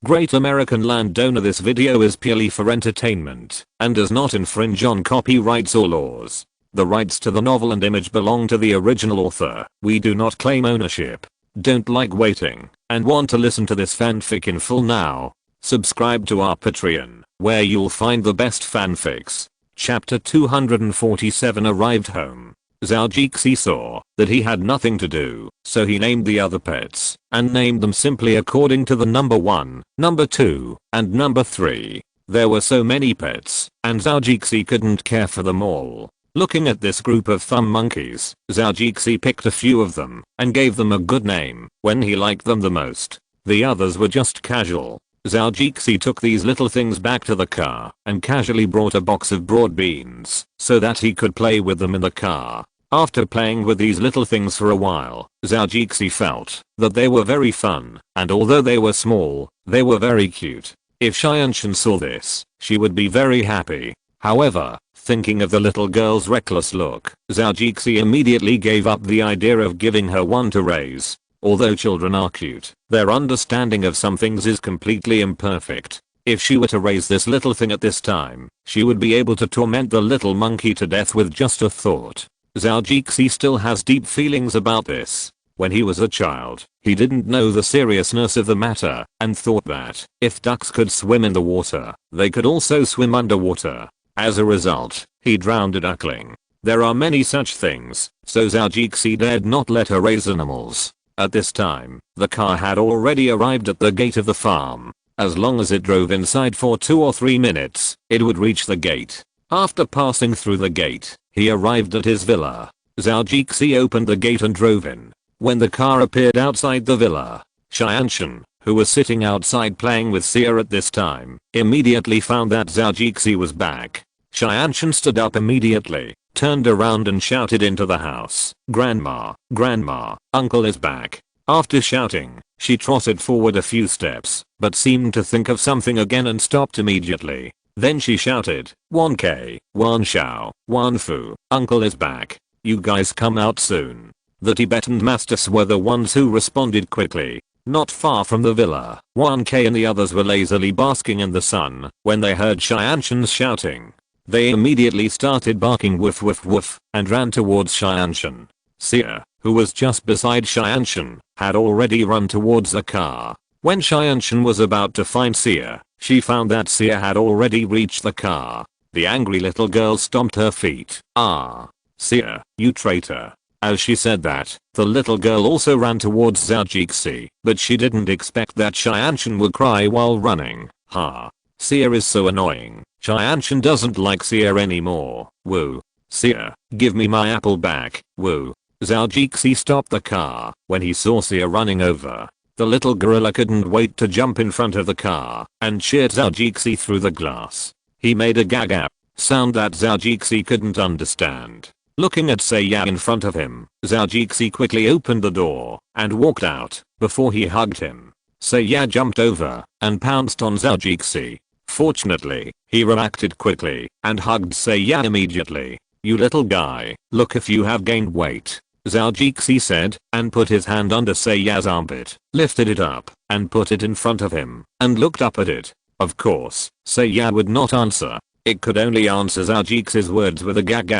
Great American Landowner. This video is purely for entertainment and does not infringe on copyrights or laws. The rights to the novel and image belong to the original author. We do not claim ownership. Don't like waiting and want to listen to this fanfic in full now? Subscribe to our Patreon, where you'll find the best fanfics. Chapter 247 arrived home. Zhou saw that he had nothing to do, so he named the other pets, and named them simply according to the number 1, number 2, and number 3. There were so many pets, and Zhou couldn't care for them all. Looking at this group of thumb monkeys, Zhou picked a few of them, and gave them a good name when he liked them the most. The others were just casual. Zhou took these little things back to the car and casually brought a box of broad beans so that he could play with them in the car. After playing with these little things for a while, Zhou felt that they were very fun, and although they were small, they were very cute. If Xianshan saw this, she would be very happy. However, thinking of the little girl's reckless look, Zhou immediately gave up the idea of giving her one to raise. Although children are cute, their understanding of some things is completely imperfect. If she were to raise this little thing at this time, she would be able to torment the little monkey to death with just a thought. Zhou still has deep feelings about this. When he was a child, he didn't know the seriousness of the matter and thought that if ducks could swim in the water, they could also swim underwater. As a result, he drowned a duckling. There are many such things, so Zhou dared not let her raise animals. At this time, the car had already arrived at the gate of the farm. As long as it drove inside for 2 or 3 minutes, it would reach the gate. After passing through the gate, he arrived at his villa. Zhou opened the gate and drove in. When the car appeared outside the villa, Xianshan, who was sitting outside playing with Xia at this time, immediately found that Zhou was back. Xianshan stood up immediately, turned around and shouted into the house, "Grandma, Grandma, Uncle is back." After shouting, she trotted forward a few steps, but seemed to think of something again and stopped immediately. Then she shouted, "1K, 1 Xiao, 1 Fu, Uncle is back. You guys come out soon." The Tibetan masters were the ones who responded quickly. Not far from the villa, 1K and the others were lazily basking in the sun when they heard Xianshan's shouting. They immediately started barking woof woof woof and ran towards Xianshan. Xia, who was just beside Xianshan, had already run towards the car. When Xianshan was about to find Xia, she found that Xia had already reached the car. The angry little girl stomped her feet. "Ah! Xia, you traitor." As she said that, the little girl also ran towards Zhou, but she didn't expect that Xianshan would cry while running. Ha! Xia is so annoying. Xianshan doesn't like Xia anymore. Woo. Xia, give me my apple back. Woo. Zhou stopped the car when he saw Xia running over. The little gorilla couldn't wait to jump in front of the car and cheered Zhou through the glass. He made a gag sound that Zhou couldn't understand. Looking at Xia in front of him, Zhou quickly opened the door and walked out before he hugged him. Xia jumped over and pounced on Zhou. Fortunately, he reacted quickly and hugged Xia immediately. "You little guy, look if you have gained weight," Zhou said, and put his hand under Xia's armpit, lifted it up, and put it in front of him, and looked up at it. Of course, Xia would not answer. It could only answer Zhou's words with a gag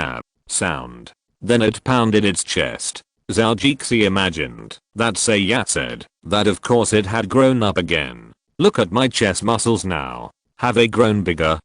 sound. Then it pounded its chest. Zhou imagined that Xia said that of course it had grown up again. "Look at my chest muscles now. Have they grown bigger?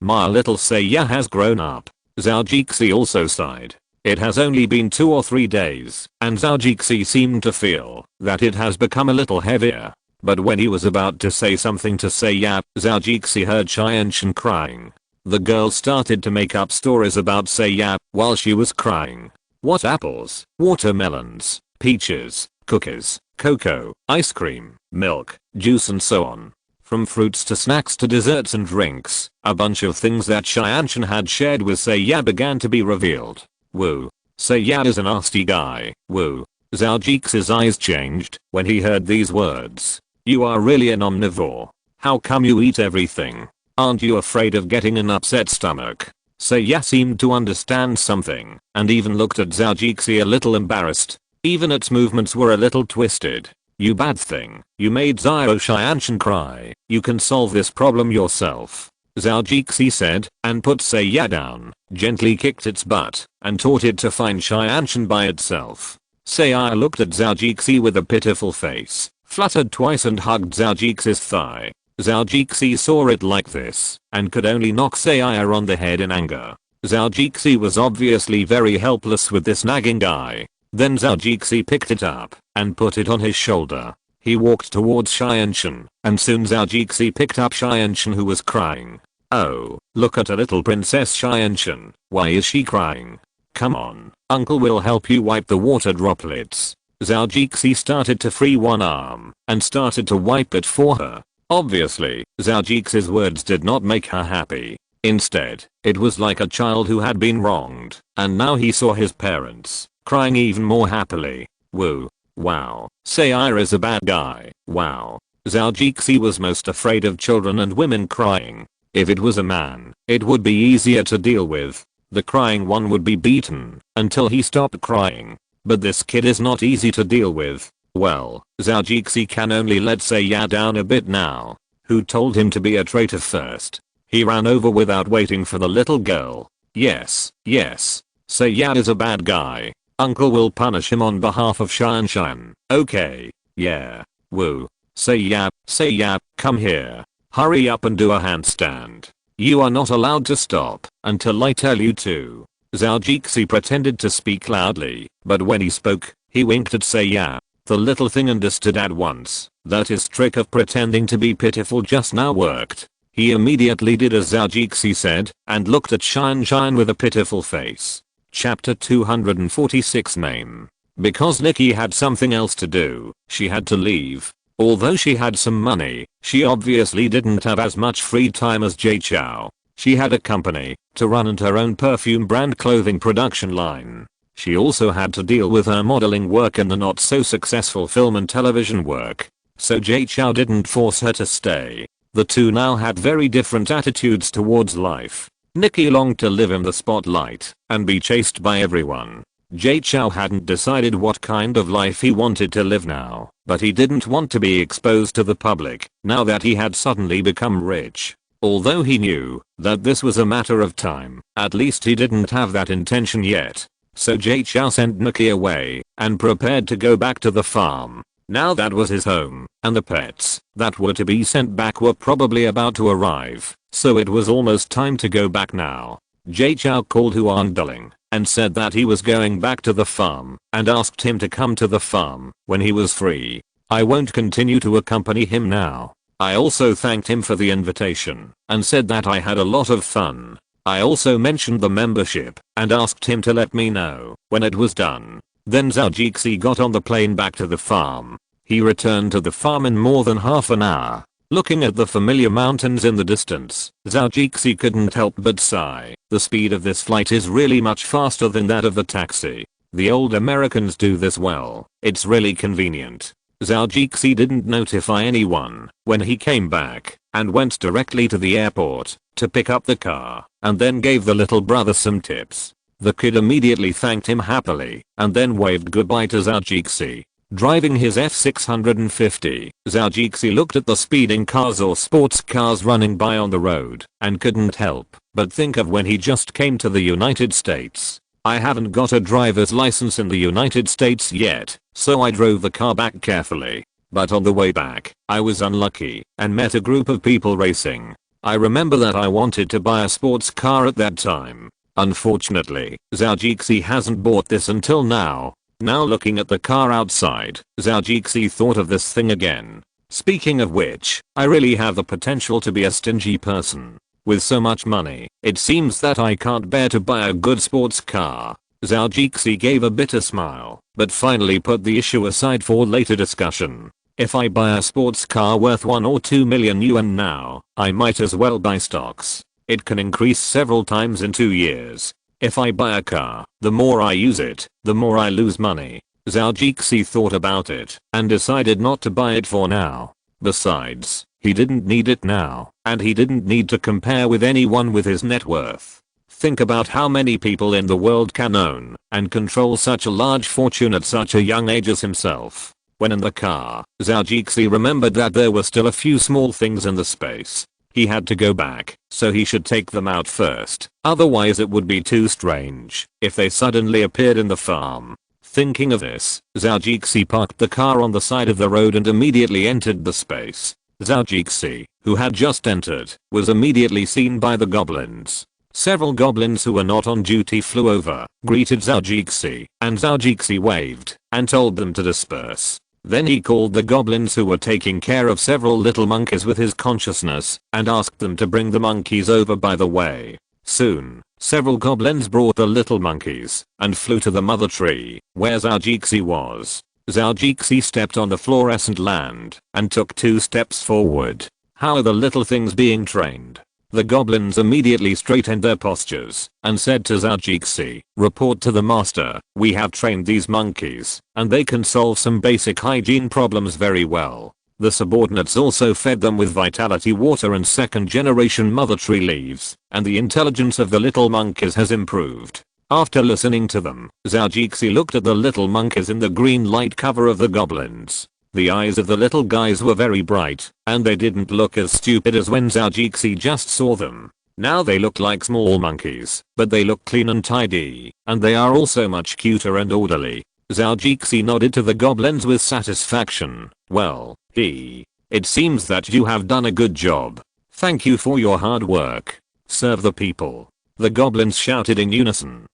My little Xia has grown up." Zhou also sighed. It has only been 2 or 3 days, and Zhou seemed to feel that it has become a little heavier. But when he was about to say something to Xia, Zhou heard Xianshan crying. The girl started to make up stories about Xia while she was crying. What apples, watermelons, peaches, cookies, cocoa, ice cream, milk, juice and so on. From fruits to snacks to desserts and drinks, a bunch of things that Xianshan had shared with Xia began to be revealed. Woo. Xia is a nasty guy. Woo. Zhou's eyes changed when he heard these words. "You are really an omnivore. How come you eat everything? Aren't you afraid of getting an upset stomach?" Xia seemed to understand something and even looked at Zhou a little embarrassed. Even its movements were a little twisted. You bad thing. You made Zhou Xianshan cry. You can solve this problem yourself. Zhao Jixi said, and put Seiya down, gently kicked its butt, and taught it to find Xianshan by itself. Seiya looked at Zhao Jixi with a pitiful face, fluttered twice and hugged Zhao Jixi's thigh. Zhao Jixi saw it like this, and could only knock Seiya on the head in anger. Zhao Jixi was obviously very helpless with this nagging guy. Then Zhao Jixi picked it up, and put it on his shoulder. He walked towards Xianshan, and soon Zhao Jixi picked up Xianshan, who was crying. Oh, look at a little princess Xianshan. Why is she crying? Come on, uncle will help you wipe the water droplets. Zhao Jixi started to free one arm, and started to wipe it for her. Obviously, Zhao Jixi's words did not make her happy. Instead, it was like a child who had been wronged, and now he saw his parents crying even more happily. Woo. Wow. Seiya is a bad guy. Wow. Zhao Jixi was most afraid of children and women crying. If it was a man, it would be easier to deal with. The crying one would be beaten until he stopped crying. But this kid is not easy to deal with. Well, Zhao Jixi can only let Seiya down a bit now. Who told him to be a traitor first? He ran over without waiting for the little girl. Yes. Seiya is a bad guy. Uncle will punish him on behalf of Xianshan. Okay. Yeah. Woo. Seiya, come here. Hurry up and do a handstand. You are not allowed to stop until I tell you to. Zhao Jixi pretended to speak loudly, but when he spoke, he winked at Seiya. The little thing understood at once that his trick of pretending to be pitiful just now worked. He immediately did as Zhao Jixi said, and looked at Xianshan with a pitiful face. Chapter 246 Name. Because Nikki had something else to do, she had to leave. Although she had some money, she obviously didn't have as much free time as Jay Chou. She had a company to run and her own perfume brand clothing production line. She also had to deal with her modeling work and the not so successful film and television work. So Jay Chou didn't force her to stay. The two now had very different attitudes towards life. Nikki longed to live in the spotlight and be chased by everyone. Jay Chou hadn't decided what kind of life he wanted to live now, but he didn't want to be exposed to the public now that he had suddenly become rich. Although he knew that this was a matter of time, at least he didn't have that intention yet. So Jay Chou sent Nikki away and prepared to go back to the farm. Now that was his home, and the pets that were to be sent back were probably about to arrive, so it was almost time to go back now. Jay Chou called Huan Duling and said that he was going back to the farm and asked him to come to the farm when he was free. I won't continue to accompany him now. I also thanked him for the invitation and said that I had a lot of fun. I also mentioned the membership and asked him to let me know when it was done. Then Zhao Jixi got on the plane back to the farm. He returned to the farm in more than half an hour. Looking at the familiar mountains in the distance, Zhao Jixi couldn't help but sigh. The speed of this flight is really much faster than that of the taxi. The old Americans do this well. It's really convenient. Zhao Jixi didn't notify anyone when he came back and went directly to the airport to pick up the car and then gave the little brother some tips. The kid immediately thanked him happily and then waved goodbye to Zhao Jixi. Driving his F650, Zhao Jixi looked at the speeding cars or sports cars running by on the road and couldn't help but think of when he just came to the United States. I haven't got a driver's license in the United States yet, so I drove the car back carefully. But on the way back, I was unlucky and met a group of people racing. I remember that I wanted to buy a sports car at that time. Unfortunately, Zhao Jixi hasn't bought this until now. Now looking at the car outside, Zhao Jixi thought of this thing again. Speaking of which, I really have the potential to be a stingy person. With so much money, it seems that I can't bear to buy a good sports car. Zhao Jixi gave a bitter smile, but finally put the issue aside for later discussion. If I buy a sports car worth 1 or 2 million yuan now, I might as well buy stocks. It can increase several times in 2 years. If I buy a car, the more I use it, the more I lose money. Zhao Jixi thought about it and decided not to buy it for now. Besides, he didn't need it now, and he didn't need to compare with anyone with his net worth. Think about how many people in the world can own and control such a large fortune at such a young age as himself. When in the car, Zhao Jixi remembered that there were still a few small things in the space. He had to go back, so he should take them out first, otherwise it would be too strange if they suddenly appeared in the farm. Thinking of this, Zhao Jixi parked the car on the side of the road and immediately entered the space. Zhao Jixi, who had just entered, was immediately seen by the goblins. Several goblins who were not on duty flew over, greeted Zhao Jixi, and Zhao Jixi waved and told them to disperse. Then he called the goblins who were taking care of several little monkeys with his consciousness and asked them to bring the monkeys over by the way. Soon, several goblins brought the little monkeys and flew to the mother tree where Zhao Jixi was. Zhao Jixi stepped on the fluorescent land and took 2 steps forward. How are the little things being trained? The goblins immediately straightened their postures and said to Zhao Jixi, report to the master, we have trained these monkeys and they can solve some basic hygiene problems very well. The subordinates also fed them with vitality water and 2nd generation mother tree leaves, and the intelligence of the little monkeys has improved. After listening to them, Zhao Jixi looked at the little monkeys in the green light cover of the goblins. The eyes of the little guys were very bright, and they didn't look as stupid as when Zhao Jixi just saw them. Now they look like small monkeys, but they look clean and tidy, and they are also much cuter and orderly. Zhao Jixi nodded to the goblins with satisfaction. Well, it seems that you have done a good job. Thank you for your hard work. Serve the people. The goblins shouted in unison.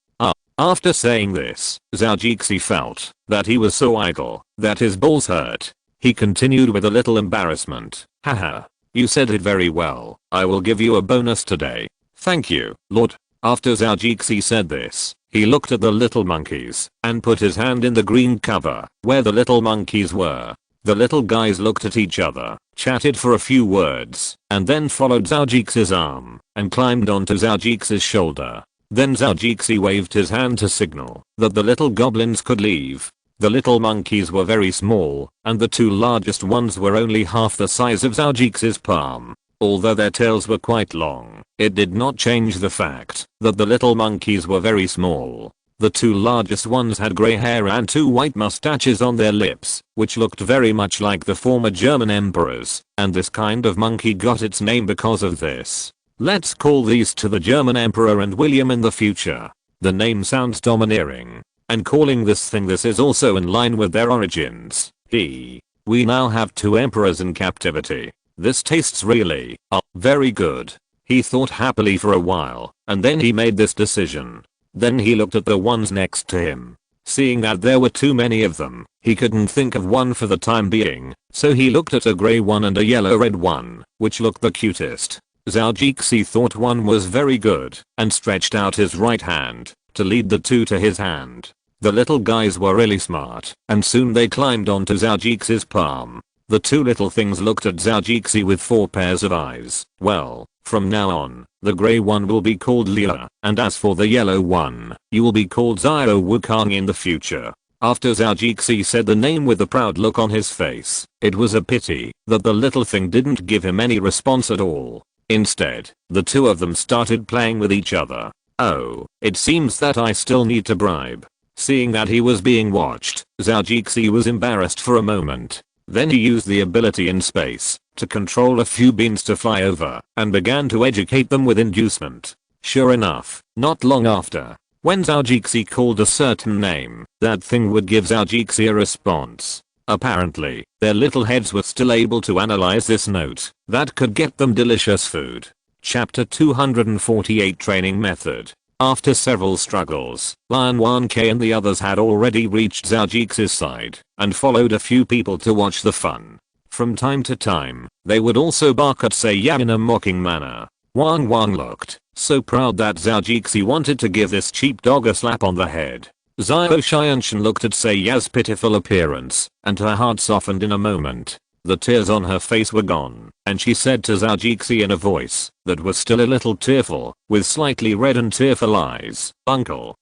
After saying this, Zhao Jixi felt that he was so idle that his balls hurt. He continued with a little embarrassment. Haha. You said it very well. I will give you a bonus today. Thank you, Lord. After Zhao Jixi said this, he looked at the little monkeys and put his hand in the green cover where the little monkeys were. The little guys looked at each other, chatted for a few words, and then followed Zhao Jixi's arm and climbed onto Zhao Jixi's shoulder. Then Zhao Jixi waved his hand to signal that the little goblins could leave. The little monkeys were very small, and the 2 largest ones were only half the size of Zhao Jixi's palm. Although their tails were quite long, it did not change the fact that the little monkeys were very small. The 2 largest ones had grey hair and 2 white mustaches on their lips, which looked very much like the former German emperors, and this kind of monkey got its name because of this. Let's call these to the German Emperor and William in the future. The name sounds domineering. And calling this thing this is also in line with their origins. We now have 2 emperors in captivity. This tastes really, very good. He thought happily for a while, and then he made this decision. Then he looked at the ones next to him. Seeing that there were too many of them, he couldn't think of one for the time being, so he looked at a grey one and a yellow-red one, which looked the cutest. Zhao Jixi thought one was very good and stretched out his right hand to lead the 2 to his hand. The little guys were really smart, and soon they climbed onto Zhao Jixi's palm. The 2 little things looked at Zhao Jixi with 4 pairs of eyes. Well, from now on, the grey one will be called Leela, and as for the yellow one, you will be called Zhao Wukong in the future. After Zhao Jixi said the name with a proud look on his face, it was a pity that the little thing didn't give him any response at all. Instead, the 2 of them started playing with each other. Oh, it seems that I still need to bribe. Seeing that he was being watched, Zhao Jixi was embarrassed for a moment. Then he used the ability in space to control a few beans to fly over and began to educate them with inducement. Sure enough, not long after, when Zhao Jixi called a certain name, that thing would give Zhao Jixi a response. Apparently, their little heads were still able to analyze this note that could get them delicious food. Chapter 248 Training Method. After several struggles, Lion 1K and the others had already reached Zhao Jixi's side and followed a few people to watch the fun. From time to time, they would also bark at Seiya in a mocking manner. Wang Wang looked so proud that Zhao Jixi wanted to give this cheap dog a slap on the head. Zhao Xianshan looked at Seiya's pitiful appearance, and her heart softened in a moment. The tears on her face were gone, and she said to Zhao Jixi in a voice that was still a little tearful, with slightly red and tearful eyes, Uncle,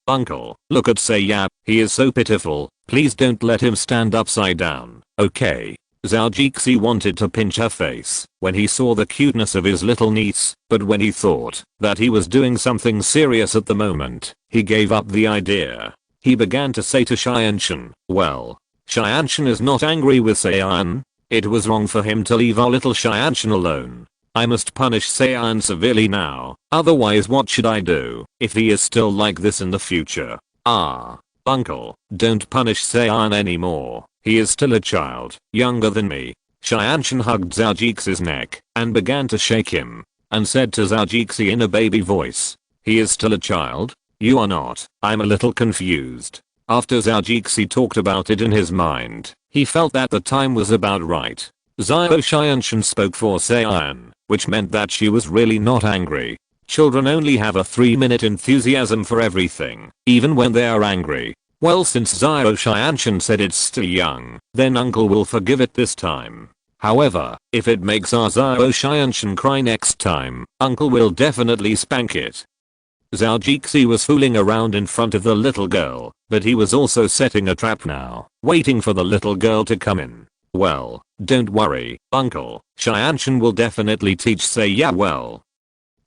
look at Seiya, he is so pitiful, please don't let him stand upside down, okay? Zhao Jixi wanted to pinch her face when he saw the cuteness of his little niece, but when he thought that he was doing something serious at the moment, he gave up the idea. He began to say to Xianshan, well, Xianshan is not angry with Saiyan. It was wrong for him to leave our little Xianshan alone. I must punish Saiyan severely now, otherwise what should I do if he is still like this in the future? Ah, uncle, don't punish Saiyan anymore. He is still a child, younger than me. Xianshan hugged Zhao Jixi's neck and began to shake him and said to Zhao Jixi in a baby voice, "He is still a child? You are not." I'm a little confused. After Zhao Jixi talked about it in his mind, he felt that the time was about right. Zhao Xianshan spoke for Saiyan, which meant that she was really not angry. Children only have a 3-minute enthusiasm for everything, even when they are angry. Well, since Zhao Xianshan said it's still young, then uncle will forgive it this time. However, if it makes our Zhao Xianshan cry next time, uncle will definitely spank it. Zhao Jixi was fooling around in front of the little girl, but he was also setting a trap now, waiting for the little girl to come in. Well, don't worry, uncle, Xianshan will definitely teach Seiya well.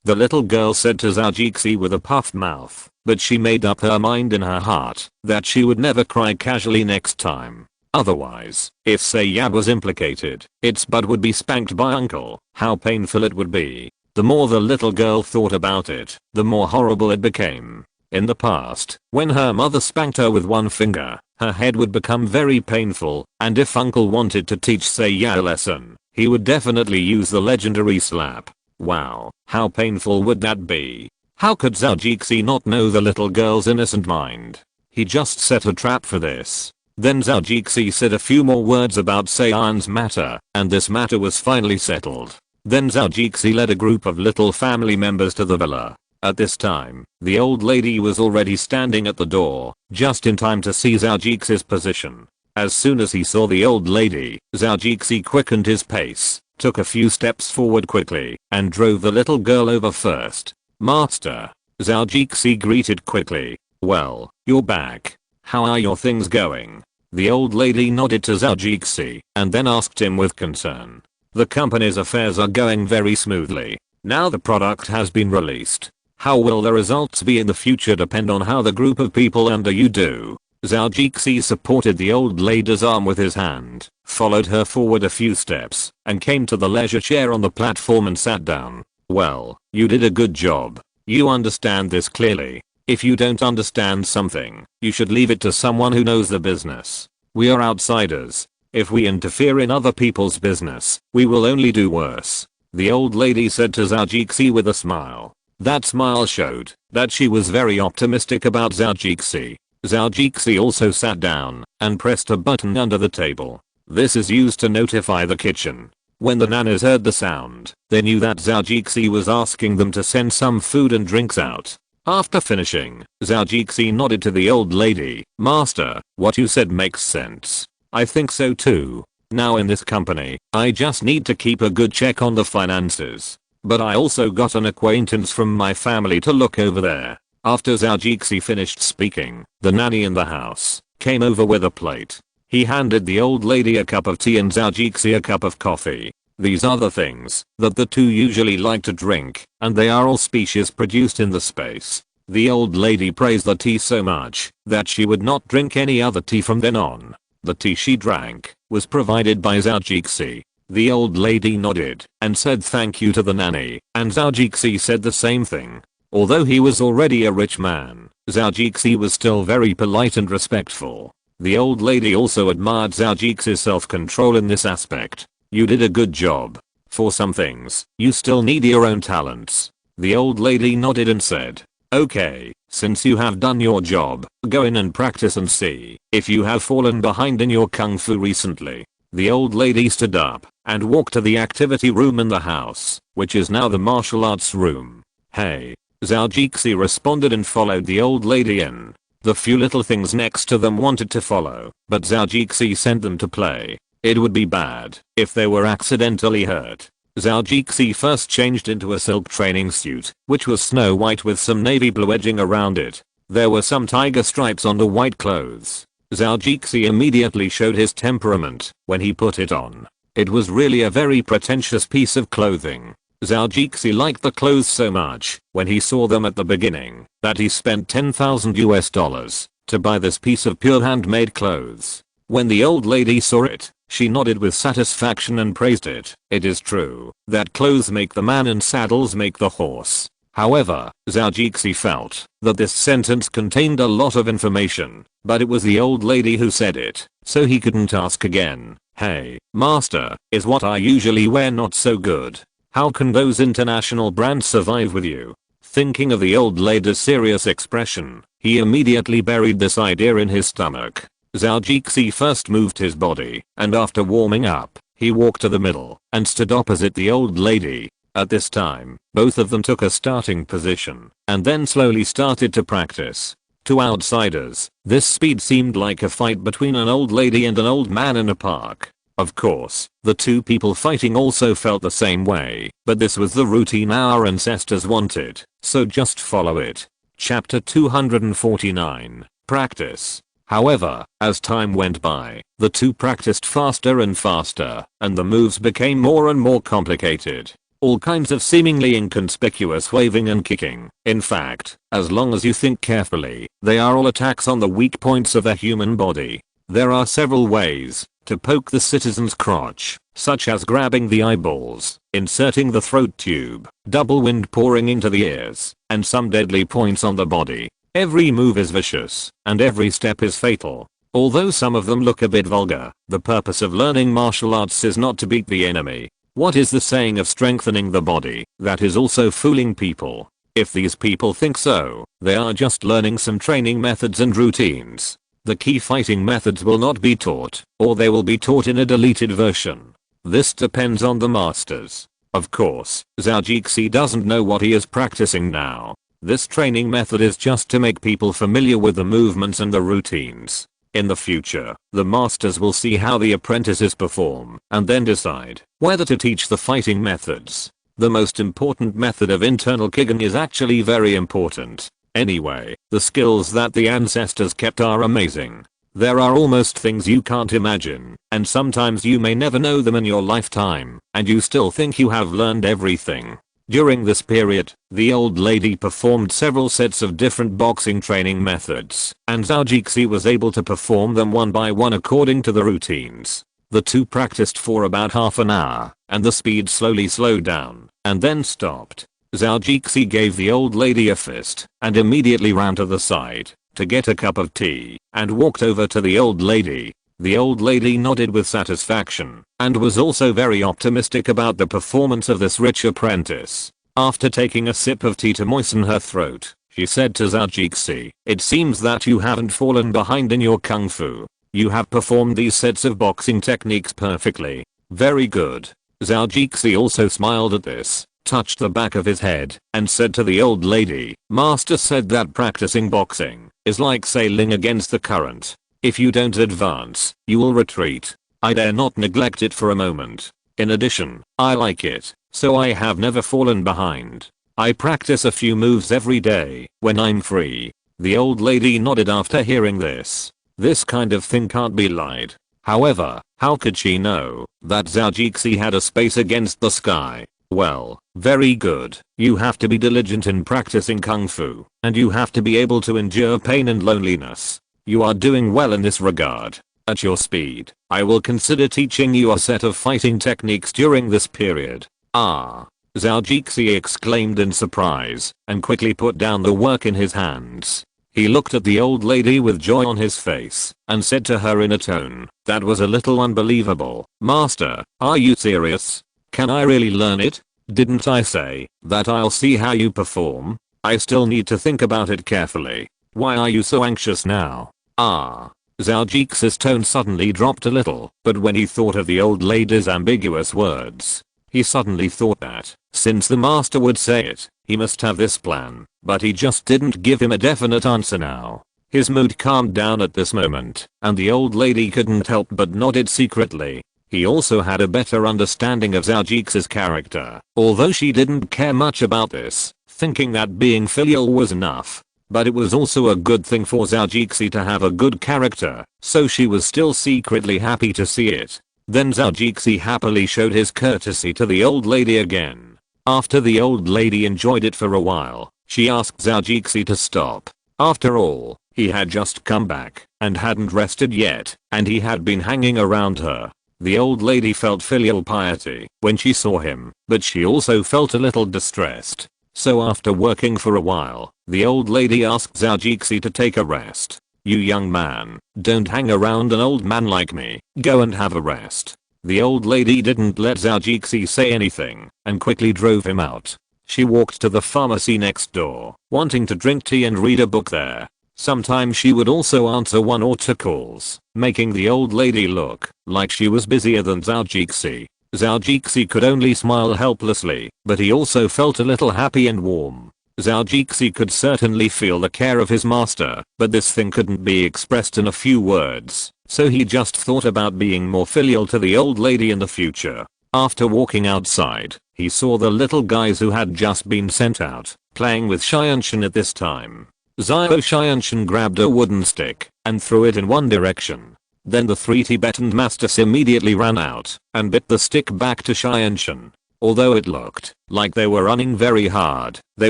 The little girl said to Zhao Jixi with a puffed mouth, but she made up her mind in her heart that she would never cry casually next time. Otherwise, if Seiya was implicated, its butt would be spanked by uncle. How painful it would be. The more the little girl thought about it, the more horrible it became. In the past, when her mother spanked her with one finger, her head would become very painful, and if uncle wanted to teach Seiya a lesson, he would definitely use the legendary slap. Wow, how painful would that be? How could Zhao Jixi not know the little girl's innocent mind? He just set a trap for this. Then Zhao Jixi said a few more words about Saiyan's matter, and this matter was finally settled. Then Zhao Jixi led a group of little family members to the villa. At this time, the old lady was already standing at the door, just in time to see Zhao Jixi's position. As soon as he saw the old lady, Zhao Jixi quickened his pace, took a few steps forward quickly, and drove the little girl over first. "Master," Zhao Jixi greeted quickly. "Well, you're back. How are your things going?" The old lady nodded to Zhao Jixi and then asked him with concern. "The company's affairs are going very smoothly. Now the product has been released. How will the results be in the future depend on how the group of people under you do." Zhao Jixi supported the old lady's arm with his hand, followed her forward a few steps, and came to the leisure chair on the platform and sat down. "Well, you did a good job. You understand this clearly. If you don't understand something, you should leave it to someone who knows the business. We are outsiders. If we interfere in other people's business, we will only do worse," the old lady said to Zhao Jixi with a smile. That smile showed that she was very optimistic about Zhao Jixi. Zhao Jixi also sat down and pressed a button under the table. This is used to notify the kitchen. When the nanas heard the sound, they knew that Zhao Jixi was asking them to send some food and drinks out. After finishing, Zhao Jixi nodded to the old lady. "Master, what you said makes sense. I think so too. Now in this company, I just need to keep a good check on the finances. But I also got an acquaintance from my family to look over there." After Zhao Jixi finished speaking, the nanny in the house came over with a plate. He handed the old lady a cup of tea and Zhao Jixi a cup of coffee. These are the things that the two usually like to drink, and they are all species produced in the space. The old lady praised the tea so much that she would not drink any other tea from then on. The tea she drank was provided by Zhao Jixi. The old lady nodded and said thank you to the nanny, and Zhao Jixi said the same thing. Although he was already a rich man, Zhao Jixi was still very polite and respectful. The old lady also admired Zhao Jixi's self-control in this aspect. "You did a good job. For some things, you still need your own talents." The old lady nodded and said, "Okay, since you have done your job, go in and practice and see if you have fallen behind in your kung fu recently." The old lady stood up and walked to the activity room in the house, which is now the martial arts room. "Hey." Zhao Jixi responded and followed the old lady in. The few little things next to them wanted to follow, but Zhao Jixi sent them to play. It would be bad if they were accidentally hurt. Zhao Jixi first changed into a silk training suit, which was snow white with some navy blue edging around it. There were some tiger stripes on the white clothes. Zhao Jixi immediately showed his temperament when he put it on. It was really a very pretentious piece of clothing. Zhao Jixi liked the clothes so much when he saw them at the beginning that he spent $10,000 to buy this piece of pure handmade clothes. When the old lady saw it, she nodded with satisfaction and praised it. It is true that clothes make the man and saddles make the horse. However, Zhao Jixi felt that this sentence contained a lot of information, but it was the old lady who said it, so he couldn't ask again. Hey, master, is what I usually wear not so good? How can those international brands survive with you? Thinking of the old lady's serious expression, he immediately buried this idea in his stomach. Zhao Jixi first moved his body, and after warming up, he walked to the middle and stood opposite the old lady. At this time, both of them took a starting position and then slowly started to practice. To outsiders, this speed seemed like a fight between an old lady and an old man in a park. Of course, the two people fighting also felt the same way, but this was the routine our ancestors wanted, so just follow it. Chapter 249. Practice. However, as time went by, the two practiced faster and faster, and the moves became more and more complicated. All kinds of seemingly inconspicuous waving and kicking. In fact, as long as you think carefully, they are all attacks on the weak points of the human body. There are several ways to poke the citizen's crotch, such as grabbing the eyeballs, inserting the throat tube, double wind pouring into the ears, and some deadly points on the body. Every move is vicious, and every step is fatal. Although some of them look a bit vulgar, the purpose of learning martial arts is not to beat the enemy. What is the saying of strengthening the body? That is also fooling people. If these people think so, they are just learning some training methods and routines. The key fighting methods will not be taught, or they will be taught in a deleted version. This depends on the masters. Of course, Zhao Jixi doesn't know what he is practicing now. This training method is just to make people familiar with the movements and the routines. In the future, the masters will see how the apprentices perform and then decide whether to teach the fighting methods. The most important method of internal kicking is actually very important. Anyway, the skills that the ancestors kept are amazing. There are almost things you can't imagine, and sometimes you may never know them in your lifetime, and you still think you have learned everything. During this period, the old lady performed several sets of different boxing training methods, and Zhao Jixi was able to perform them one by one according to the routines. The two practiced for about half an hour, and the speed slowly slowed down, and then stopped. Zhao Jixi gave the old lady a fist, and immediately ran to the side to get a cup of tea, and walked over to the old lady. The old lady nodded with satisfaction, and was also very optimistic about the performance of this rich apprentice. After taking a sip of tea to moisten her throat, she said to Zhao Jixi, "It seems that you haven't fallen behind in your kung fu. You have performed these sets of boxing techniques perfectly. Very good." Zhao Jixi also smiled at this, touched the back of his head, and said to the old lady, "Master said that practicing boxing is like sailing against the current. If you don't advance, you will retreat. I dare not neglect it for a moment. In addition, I like it, so I have never fallen behind. I practice a few moves every day when I'm free." The old lady nodded after hearing this. This kind of thing can't be lied. However, how could she know that Zhao Jixi had a space against the sky? Well, very good. You have to be diligent in practicing kung fu, and you have to be able to endure pain and loneliness. You are doing well in this regard. At your speed, I will consider teaching you a set of fighting techniques during this period. Ah! Zhao Jixi exclaimed in surprise, and quickly put down the work in his hands. He looked at the old lady with joy on his face, and said to her in a tone that was a little unbelievable, "Master, are you serious? Can I really learn it? Didn't I say that I'll see how you perform? I still need to think about it carefully. Why are you so anxious now?" Ah. Zhao Jixi's tone suddenly dropped a little, but when he thought of the old lady's ambiguous words, he suddenly thought that, since the master would say it, he must have this plan, but he just didn't give him a definite answer now. His mood calmed down at this moment, and the old lady couldn't help but nodded secretly. He also had a better understanding of Zhao Jixi's character, although she didn't care much about this, thinking that being filial was enough. But it was also a good thing for Zhao Jixi to have a good character, so she was still secretly happy to see it. Then Zhao Jixi happily showed his courtesy to the old lady again. After the old lady enjoyed it for a while, she asked Zhao Jixi to stop. After all, he had just come back, and hadn't rested yet, and he had been hanging around her. The old lady felt filial piety when she saw him, but she also felt a little distressed. So after working for a while, the old lady asked Zhou to take a rest. "You young man, don't hang around an old man like me, go and have a rest." The old lady didn't let Zhou say anything and quickly drove him out. She walked to the pharmacy next door, wanting to drink tea and read a book there. Sometimes she would also answer 1 or 2 calls, making the old lady look like she was busier than Zhou. Zhou could only smile helplessly, but he also felt a little happy and warm. Zhou could certainly feel the care of his master, but this thing couldn't be expressed in a few words, so he just thought about being more filial to the old lady in the future. After walking outside, he saw the little guys who had just been sent out, playing with Xianshan at this time. Xianshan grabbed a wooden stick and threw it in one direction. Then the 3 Tibetan masters immediately ran out and bit the stick back to Xianshan. Although it looked like they were running very hard, they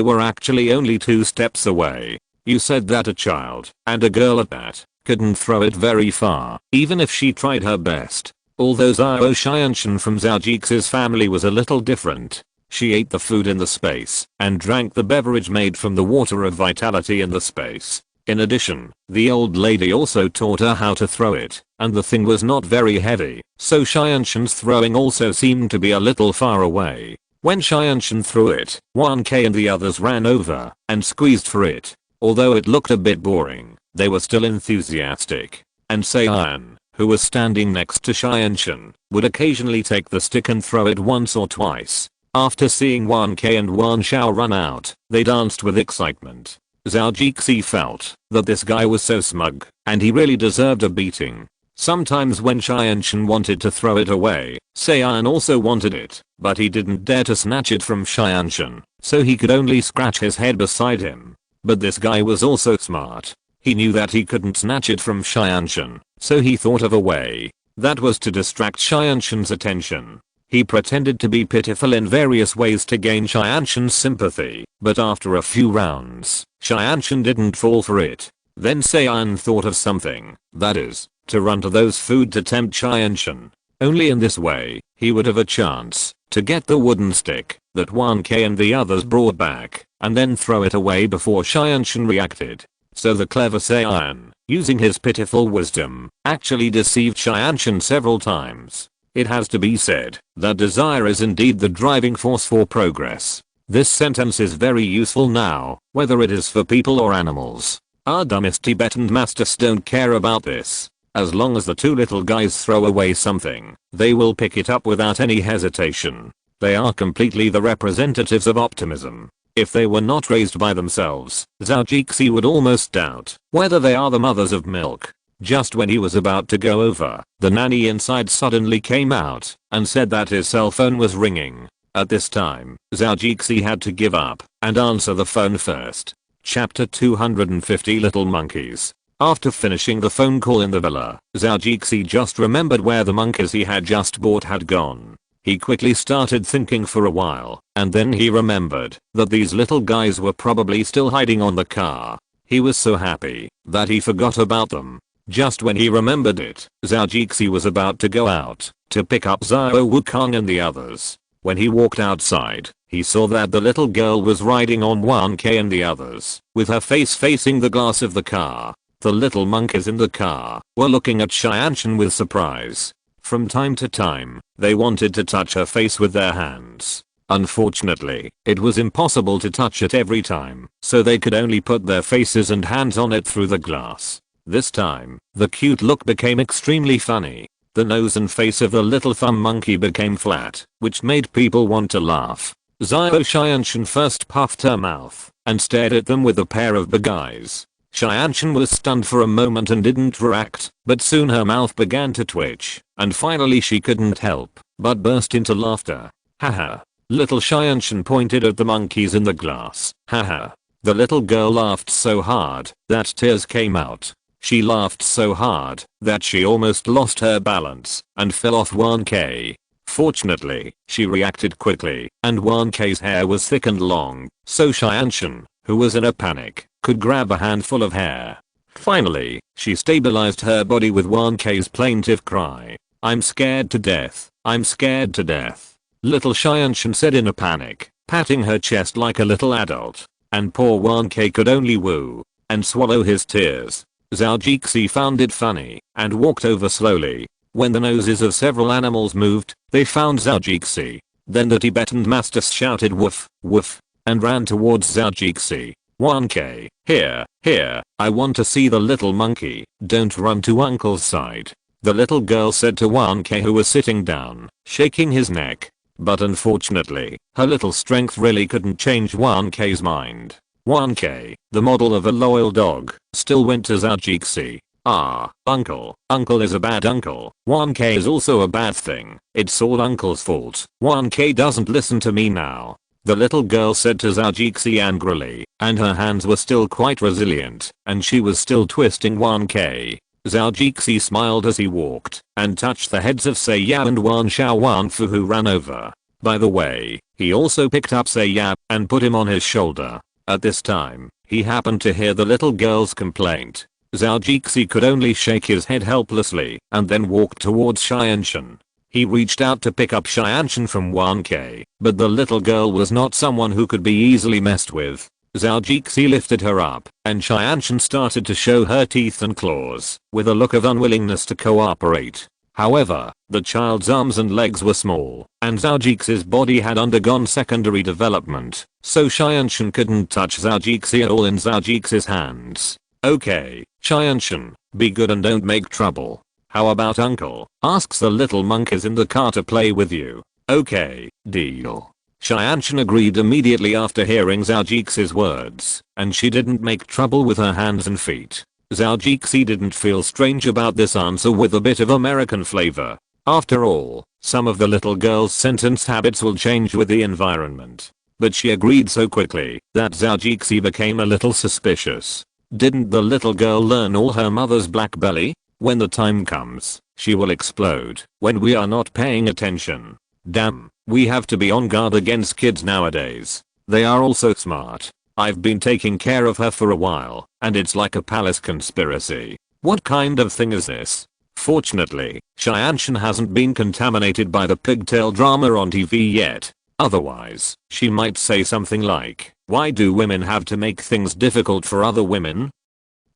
were actually only 2 steps away. You said that a child, and a girl at that, couldn't throw it very far, even if she tried her best. Although Zhou Xianshan from Zhou family was a little different. She ate the food in the space and drank the beverage made from the water of vitality in the space. In addition, the old lady also taught her how to throw it, and the thing was not very heavy, so Xianshan's throwing also seemed to be a little far away. When Xianshan threw it, 1K and the others ran over and squeezed for it. Although it looked a bit boring, they were still enthusiastic. And Saiyan, who was standing next to Xianshan, would occasionally take the stick and throw it once or twice. After seeing 1K and 1 Xiao run out, they danced with excitement. Zhou felt that this guy was so smug, and he really deserved a beating. Sometimes when Xianshan wanted to throw it away, Saiyan also wanted it, but he didn't dare to snatch it from Xianshan, so he could only scratch his head beside him. But this guy was also smart. He knew that he couldn't snatch it from Xianshan, so he thought of a way. That was to distract Xianshan's attention. He pretended to be pitiful in various ways to gain Xianshan's sympathy, but after a few rounds, Xianshan didn't fall for it. Then Saiyan thought of something, that is, to run to those food to tempt Xianshan. Only in this way, he would have a chance to get the wooden stick that 1K and the others brought back, and then throw it away before Xianshan reacted. So the clever Saiyan, using his pitiful wisdom, actually deceived Xianshan several times. It has to be said that desire is indeed the driving force for progress. This sentence is very useful now, whether it is for people or animals. Our dumbest Tibetan masters don't care about this. As long as the 2 little guys throw away something, they will pick it up without any hesitation. They are completely the representatives of optimism. If they were not raised by themselves, Zhou would almost doubt whether they are the mothers of milk. Just when he was about to go over, the nanny inside suddenly came out and said that his cell phone was ringing. At this time, Zhou had to give up and answer the phone first. Chapter 250 Little Monkeys. After finishing the phone call in the villa, Zhou just remembered where the monkeys he had just bought had gone. He quickly started thinking for a while, and then he remembered that these little guys were probably still hiding on the car. He was so happy that he forgot about them. Just when he remembered it, Zhou was about to go out to pick up Zhou Wukong and the others. When he walked outside, he saw that the little girl was riding on 1K and the others, with her face facing the glass of the car. The little monkeys in the car were looking at Xianshan with surprise. From time to time, they wanted to touch her face with their hands. Unfortunately, it was impossible to touch it every time, so they could only put their faces and hands on it through the glass. This time, the cute look became extremely funny. The nose and face of the little thumb monkey became flat, which made people want to laugh. Zhou Xianshan first puffed her mouth and stared at them with a pair of big eyes. Xianshan was stunned for a moment and didn't react, but soon her mouth began to twitch, and finally she couldn't help but burst into laughter. Haha. Little Xianshan pointed at the monkeys in the glass. Haha. The little girl laughed so hard that tears came out. She laughed so hard that she almost lost her balance and fell off 1K. Fortunately, she reacted quickly, and 1K's hair was thick and long, so Xianshan, who was in a panic, could grab a handful of hair. Finally, she stabilized her body with 1K's plaintive cry. "I'm scared to death. I'm scared to death." Little Xianshan said in a panic, patting her chest like a little adult. And poor 1K could only woo and swallow his tears. Zhao Jixi found it funny and walked over slowly. When the noses of several animals moved, they found Zhao Jixi. Then the Tibetan master shouted woof, woof, and ran towards Zhao Jixi. 1K, here, I want to see the little monkey, don't run to uncle's side. The little girl said to 1K, who was sitting down, shaking his neck. But unfortunately, her little strength really couldn't change 1K's mind. 1K, the model of a loyal dog, still went to Zhao Jixi. "Ah, uncle is a bad uncle. 1K is also a bad thing. It's all uncle's fault. 1K doesn't listen to me now." The little girl said to Zhao Jixi angrily, and her hands were still quite resilient, and she was still twisting 1K. Zhao Jixi smiled as he walked, and touched the heads of Seiya and Wan Xiao Wanfu, who ran over. By the way, he also picked up Seiya and put him on his shoulder. At this time, he happened to hear the little girl's complaint. Zhao Jixi could only shake his head helplessly and then walked towards Xianshan. He reached out to pick up Xianshan from 1K, but the little girl was not someone who could be easily messed with. Zhao Jixi lifted her up, and Xianshan started to show her teeth and claws, with a look of unwillingness to cooperate. However, the child's arms and legs were small, and Zhao Jixi's body had undergone secondary development, so Xianshan couldn't touch Zhao Jixi at all in Zhao Jixi's hands. "Okay, Xianshan, be good and don't make trouble. How about uncle?" asks the little monkeys in the car to play with you. "Okay, deal." Xianshan agreed immediately after hearing Zhao Jixi's words, and she didn't make trouble with her hands and feet. Zhao Jixi didn't feel strange about this answer with a bit of American flavor. After all, some of the little girl's sentence habits will change with the environment. But she agreed so quickly that Zhao Jixi became a little suspicious. Didn't the little girl learn all her mother's black belly? When the time comes, she will explode when we are not paying attention. Damn, we have to be on guard against kids nowadays. They are all so smart. I've been taking care of her for a while, and it's like a palace conspiracy. What kind of thing is this? Fortunately, Xianshan hasn't been contaminated by the pigtail drama on TV yet. Otherwise, she might say something like, "Why do women have to make things difficult for other women?"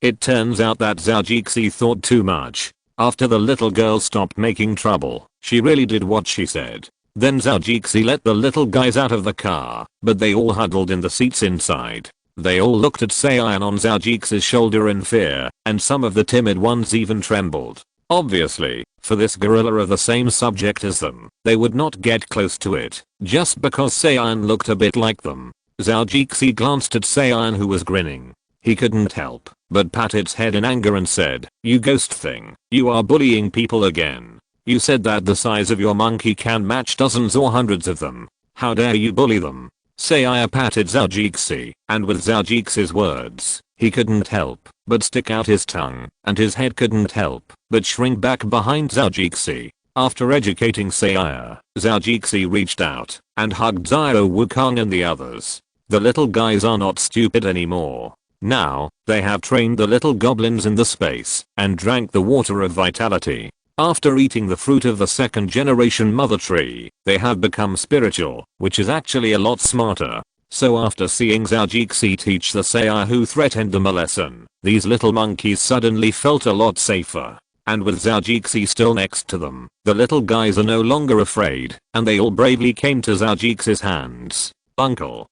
It turns out that Zhao Jixi thought too much. After the little girl stopped making trouble, she really did what she said. Then Zhao Jixi let the little guys out of the car, but they all huddled in the seats inside. They all looked at Seiyan on Zhao Jixi's shoulder in fear, and some of the timid ones even trembled. Obviously, for this gorilla of the same subject as them, they would not get close to it, just because Seiyan looked a bit like them. Zhao Jixi glanced at Seiyan, who was grinning. He couldn't help but pat its head in anger and said, "You ghost thing, you are bullying people again. You said that the size of your monkey can match dozens or hundreds of them. How dare you bully them?" Seiya patted Zhao Jixi, and with Zhao Jixi's words, he couldn't help but stick out his tongue, and his head couldn't help but shrink back behind Zhao Jixi. After educating Seiya, Zhao Jixi reached out and hugged Zhou Wukong and the others. The little guys are not stupid anymore. Now, they have trained the little goblins in the space and drank the water of vitality. After eating the fruit of the second generation mother tree, they have become spiritual, which is actually a lot smarter. So after seeing Zhao Jixi teach the Seiya who threatened them a lesson, these little monkeys suddenly felt a lot safer. And with Zhao Jixi still next to them, the little guys are no longer afraid, and they all bravely came to Zhao Jixi's hands. "Uncle,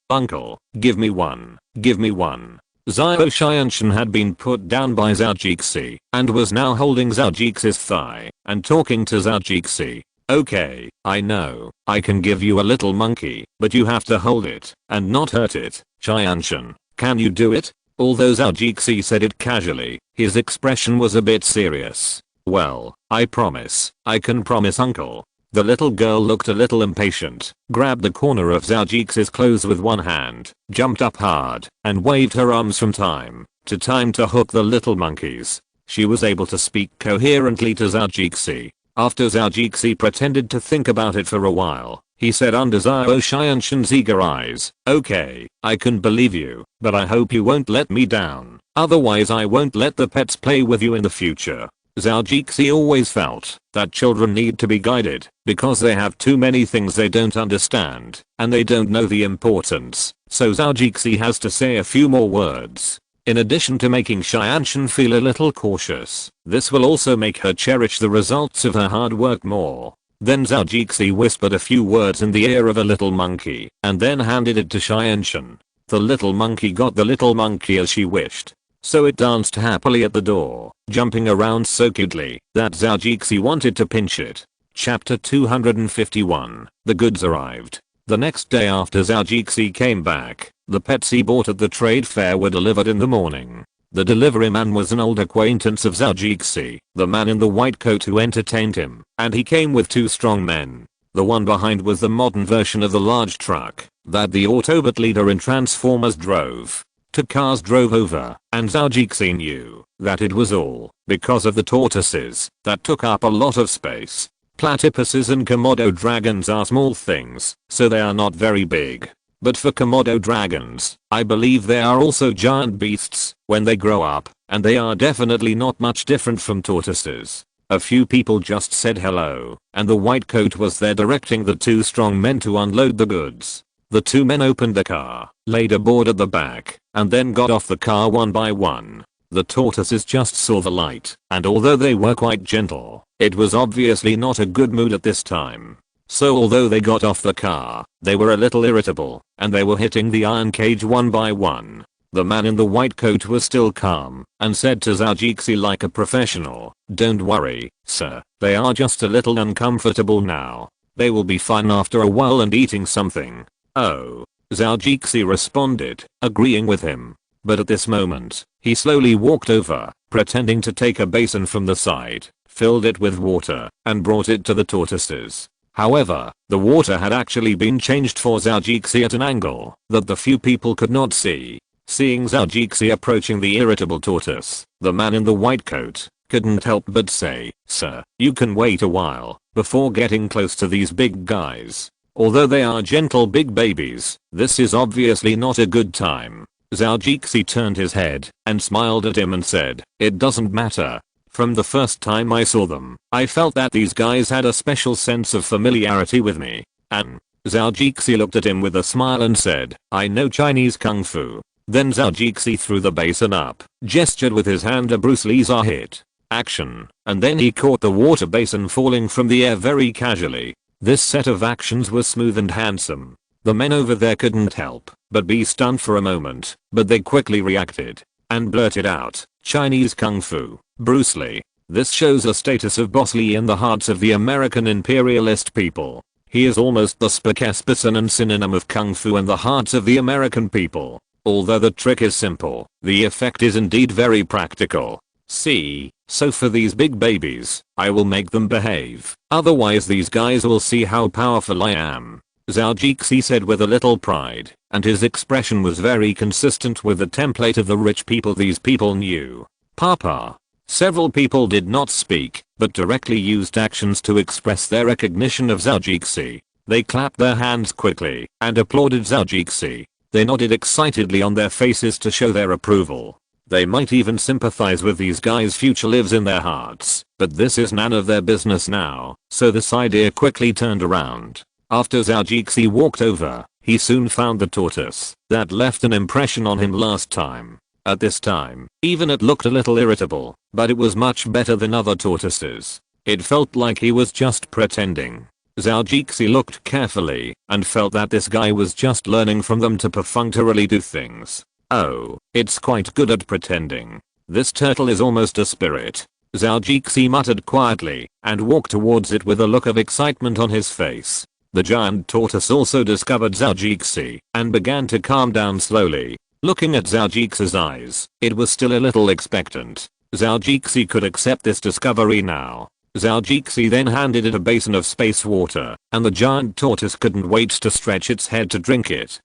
give me one, give me one." Zhou Xianshan had been put down by Zhao Jixi and was now holding Zhao Jixi's thigh and talking to Zhao Jixi. "Okay, I know, I can give you a little monkey, but you have to hold it and not hurt it. Xianshan, can you do it?" Although Zhao Jixi said it casually, his expression was a bit serious. "Well, I promise, I can promise uncle." The little girl looked a little impatient, grabbed the corner of Zhao Jixi's clothes with one hand, jumped up hard, and waved her arms from time to time to hook the little monkeys. She was able to speak coherently to Zhao Jixi. After Zhao Jixi pretended to think about it for a while, he said under Zhou Xianshan's eager eyes, "Okay, I can believe you, but I hope you won't let me down." Otherwise I won't let the pets play with you in the future. Zhao Jixi always felt that children need to be guided because they have too many things they don't understand and they don't know the importance. So Zhao Jixi has to say a few more words. In addition to making Xianshan feel a little cautious, this will also make her cherish the results of her hard work more. Then Zhao Jixi whispered a few words in the ear of a little monkey and then handed it to Xianshan. The little monkey got the little monkey as she wished. So it danced happily at the door, jumping around so cutely that Zhao Jixi wanted to pinch it. Chapter 251. The goods arrived. The next day after Zhao Jixi came back, the pets he bought at the trade fair were delivered in the morning. The delivery man was an old acquaintance of Zhao Jixi, the man in the white coat who entertained him, and he came with 2 strong men. The one behind was the modern version of the large truck that the Autobot leader in Transformers drove. 2 cars drove over, and Zhao Jixi knew that it was all because of the tortoises that took up a lot of space. Platypuses and Komodo dragons are small things, so they are not very big. But for Komodo dragons, I believe they are also giant beasts when they grow up, and they are definitely not much different from tortoises. A few people just said hello, and the white coat was there directing the 2 strong men to unload the goods. The 2 men opened the car, laid a board at the back, and then got off the car one by one. The tortoises just saw the light, and although they were quite gentle, it was obviously not a good mood at this time. So although they got off the car, they were a little irritable, and they were hitting the iron cage one by one. The man in the white coat was still calm, and said to Zhao Jixi like a professional, "Don't worry, sir, they are just a little uncomfortable now. They will be fine after a while and eating something." "Oh." Zhao Jixi responded, agreeing with him. But at this moment, he slowly walked over, pretending to take a basin from the side, filled it with water, and brought it to the tortoises. However, the water had actually been changed for Zhao Jixi at an angle that the few people could not see. Seeing Zhao Jixi approaching the irritable tortoise, the man in the white coat couldn't help but say, "Sir, you can wait a while before getting close to these big guys. Although they are gentle big babies, this is obviously not a good time." Zhao Jixi turned his head and smiled at him and said, "It doesn't matter. From the first time I saw them, I felt that these guys had a special sense of familiarity with me." And Zhao Jixi looked at him with a smile and said, "I know Chinese Kung Fu." Then Zhao Jixi threw the basin up, gestured with his hand a Bruce Lee's hit. Action, and then he caught the water basin falling from the air very casually. This set of actions was smooth and handsome. The men over there couldn't help but be stunned for a moment, but they quickly reacted and blurted out, "Chinese Kung Fu, Bruce Lee." This shows the status of Boss Lee in the hearts of the American imperialist people. He is almost the spokesperson and synonym of Kung Fu in the hearts of the American people. Although the trick is simple, the effect is indeed very practical. See, so for these big babies, I will make them behave. Otherwise these guys will see how powerful I am. Zhao Jixi said with a little pride, and his expression was very consistent with the template of the rich people these people knew. "Papa." Several people did not speak, but directly used actions to express their recognition of Zhao Jixi. They clapped their hands quickly and applauded Zhao Jixi. They nodded excitedly on their faces to show their approval. They might even sympathize with these guys' future lives in their hearts, but this is none of their business now, so this idea quickly turned around. After Zhao Jixi walked over, he soon found the tortoise that left an impression on him last time. At this time, even it looked a little irritable, but it was much better than other tortoises. It felt like he was just pretending. Zhao Jixi looked carefully and felt that this guy was just learning from them to perfunctorily do things. "Oh, it's quite good at pretending. This turtle is almost a spirit." Zhao Jixi muttered quietly and walked towards it with a look of excitement on his face. The giant tortoise also discovered Zhao Jixi and began to calm down slowly. Looking at Zhao Jixi's eyes, it was still a little expectant. Zhao Jixi could accept this discovery now. Zhao Jixi then handed it a basin of space water, and the giant tortoise couldn't wait to stretch its head to drink it.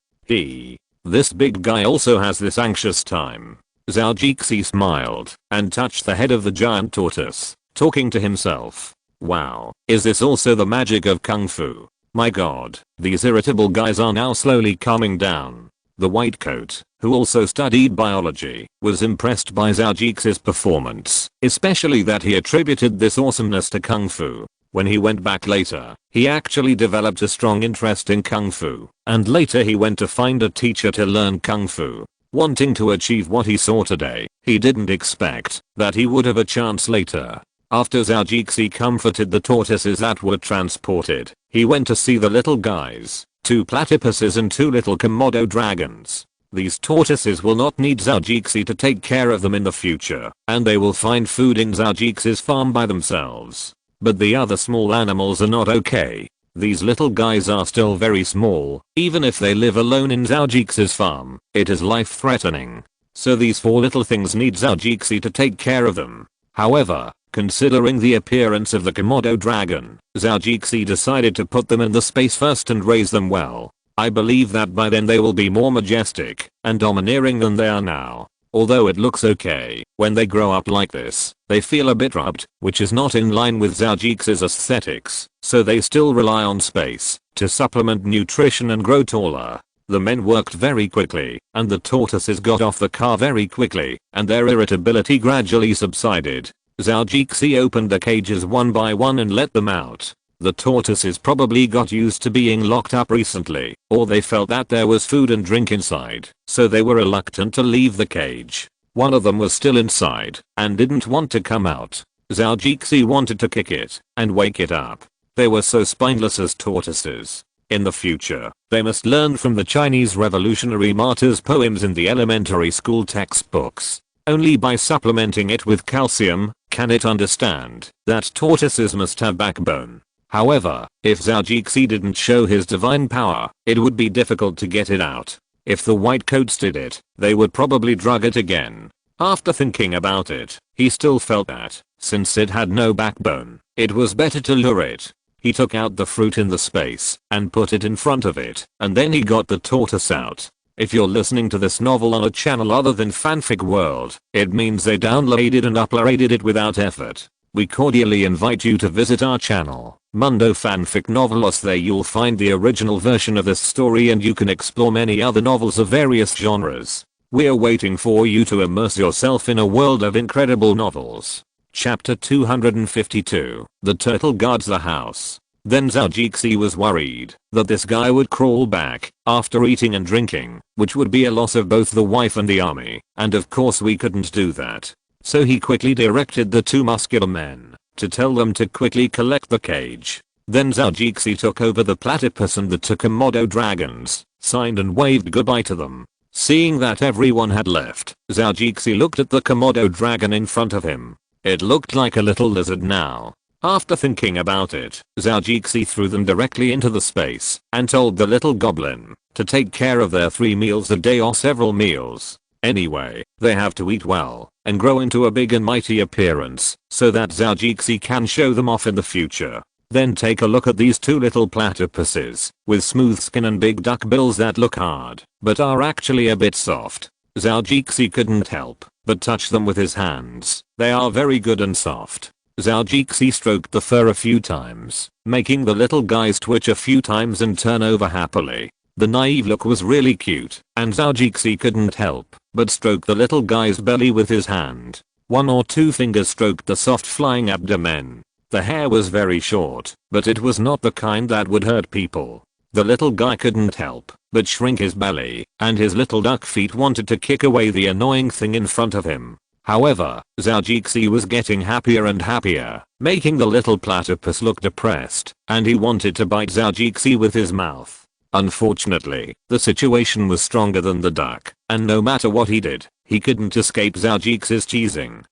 This big guy also has this anxious time. Zhao Jixi smiled and touched the head of the giant tortoise, talking to himself. "Wow, is this also the magic of Kung Fu? My god, these irritable guys are now slowly calming down." The white coat, who also studied biology, was impressed by Zhou Jixi's performance, especially that he attributed this awesomeness to Kung Fu. When he went back later, he actually developed a strong interest in Kung Fu, and later he went to find a teacher to learn Kung Fu. Wanting to achieve what he saw today, he didn't expect that he would have a chance later. After Zhou Jixi comforted the tortoises that were transported, he went to see the little guys, 2 platypuses and 2 little Komodo dragons. These tortoises will not need Zhou Jixi to take care of them in the future, and they will find food in Zhou Jixi's farm by themselves. But the other small animals are not okay. These little guys are still very small. Even if they live alone in Zhou Jixi's farm, it is life-threatening. So these 4 little things need Zhou Jixi to take care of them. However, considering the appearance of the Komodo dragon, Zhou Jixi decided to put them in the space first and raise them well. I believe that by then they will be more majestic and domineering than they are now. Although it looks okay, when they grow up like this, they feel a bit rubbed, which is not in line with Zhou Jixi's aesthetics, so they still rely on space to supplement nutrition and grow taller. The men worked very quickly, and the tortoises got off the car very quickly, and their irritability gradually subsided. Zhou Jixi opened the cages one by one and let them out. The tortoises probably got used to being locked up recently, or they felt that there was food and drink inside, so they were reluctant to leave the cage. One of them was still inside and didn't want to come out. Zhou Jixi wanted to kick it and wake it up. They were so spineless as tortoises. In the future, they must learn from the Chinese revolutionary martyrs' poems in the elementary school textbooks. Only by supplementing it with calcium can it understand that tortoises must have backbone. However, if Zhou Jixi didn't show his divine power, it would be difficult to get it out. If the white coats did it, they would probably drug it again. After thinking about it, he still felt that, since it had no backbone, it was better to lure it. He took out the fruit in the space and put it in front of it, and then he got the tortoise out. If you're listening to this novel on a channel other than Fanfic World, it means they downloaded and uploaded it without effort. We cordially invite you to visit our channel, Mundo Fanfic Novelos. There you'll find the original version of this story and you can explore many other novels of various genres. We're waiting for you to immerse yourself in a world of incredible novels. Chapter 252, The Turtle Guards the House. Then Zhou Jixi was worried that this guy would crawl back after eating and drinking, which would be a loss of both the wife and the army, and of course we couldn't do that. So he quickly directed the 2 muscular men to tell them to quickly collect the cage. Then Zhou Jixi took over the platypus and the 2 Komodo dragons, signed and waved goodbye to them. Seeing that everyone had left, Zhou Jixi looked at the Komodo dragon in front of him. It looked like a little lizard now. After thinking about it, Zhou Jixi threw them directly into the space and told the little goblin to take care of their 3 meals a day or several meals. Anyway, they have to eat well and grow into a big and mighty appearance so that Zhou Jixi can show them off in the future. Then take a look at these 2 little platypuses with smooth skin and big duck bills that look hard but are actually a bit soft. Zhou Jixi couldn't help but touch them with his hands. They are very good and soft. Zhou Jixi stroked the fur a few times, making the little guys twitch a few times and turn over happily. The naive look was really cute, and Zhou Jixi couldn't help but stroke the little guy's belly with his hand. 1 or 2 fingers stroked the soft flying abdomen. The hair was very short, but it was not the kind that would hurt people. The little guy couldn't help but shrink his belly, and his little duck feet wanted to kick away the annoying thing in front of him. However, Zhou Jixi was getting happier and happier, making the little platypus look depressed, and he wanted to bite Zhou Jixi with his mouth. Unfortunately, the situation was stronger than the duck, and no matter what he did, he couldn't escape Zhou Jixi's teasing.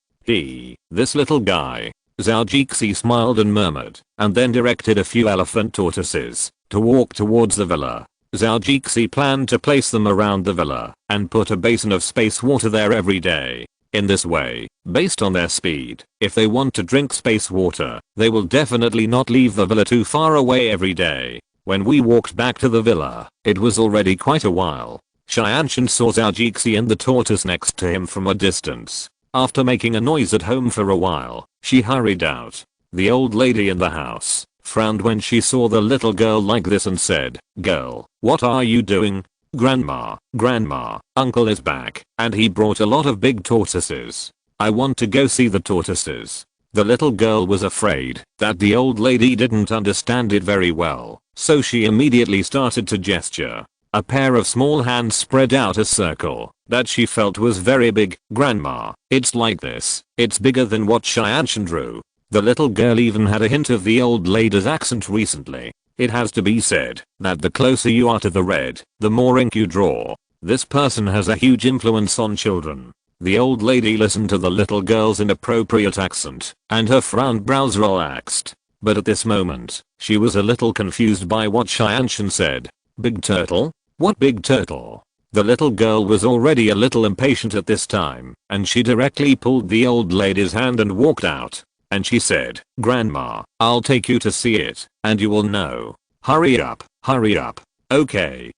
This little guy. Zhou Jixi smiled and murmured, and then directed a few elephant tortoises to walk towards the villa. Zhou Jixi planned to place them around the villa and put a basin of space water there every day. In this way, based on their speed, if they want to drink space water, they will definitely not leave the villa too far away every day. When we walked back to the villa, it was already quite a while. Xianshan saw Zhou Jixi and the tortoise next to him from a distance. After making a noise at home for a while, she hurried out. The old lady in the house frowned when she saw the little girl like this and said, "Girl, what are you doing?" Grandma, uncle is back, and he brought a lot of big tortoises. I want to go see the tortoises." The little girl was afraid that the old lady didn't understand it very well, so she immediately started to gesture. A pair of small hands spread out a circle that she felt was very big. "Grandma, it's like this. It's bigger than what Cheyenne drew." The little girl even had a hint of the old lady's accent recently. It has to be said that the closer you are to the red, the more ink you draw. This person has a huge influence on children. The old lady listened to the little girl's inappropriate accent, and her frowned brows relaxed. But at this moment, she was a little confused by what Cheyenne said. "Big turtle? What big turtle?" The little girl was already a little impatient at this time, and she directly pulled the old lady's hand and walked out. And she said, "Grandma, I'll take you to see it, and you will know. Hurry up, hurry up." Okay.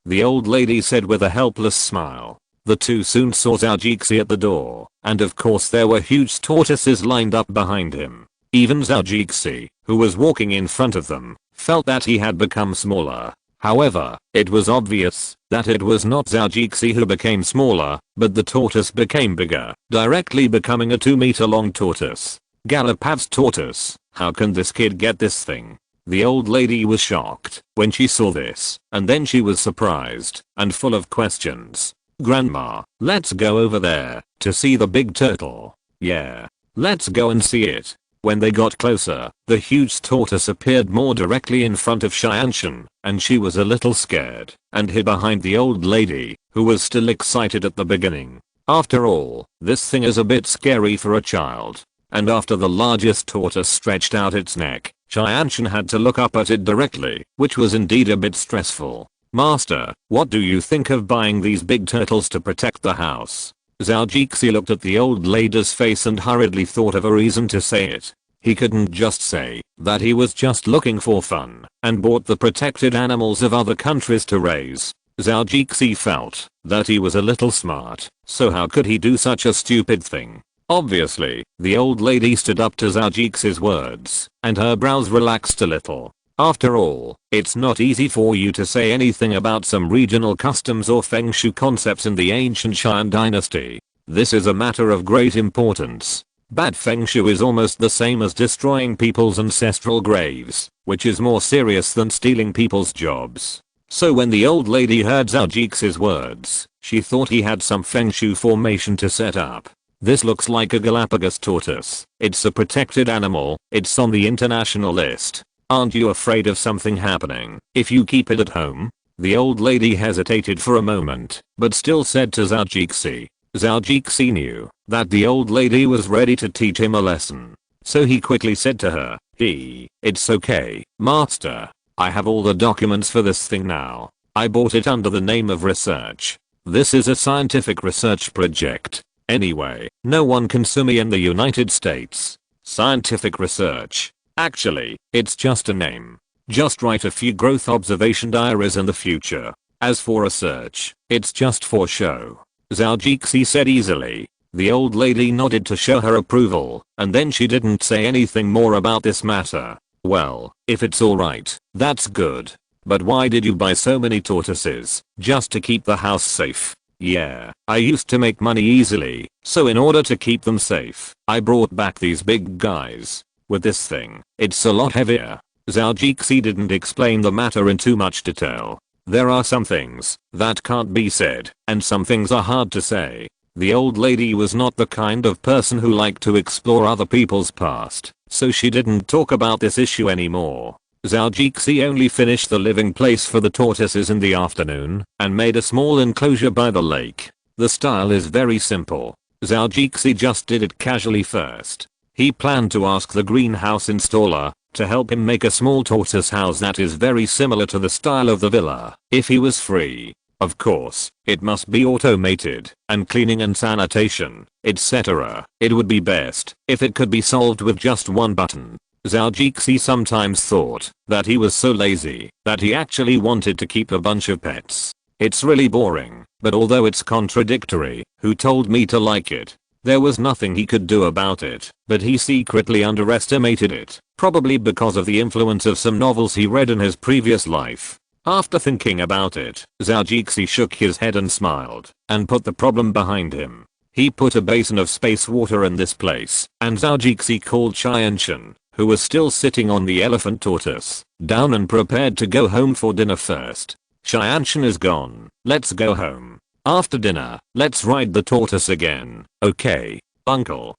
The old lady said with a helpless smile. The two soon saw Zhou at the door, and of course there were huge tortoises lined up behind him. Even Zhou, who was walking in front of them, felt that he had become smaller. However, it was obvious that it was not Zhou who became smaller, but the tortoise became bigger, directly becoming a 2-meter long tortoise. Galapagos tortoise, how can this kid get this thing? The old lady was shocked when she saw this, and then she was surprised and full of questions. "Grandma, let's go over there to see the big turtle." "Yeah, let's go and see it." When they got closer, the huge tortoise appeared more directly in front of Cheyenne, and she was a little scared and hid behind the old lady, who was still excited at the beginning. After all, this thing is a bit scary for a child. And after the largest tortoise stretched out its neck, Cheyenne had to look up at it directly, which was indeed a bit stressful. "Master, what do you think of buying these big turtles to protect the house?" Zhou looked at the old lady's face and hurriedly thought of a reason to say it. He couldn't just say that he was just looking for fun and bought the protected animals of other countries to raise. Zhou felt that he was a little smart, so how could he do such a stupid thing? Obviously, the old lady stood up to Zhou's words, and her brows relaxed a little. After all, it's not easy for you to say anything about some regional customs or feng shui concepts in the ancient Cheyenne dynasty. This is a matter of great importance. Bad feng shui is almost the same as destroying people's ancestral graves, which is more serious than stealing people's jobs. So when the old lady heard Zhou's words, she thought he had some feng shui formation to set up. "This looks like a Galapagos tortoise. It's a protected animal. It's on the international list. Aren't you afraid of something happening if you keep it at home?" The old lady hesitated for a moment, but still said to Zhou. Zhou knew that the old lady was ready to teach him a lesson. So he quickly said to her, "It's okay, master. I have all the documents for this thing now. I bought it under the name of research. This is a scientific research project. Anyway, no one can sue me in the United States. Scientific research. Actually, it's just a name. Just write a few growth observation diaries in the future. As for research, it's just for show." Zhou said easily. The old lady nodded to show her approval, and then she didn't say anything more about this matter. "Well, if it's alright, that's good. But why did you buy so many tortoises? Just to keep the house safe?" "Yeah, I used to make money easily, so in order to keep them safe, I brought back these big guys. With this thing, it's a lot heavier." Zhou didn't explain the matter in too much detail. There are some things that can't be said, and some things are hard to say. The old lady was not the kind of person who liked to explore other people's past, so she didn't talk about this issue anymore. Zhou only finished the living place for the tortoises in the afternoon, and made a small enclosure by the lake. The style is very simple. Zhou just did it casually first. He planned to ask the greenhouse installer to help him make a small tortoise house that is very similar to the style of the villa, if he was free. Of course, it must be automated, and cleaning and sanitation, etc. It would be best if it could be solved with just one button. Zhou sometimes thought that he was so lazy that he actually wanted to keep a bunch of pets. It's really boring, but although it's contradictory, who told me to like it? There was nothing he could do about it, but he secretly underestimated it, probably because of the influence of some novels he read in his previous life. After thinking about it, Zhao shook his head and smiled, and put the problem behind him. He put a basin of space water in this place, and Zhao called Qianshan, who was still sitting on the elephant tortoise, down and prepared to go home for dinner first. Qianshan is gone, let's go home. After dinner, let's ride the tortoise again. Okay. Uncle,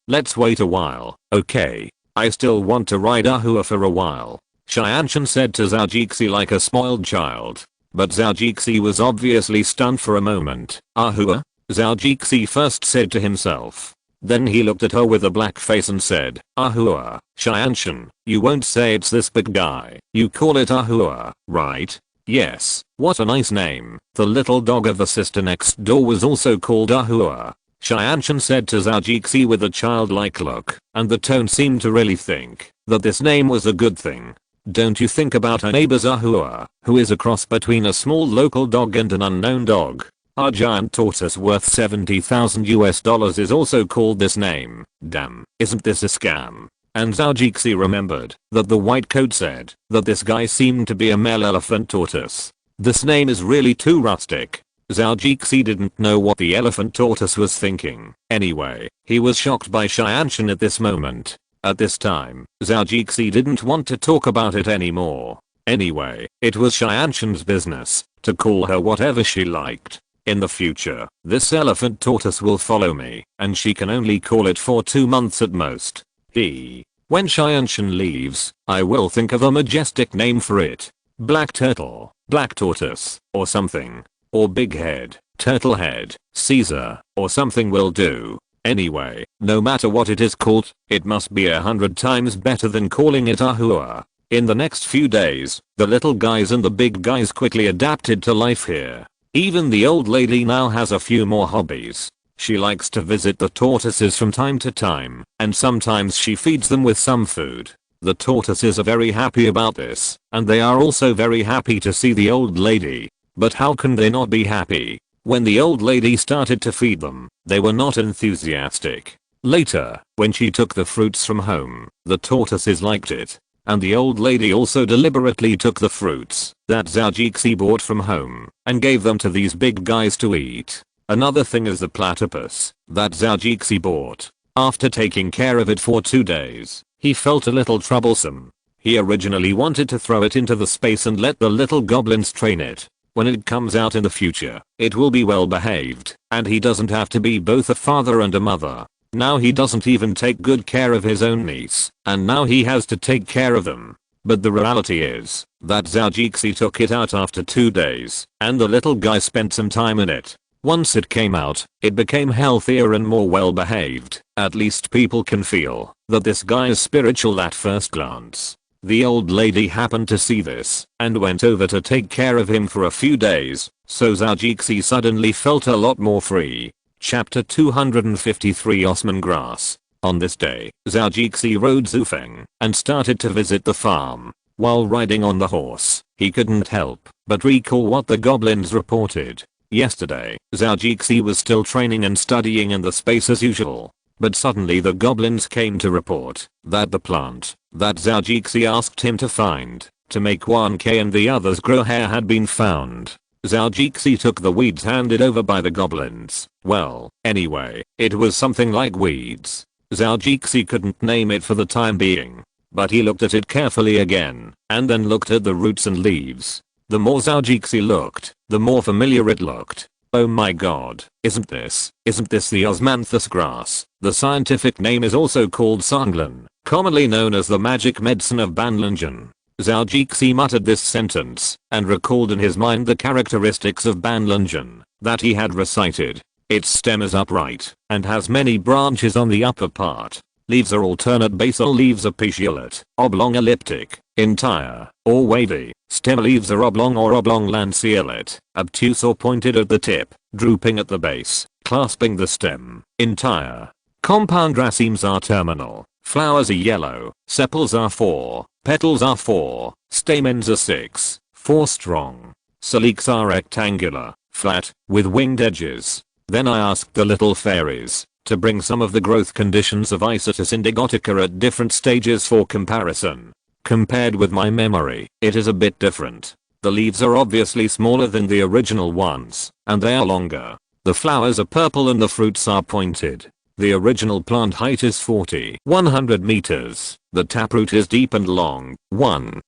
let's wait a while. Okay. I still want to ride Ahua for a while. Qianshan said to Zhao like a spoiled child. But Zhao was obviously stunned for a moment. Ahua? Zhao first said to himself. Then he looked at her with a black face and said, Ahua, Qianshan, you won't say it's this big guy. You call it Ahua, right? Yes, what a nice name. The little dog of the sister next door was also called Ahua. Qianshan said to Zhao with a childlike look, and the tone seemed to really think that this name was a good thing. Don't you think about her neighbor Ahua, who is a cross between a small local dog and an unknown dog. Our giant tortoise worth $70,000 is also called this name. Damn, isn't this a scam? And Zhao remembered that the white coat said that this guy seemed to be a male elephant tortoise. This name is really too rustic. Zhao didn't know what the elephant tortoise was thinking. Anyway, he was shocked by Qianshan at this moment. At this time, Zhao didn't want to talk about it anymore. Anyway, it was Qianshan's business to call her whatever she liked. In the future, this elephant tortoise will follow me, and she can only call it for 2 months at most. When Qianshan leaves, I will think of a majestic name for it. Black turtle, black tortoise, or something. Or big head, turtle head, Caesar, or something will do. Anyway, no matter what it is called, it must be 100 times better than calling it Ahua. In the next few days, the little guys and the big guys quickly adapted to life here. Even the old lady now has a few more hobbies. She likes to visit the tortoises from time to time, and sometimes she feeds them with some food. The tortoises are very happy about this, and they are also very happy to see the old lady. But how can they not be happy? When the old lady started to feed them, they were not enthusiastic. Later, when she took the fruits from home, the tortoises liked it. And the old lady also deliberately took the fruits that Zhao bought from home and gave them to these big guys to eat. Another thing is the platypus that Zhao bought. After taking care of it for 2 days, he felt a little troublesome. He originally wanted to throw it into the space and let the little goblins train it. When it comes out in the future, it will be well behaved, and he doesn't have to be both a father and a mother. Now he doesn't even take good care of his own niece, and now he has to take care of them. But the reality is that Zhao took it out after 2 days, and the little guy spent some time in it. Once it came out, it became healthier and more well behaved. At least people can feel that this guy is spiritual at first glance. The old lady happened to see this and went over to take care of him for a few days, so Zhao suddenly felt a lot more free. Chapter 253 Osman Grass. On this day, Zhao rode Zufeng and started to visit the farm. While riding on the horse, he couldn't help but recall what the goblins reported. Yesterday, Zhao was still training and studying in the space as usual. But suddenly the goblins came to report that the plant that Zhao asked him to find to make 1k and the others grow hair had been found. Zhao took the weeds handed over by the goblins. Well, anyway, it was something like weeds. Zhao couldn't name it for the time being, but he looked at it carefully again, and then looked at the roots and leaves. The more Zhao looked, the more familiar it looked. Oh my god, isn't this the osmanthus grass? The scientific name is also called sanglan, commonly known as the magic medicine of Banlunjan. Zhao muttered this sentence and recalled in his mind the characteristics of Banlunjan that he had recited. Its stem is upright and has many branches on the upper part. Leaves are alternate, basal leaves are petiolate, oblong elliptic, entire, or wavy. Stem leaves are oblong or oblong lanceolate, obtuse or pointed at the tip, drooping at the base, clasping the stem, entire. Compound racemes are terminal, flowers are yellow, sepals are 4, petals are 4, stamens are 6, 4 strong. Calyx are rectangular, flat, with winged edges. Then I asked the little fairies to bring some of the growth conditions of Isotis indigotica at different stages for comparison. Compared with my memory, it is a bit different. The leaves are obviously smaller than the original ones, and they are longer. The flowers are purple and the fruits are pointed. The original plant height is 100 meters. The taproot is deep and long,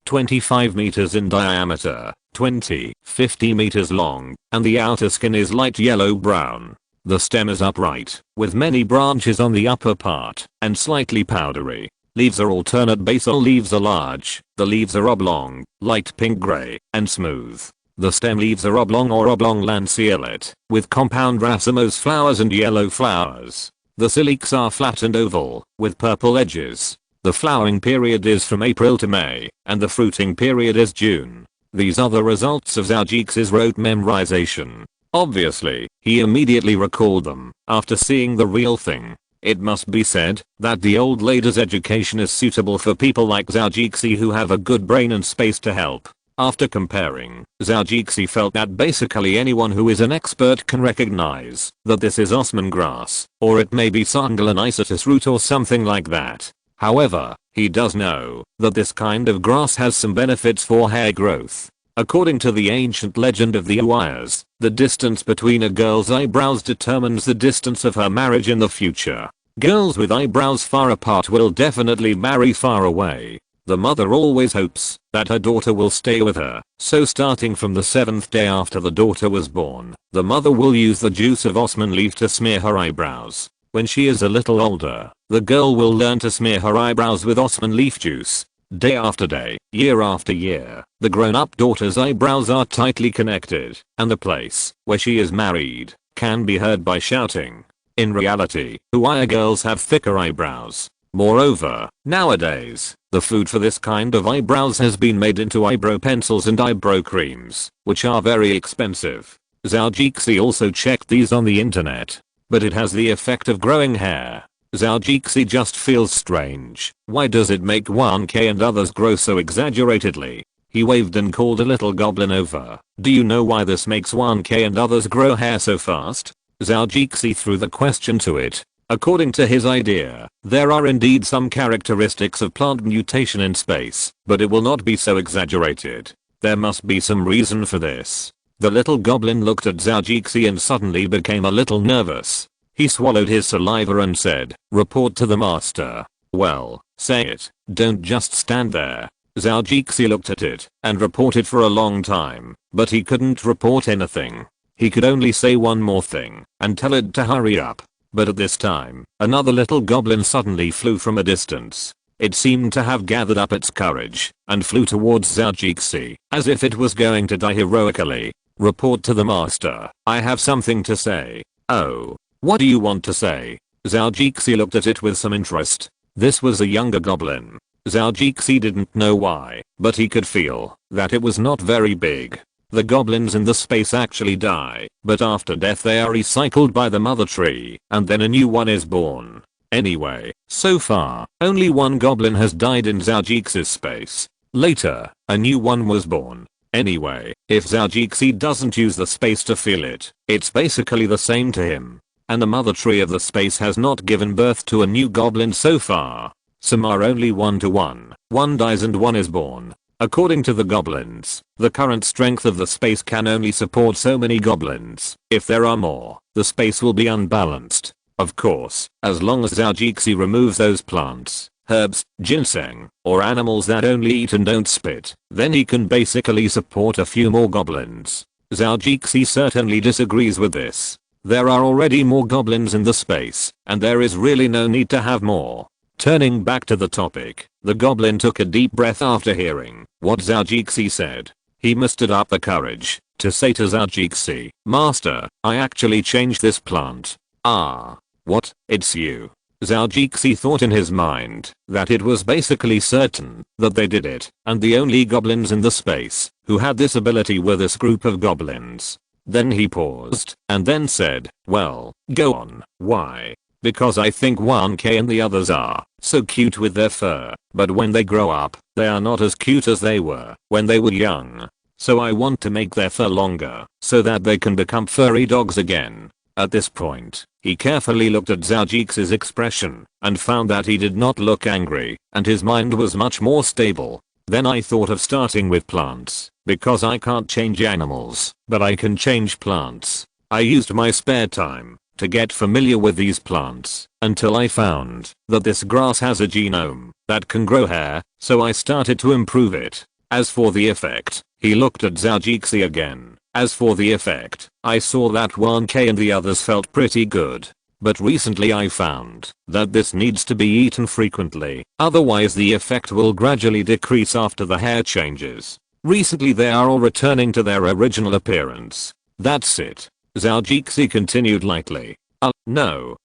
25 meters in diameter, 50 meters long, and the outer skin is light yellow-brown. The stem is upright, with many branches on the upper part, and slightly powdery. Leaves are alternate basal leaves are large. The leaves are oblong, light pink-gray, and smooth. The stem leaves are oblong or oblong-lanceolate, with compound racemose flowers and yellow flowers. The calyx are flat and oval, with purple edges. The flowering period is from April to May, and the fruiting period is June. These are the results of Zhou's rote memorization. Obviously, he immediately recalled them, after seeing the real thing. It must be said, that the old lady's education is suitable for people like Zhou who have a good brain and space to help. After comparing, Zhou felt that basically anyone who is an expert can recognize that this is osman grass, or it may be Sangalanisatus root or something like that. However, he does know that this kind of grass has some benefits for hair growth. According to the ancient legend of the Uayas, the distance between a girl's eyebrows determines the distance of her marriage in the future. Girls with eyebrows far apart will definitely marry far away. The mother always hopes that her daughter will stay with her, so starting from the 7th day after the daughter was born, the mother will use the juice of osman leaf to smear her eyebrows. When she is a little older, the girl will learn to smear her eyebrows with osman leaf juice. Day after day, year after year, the grown-up daughter's eyebrows are tightly connected, and the place where she is married can be heard by shouting. In reality, Uaya girls have thicker eyebrows. Moreover, nowadays, the food for this kind of eyebrows has been made into eyebrow pencils and eyebrow creams, which are very expensive. Zhou also checked these on the internet, but it has the effect of growing hair. Zhou just feels strange. Why does it make 1k and others grow so exaggeratedly? He waved and called a little goblin over. Do you know why this makes 1k and others grow hair so fast? Zhou threw the question to it. According to his idea, there are indeed some characteristics of plant mutation in space, but it will not be so exaggerated. There must be some reason for this. The little goblin looked at Zhou and suddenly became a little nervous. He swallowed his saliva and said, "Report to the master." "Well, say it, don't just stand there." Zhou looked at it and reported for a long time, but he couldn't report anything. He could only say one more thing and tell it to hurry up. But at this time, another little goblin suddenly flew from a distance. It seemed to have gathered up its courage and flew towards Zhou as if it was going to die heroically. "Report to the master, I have something to say." "Oh, what do you want to say?" Zhou looked at it with some interest. This was a younger goblin. Zhou didn't know why, but he could feel that it was not very big. The goblins in the space actually die, but after death they are recycled by the mother tree, and then a new one is born. Anyway, so far, only one goblin has died in Zhou's space. Later, a new one was born. Anyway, if Zhou doesn't use the space to feel it, it's basically the same to him. And the mother tree of the space has not given birth to a new goblin so far. Some are only 1-to-1, one dies and one is born. According to the goblins, the current strength of the space can only support so many goblins. If there are more, the space will be unbalanced. Of course, as long as Zhou removes those plants, herbs, ginseng, or animals that only eat and don't spit, then he can basically support a few more goblins. Zhou certainly disagrees with this. There are already more goblins in the space, and there is really no need to have more. Turning back to the topic, the goblin took a deep breath after hearing what Zhou said. He mustered up the courage to say to Zhou, "Master, I actually changed this plant." "Ah. What? It's you." Zhou thought in his mind that it was basically certain that they did it, and the only goblins in the space who had this ability were this group of goblins. Then he paused and then said, "Well, go on. Why?" "Because I think 1k and the others are so cute with their fur, but when they grow up, they are not as cute as they were when they were young. So I want to make their fur longer so that they can become furry dogs again." At this point, he carefully looked at Zhou's expression and found that he did not look angry, and his mind was much more stable. Then I thought of starting with plants, because I can't change animals, but I can change plants. I used my spare time to get familiar with these plants until I found that this grass has a genome that can grow hair, so I started to improve it. As for the effect, he looked at Zhao again. As for the effect, I saw that 1K and the others felt pretty good. But recently I found that this needs to be eaten frequently, otherwise the effect will gradually decrease after the hair changes. Recently they are all returning to their original appearance. That's it. Zhao continued lightly. No,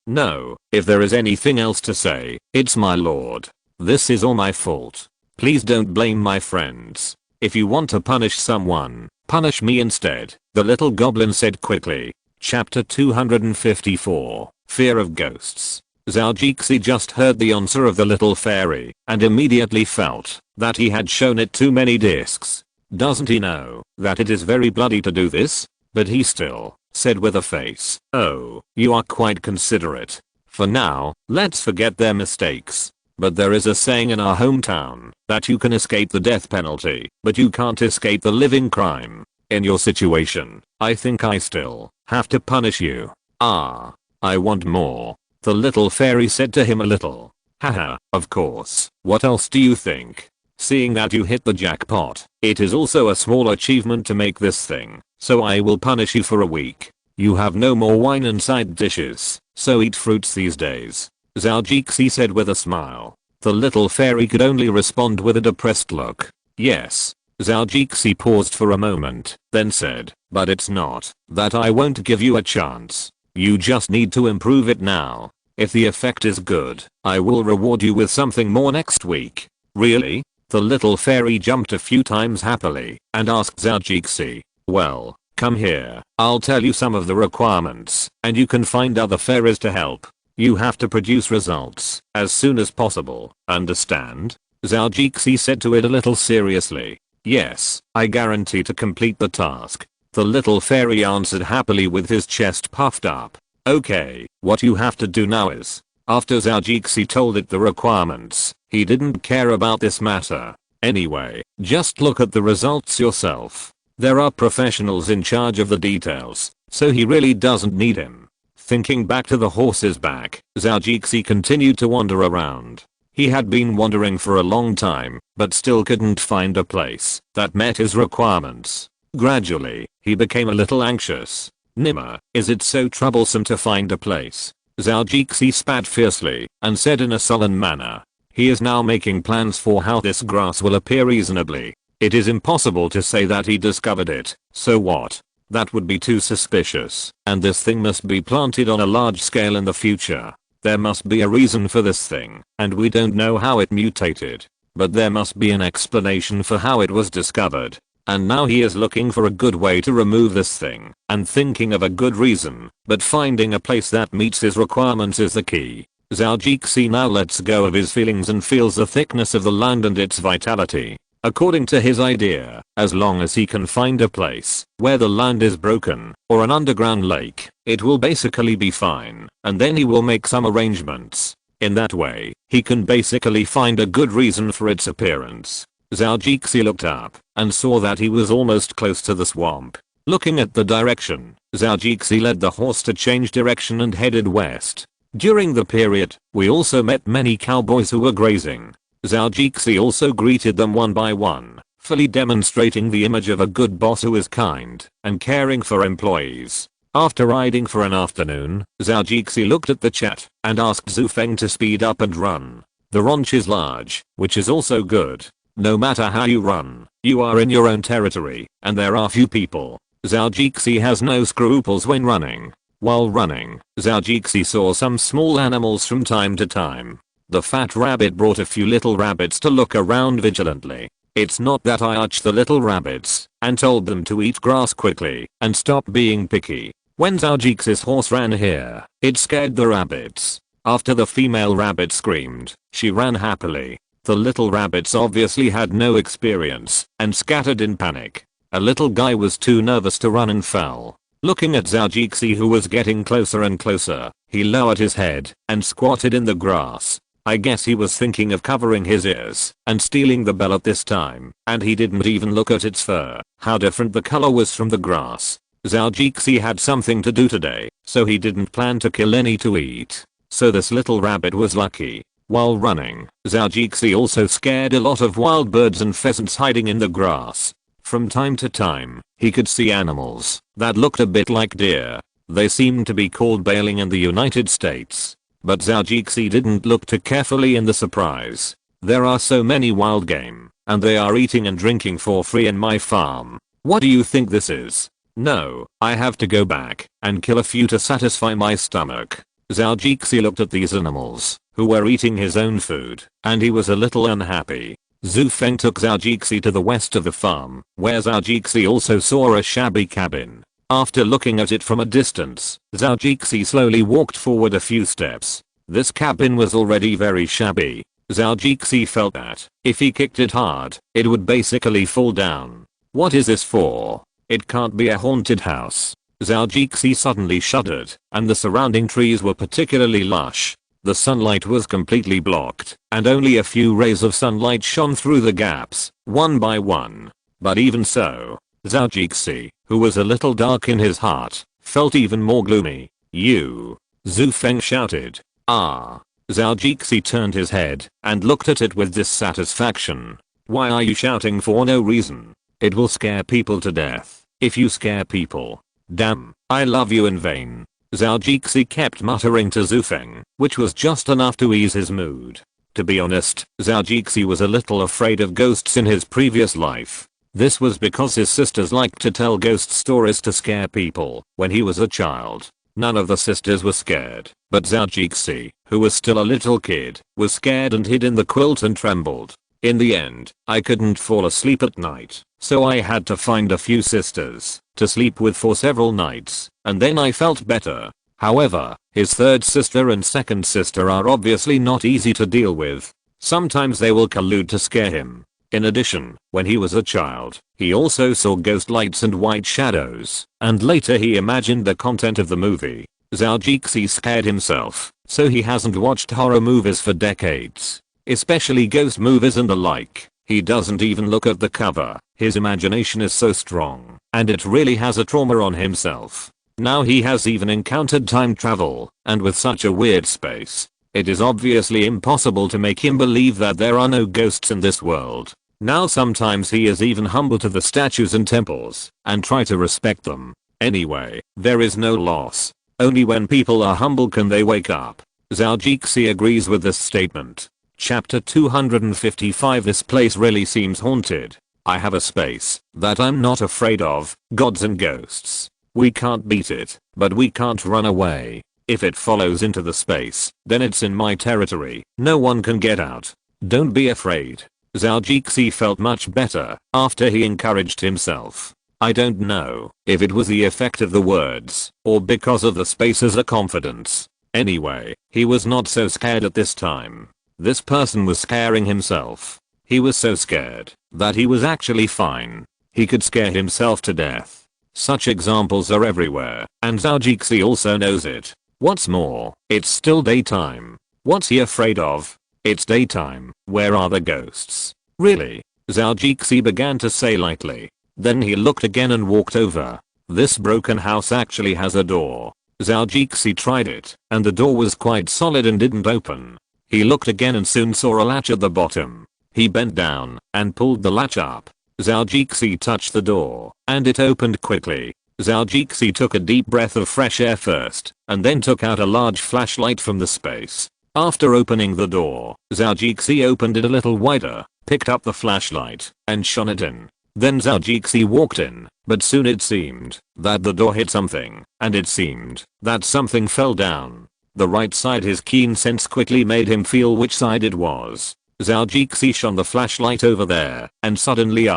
if there is anything else to say, it's my lord. This is all my fault. Please don't blame my friends. If you want to punish someone, punish me instead, the little goblin said quickly. Chapter 254. Fear of Ghosts. Zhao just heard the answer of the little fairy and immediately felt that he had shown it too many discs. Doesn't he know that it is very bloody to do this? But he still said with a face, "Oh, you are quite considerate. For now, let's forget their mistakes. But there is a saying in our hometown that you can escape the death penalty, but you can't escape the living crime. In your situation, I think I still have to punish you." I want more. The little fairy said to him a little. Haha, of course. What else do you think? Seeing that you hit the jackpot, it is also a small achievement to make this thing, so I will punish you for a week. You have no more wine and side dishes, so eat fruits these days. Zhao said with a smile. The little fairy could only respond with a depressed look. Yes. Zhao paused for a moment, then said, but it's not that I won't give you a chance. You just need to improve it now. If the effect is good, I will reward you with something more next week. Really? The little fairy jumped a few times happily and asked Zhao, well, come here, I'll tell you some of the requirements, and you can find other fairies to help. You have to produce results as soon as possible, understand? Zhao said to it a little seriously. Yes, I guarantee to complete the task. The little fairy answered happily with his chest puffed up. Okay, what you have to do now is. After Zhao told it the requirements, he didn't care about this matter. Anyway, just look at the results yourself. There are professionals in charge of the details, so he really doesn't need him. Thinking back to the horse's back, Zhao continued to wander around. He had been wandering for a long time, but still couldn't find a place that met his requirements. Gradually, he became a little anxious. Nimmer, is it so troublesome to find a place? Zhao spat fiercely and said in a sullen manner. He is now making plans for how this grass will appear reasonably. It is impossible to say that he discovered it, so what? That would be too suspicious, and this thing must be planted on a large scale in the future. There must be a reason for this thing, and we don't know how it mutated. But there must be an explanation for how it was discovered. And now he is looking for a good way to remove this thing, and thinking of a good reason, but finding a place that meets his requirements is the key. Zhao now lets go of his feelings and feels the thickness of the land and its vitality. According to his idea, as long as he can find a place where the land is broken, or an underground lake, it will basically be fine, and then he will make some arrangements. In that way, he can basically find a good reason for its appearance. Zhao looked up and saw that he was almost close to the swamp. Looking at the direction, Zhao led the horse to change direction and headed west. During the period, we also met many cowboys who were grazing. Zhao also greeted them one by one, fully demonstrating the image of a good boss who is kind and caring for employees. After riding for an afternoon, Zhao looked at the chat and asked Zhu to speed up and run. The ranch is large, which is also good. No matter how you run, you are in your own territory, and there are few people. Zhao has no scruples when running. While running, Zhao saw some small animals from time to time. The fat rabbit brought a few little rabbits to look around vigilantly. It's not that I urged the little rabbits and told them to eat grass quickly and stop being picky. When Zhao horse ran here, it scared the rabbits. After the female rabbit screamed, she ran happily. The little rabbits obviously had no experience and scattered in panic. A little guy was too nervous to run and fell. Looking at Zhao who was getting closer and closer, he lowered his head and squatted in the grass. I guess he was thinking of covering his ears and stealing the bell at this time, and he didn't even look at its fur. How different the color was from the grass. Zhao had something to do today, so he didn't plan to kill any to eat. So this little rabbit was lucky. While running, Zhao also scared a lot of wild birds and pheasants hiding in the grass. From time to time, he could see animals that looked a bit like deer. They seemed to be called bailing in the United States. But Zhao didn't look too carefully in the surprise. There are so many wild game, and they are eating and drinking for free in my farm. What do you think this is? No, I have to go back and kill a few to satisfy my stomach. Zhao looked at these animals, who were eating his own food, and he was a little unhappy. Zhu Feng took Zhao to the west of the farm, where Zhao also saw a shabby cabin. After looking at it from a distance, Zhao slowly walked forward a few steps. This cabin was already very shabby. Zhao felt that, if he kicked it hard, it would basically fall down. What is this for? It can't be a haunted house. Zhao suddenly shuddered, and the surrounding trees were particularly lush. The sunlight was completely blocked, and only a few rays of sunlight shone through the gaps, one by one. But even so, Zhao, who was a little dark in his heart, felt even more gloomy. You! Zhu Feng shouted. Ah! Zhao turned his head and looked at it with dissatisfaction. Why are you shouting for no reason? It will scare people to death if you scare people. Damn, I love you in vain. Zhao kept muttering to Zhu Feng, which was just enough to ease his mood. To be honest, Zhao was a little afraid of ghosts in his previous life. This was because his sisters liked to tell ghost stories to scare people when he was a child. None of the sisters were scared, but Zhao, who was still a little kid, was scared and hid in the quilt and trembled. In the end, I couldn't fall asleep at night, so I had to find a few sisters to sleep with for several nights, and then I felt better. However, his third sister and second sister are obviously not easy to deal with. Sometimes they will collude to scare him. In addition, when he was a child, he also saw ghost lights and white shadows, and later he imagined the content of the movie. Zhao scared himself, so he hasn't watched horror movies for decades. Especially ghost movies and the like. He doesn't even look at the cover. His imagination is so strong, and it really has a trauma on himself. Now he has even encountered time travel, and with such a weird space, it is obviously impossible to make him believe that there are no ghosts in this world. Now sometimes he is even humble to the statues and temples, and try to respect them. Anyway, there is no loss. Only when people are humble can they wake up. Zhao agrees with this statement. Chapter 255. This place really seems haunted. I have a space that I'm not afraid of, gods and ghosts. We can't beat it, but we can't run away. If it follows into the space, then it's in my territory. No one can get out. Don't be afraid. Zhao felt much better after he encouraged himself. I don't know if it was the effect of the words or because of the space as a confidence. Anyway, he was not so scared at this time. This person was scaring himself. He was so scared that he was actually fine. He could scare himself to death. Such examples are everywhere, and Zhao also knows it. What's more, it's still daytime. What's he afraid of? It's daytime. Where are the ghosts? Really? Zhao began to say lightly. Then he looked again and walked over. This broken house actually has a door. Zhao tried it, and the door was quite solid and didn't open. He looked again and soon saw a latch at the bottom. He bent down and pulled the latch up. Zhao touched the door, and it opened quickly. Zhao took a deep breath of fresh air first, and then took out a large flashlight from the space. After opening the door, Zhao opened it a little wider, picked up the flashlight, and shone it in. Then Zhao walked in, but soon it seemed that the door hit something, and it seemed that something fell down. The right side. His keen sense quickly made him feel which side it was. Zhao shone the flashlight over there, and suddenly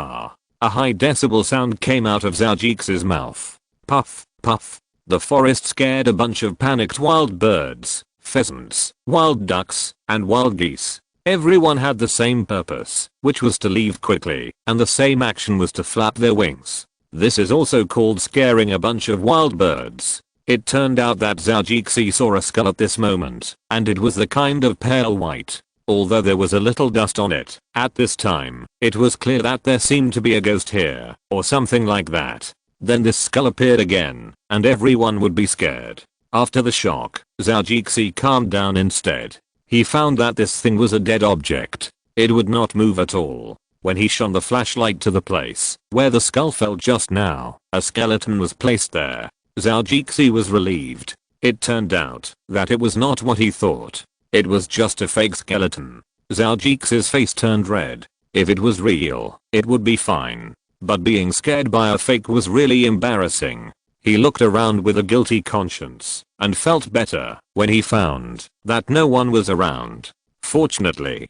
a high decibel sound came out of Zhao mouth. Puff, puff. The forest scared a bunch of panicked wild birds, pheasants, wild ducks, and wild geese. Everyone had the same purpose, which was to leave quickly, and the same action was to flap their wings. This is also called scaring a bunch of wild birds. It turned out that Zhou Jixi saw a skull at this moment, and it was the kind of pale white. Although there was a little dust on it, at this time, it was clear that there seemed to be a ghost here, or something like that. Then this skull appeared again, and everyone would be scared. After the shock, Zhou Jixi calmed down instead. He found that this thing was a dead object. It would not move at all. When he shone the flashlight to the place where the skull fell just now, a skeleton was placed there. Zhou Jixi was relieved. It turned out that it was not what he thought. It was just a fake skeleton. Zhou Jixi's face turned red. If it was real, it would be fine. But being scared by a fake was really embarrassing. He looked around with a guilty conscience and felt better when he found that no one was around. Fortunately,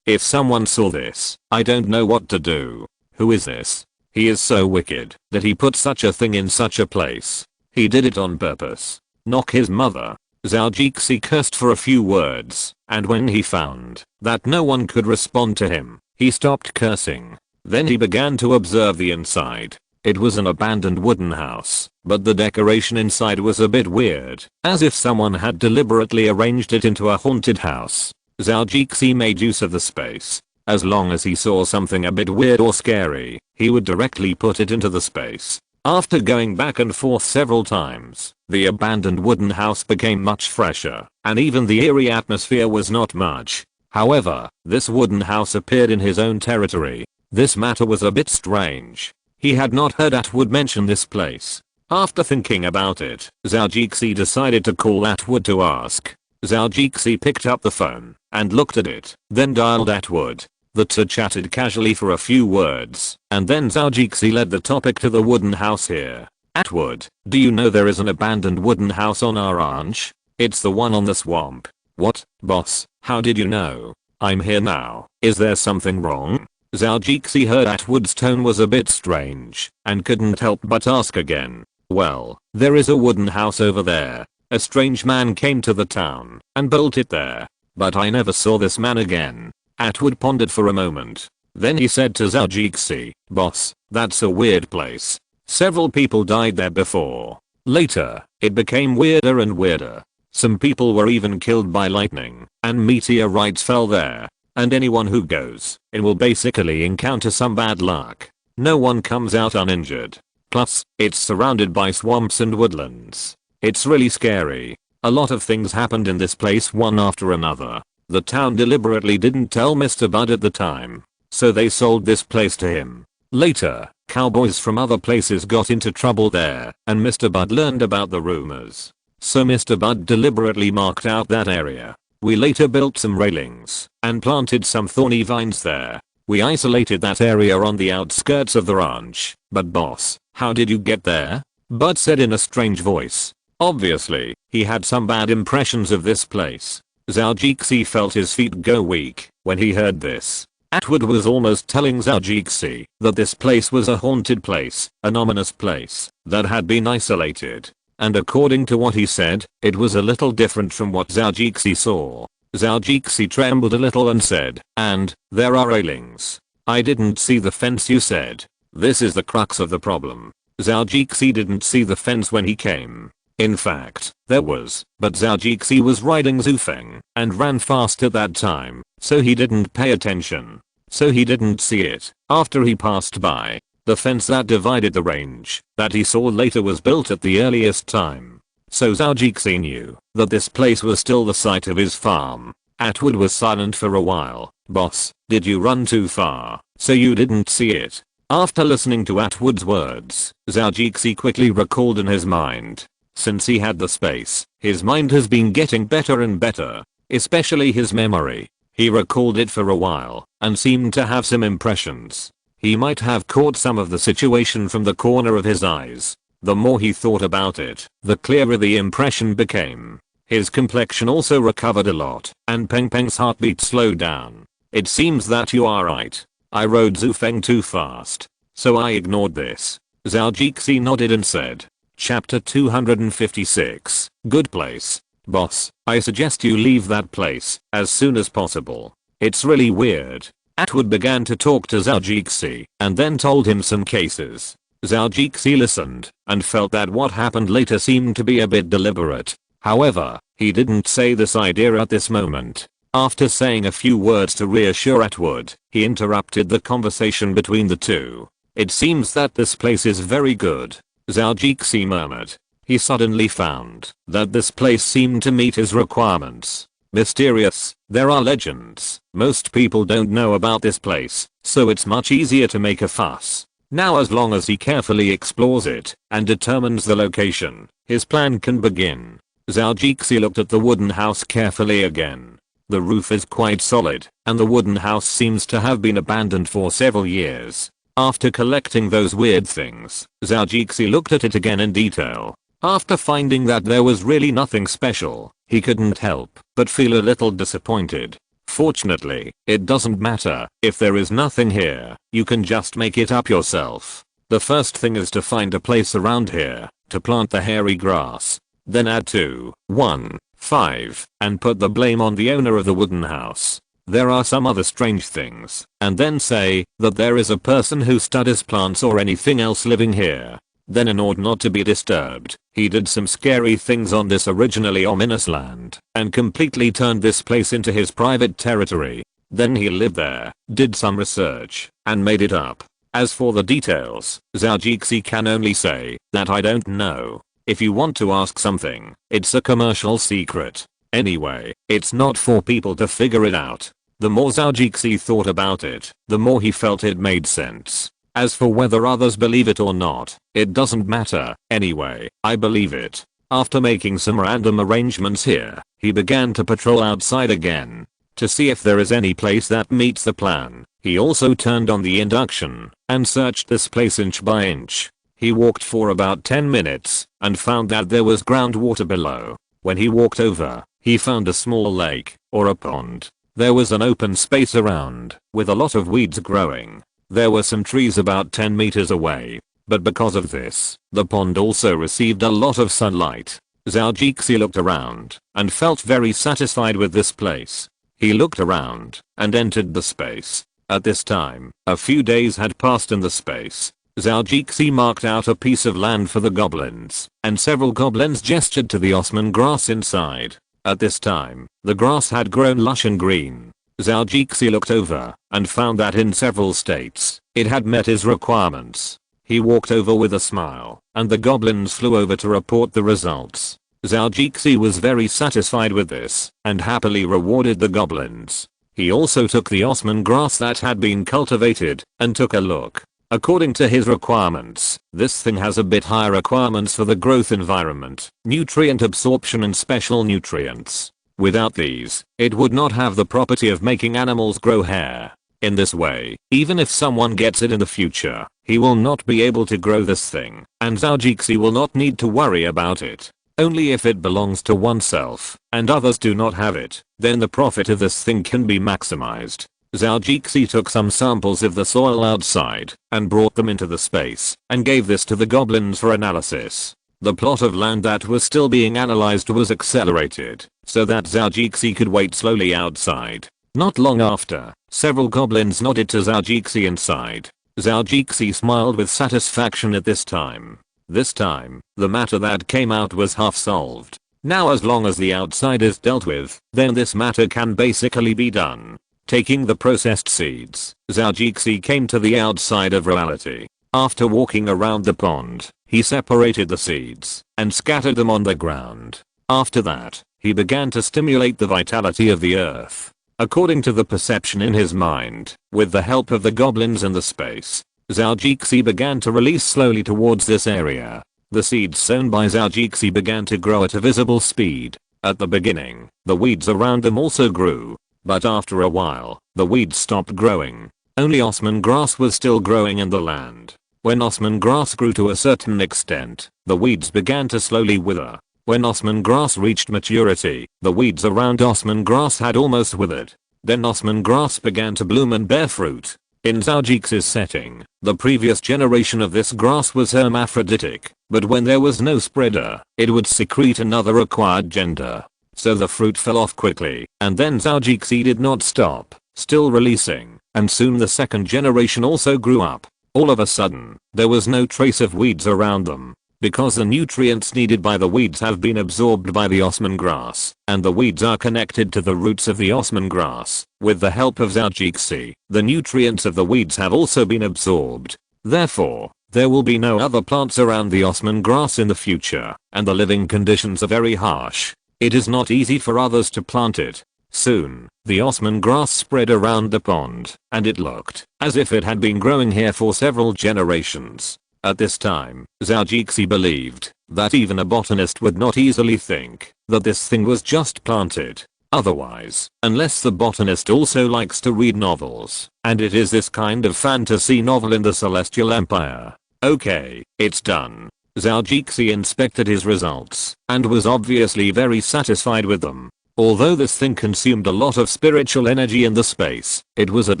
if someone saw this, I don't know what to do. Who is this? He is so wicked that he put such a thing in such a place. He did it on purpose. Knock his mother. Zhou Jixi cursed for a few words, and when he found that no one could respond to him, he stopped cursing. Then he began to observe the inside. It was an abandoned wooden house, but the decoration inside was a bit weird, as if someone had deliberately arranged it into a haunted house. Zhou Jixi made use of the space. As long as he saw something a bit weird or scary, he would directly put it into the space. After going back and forth several times, the abandoned wooden house became much fresher, and even the eerie atmosphere was not much. However, this wooden house appeared in his own territory. This matter was a bit strange. He had not heard Atwood mention this place. After thinking about it, Zhou Jixi decided to call Atwood to ask. Zhou Jixi picked up the phone and looked at it, then dialed Atwood. The two chatted casually for a few words, and then Zhou Jixi led the topic to the wooden house here. Atwood, do you know there is an abandoned wooden house on our ranch? It's the one on the swamp. What, boss? How did you know? I'm here now. Is there something wrong? Zhou Jixi heard Atwood's tone was a bit strange, and couldn't help but ask again. Well, there is a wooden house over there. A strange man came to the town and built it there. But I never saw this man again. Atwood pondered for a moment. Then he said to Zhou Jixi, boss, that's a weird place. Several people died there before. Later, it became weirder and weirder. Some people were even killed by lightning, and meteorites fell there. And anyone who goes in will basically encounter some bad luck. No one comes out uninjured. Plus, it's surrounded by swamps and woodlands. It's really scary. A lot of things happened in this place one after another. The town deliberately didn't tell Mr. Bud at the time, so they sold this place to him. Later, cowboys from other places got into trouble there, and Mr. Bud learned about the rumors. So Mr. Bud deliberately marked out that area. We later built some railings and planted some thorny vines there. We isolated that area on the outskirts of the ranch. But boss, how did you get there? Bud said in a strange voice. Obviously, he had some bad impressions of this place. Zhou Jixi felt his feet go weak when he heard this. Atwood was almost telling Zhou Jixi that this place was a haunted place, an ominous place that had been isolated. And according to what he said, it was a little different from what Zhou Jixi saw. Zhou Jixi trembled a little and said, and there are railings. I didn't see the fence you said. This is the crux of the problem. Zhou Jixi didn't see the fence when he came. In fact, there was, but Zhou Jixi was riding Zufeng and ran fast at that time, so he didn't pay attention. So he didn't see it after he passed by. The fence that divided the range that he saw later was built at the earliest time. So Zhou Jixi knew that this place was still the site of his farm. Atwood was silent for a while. Boss, did you run too far so you didn't see it? After listening to Atwood's words, Zhou Jixi quickly recalled in his mind. Since he had the space, his mind has been getting better and better, especially his memory. He recalled it for a while and seemed to have some impressions. He might have caught some of the situation from the corner of his eyes. The more he thought about it, the clearer the impression became. His complexion also recovered a lot, and Peng Peng's heartbeat slowed down. It seems that you are right. I rode Zufeng too fast, so I ignored this. Zhou Jixi nodded and said. Chapter 256. Good place. Boss, I suggest you leave that place as soon as possible. It's really weird. Atwood began to talk to Zhou Jixi and then told him some cases. Zhao Jixi listened and felt that what happened later seemed to be a bit deliberate. However, he didn't say this idea at this moment. After saying a few words to reassure Atwood, he interrupted the conversation between the two. It seems that this place is very good, Zhao Jixi murmured. He suddenly found that this place seemed to meet his requirements. Mysterious, there are legends, most people don't know about this place, so it's much easier to make a fuss. Now as long as he carefully explores it and determines the location, his plan can begin. Zhao Jixi looked at the wooden house carefully again. The roof is quite solid, and the wooden house seems to have been abandoned for several years. After collecting those weird things, Zhao Jixi looked at it again in detail. After finding that there was really nothing special, he couldn't help but feel a little disappointed. Fortunately, it doesn't matter if there is nothing here, you can just make it up yourself. The first thing is to find a place around here to plant the hairy grass. Then add 2, 1, 5, and put the blame on the owner of the wooden house. There are some other strange things, and then say that there is a person who studies plants or anything else living here. Then in order not to be disturbed, he did some scary things on this originally ominous land and completely turned this place into his private territory. Then he lived there, did some research, and made it up. As for the details, Zhao Jixi can only say that I don't know. If you want to ask something, it's a commercial secret. Anyway, it's not for people to figure it out. The more Zhao Jixi thought about it, the more he felt it made sense. As for whether others believe it or not, it doesn't matter. Anyway, I believe it. After making some random arrangements here, he began to patrol outside again to see if there is any place that meets the plan. He also turned on the induction and searched this place inch by inch. He walked for about 10 minutes and found that there was groundwater below. When he walked over, he found a small lake or a pond. There was an open space around with a lot of weeds growing. There were some trees about 10 meters away, but because of this, the pond also received a lot of sunlight. Zhao Jixi looked around and felt very satisfied with this place. He looked around and entered the space. At this time, a few days had passed in the space. Zhao Jixi marked out a piece of land for the goblins, and several goblins gestured to the osman grass inside. At this time, the grass had grown lush and green. Zhao Jixi looked over and found that in several states, it had met his requirements. He walked over with a smile, and the goblins flew over to report the results. Zhao Jixi was very satisfied with this, and happily rewarded the goblins. He also took the osman grass that had been cultivated, and took a look. According to his requirements, this thing has a bit higher requirements for the growth environment, nutrient absorption and special nutrients. Without these, it would not have the property of making animals grow hair. In this way, even if someone gets it in the future, he will not be able to grow this thing, and Zhao Jixi will not need to worry about it. Only if it belongs to oneself, and others do not have it, then the profit of this thing can be maximized. Zhao Jixi took some samples of the soil outside, and brought them into the space, and gave this to the goblins for analysis. The plot of land that was still being analyzed was accelerated, so that Zhao Jixi could wait slowly outside. Not long after, several goblins nodded to Zhao Jixi inside. Zhao Jixi smiled with satisfaction at this time. This time, the matter that came out was half solved. Now as long as the outside is dealt with, then this matter can basically be done. Taking the processed seeds, Zhao Jixi came to the outside of reality. After walking around the pond, he separated the seeds and scattered them on the ground. After that, he began to stimulate the vitality of the earth. According to the perception in his mind, with the help of the goblins in the space, Zhao Jixi began to release slowly towards this area. The seeds sown by Zhao Jixi began to grow at a visible speed. At the beginning, the weeds around them also grew, but after a while, the weeds stopped growing. Only osman grass was still growing in the land. When osman grass grew to a certain extent, the weeds began to slowly wither. When osman grass reached maturity, the weeds around osman grass had almost withered. Then osman grass began to bloom and bear fruit. In Zhao Jixi's setting, the previous generation of this grass was hermaphroditic, but when there was no spreader, it would secrete another acquired gender. So the fruit fell off quickly, and then Zhao Jixi did not stop, still releasing, and soon the second generation also grew up. All of a sudden, there was no trace of weeds around them, because the nutrients needed by the weeds have been absorbed by the Osman grass, and the weeds are connected to the roots of the Osman grass. With the help of Zhou, the nutrients of the weeds have also been absorbed. Therefore, there will be no other plants around the Osman grass in the future, and the living conditions are very harsh. It is not easy for others to plant it. Soon, the Osman grass spread around the pond, and it looked as if it had been growing here for several generations. At this time, Zhou believed that even a botanist would not easily think that this thing was just planted. Otherwise, unless the botanist also likes to read novels, and it is this kind of fantasy novel in the Celestial Empire. Okay, it's done. Zhou inspected his results and was obviously very satisfied with them. Although this thing consumed a lot of spiritual energy in the space, it was at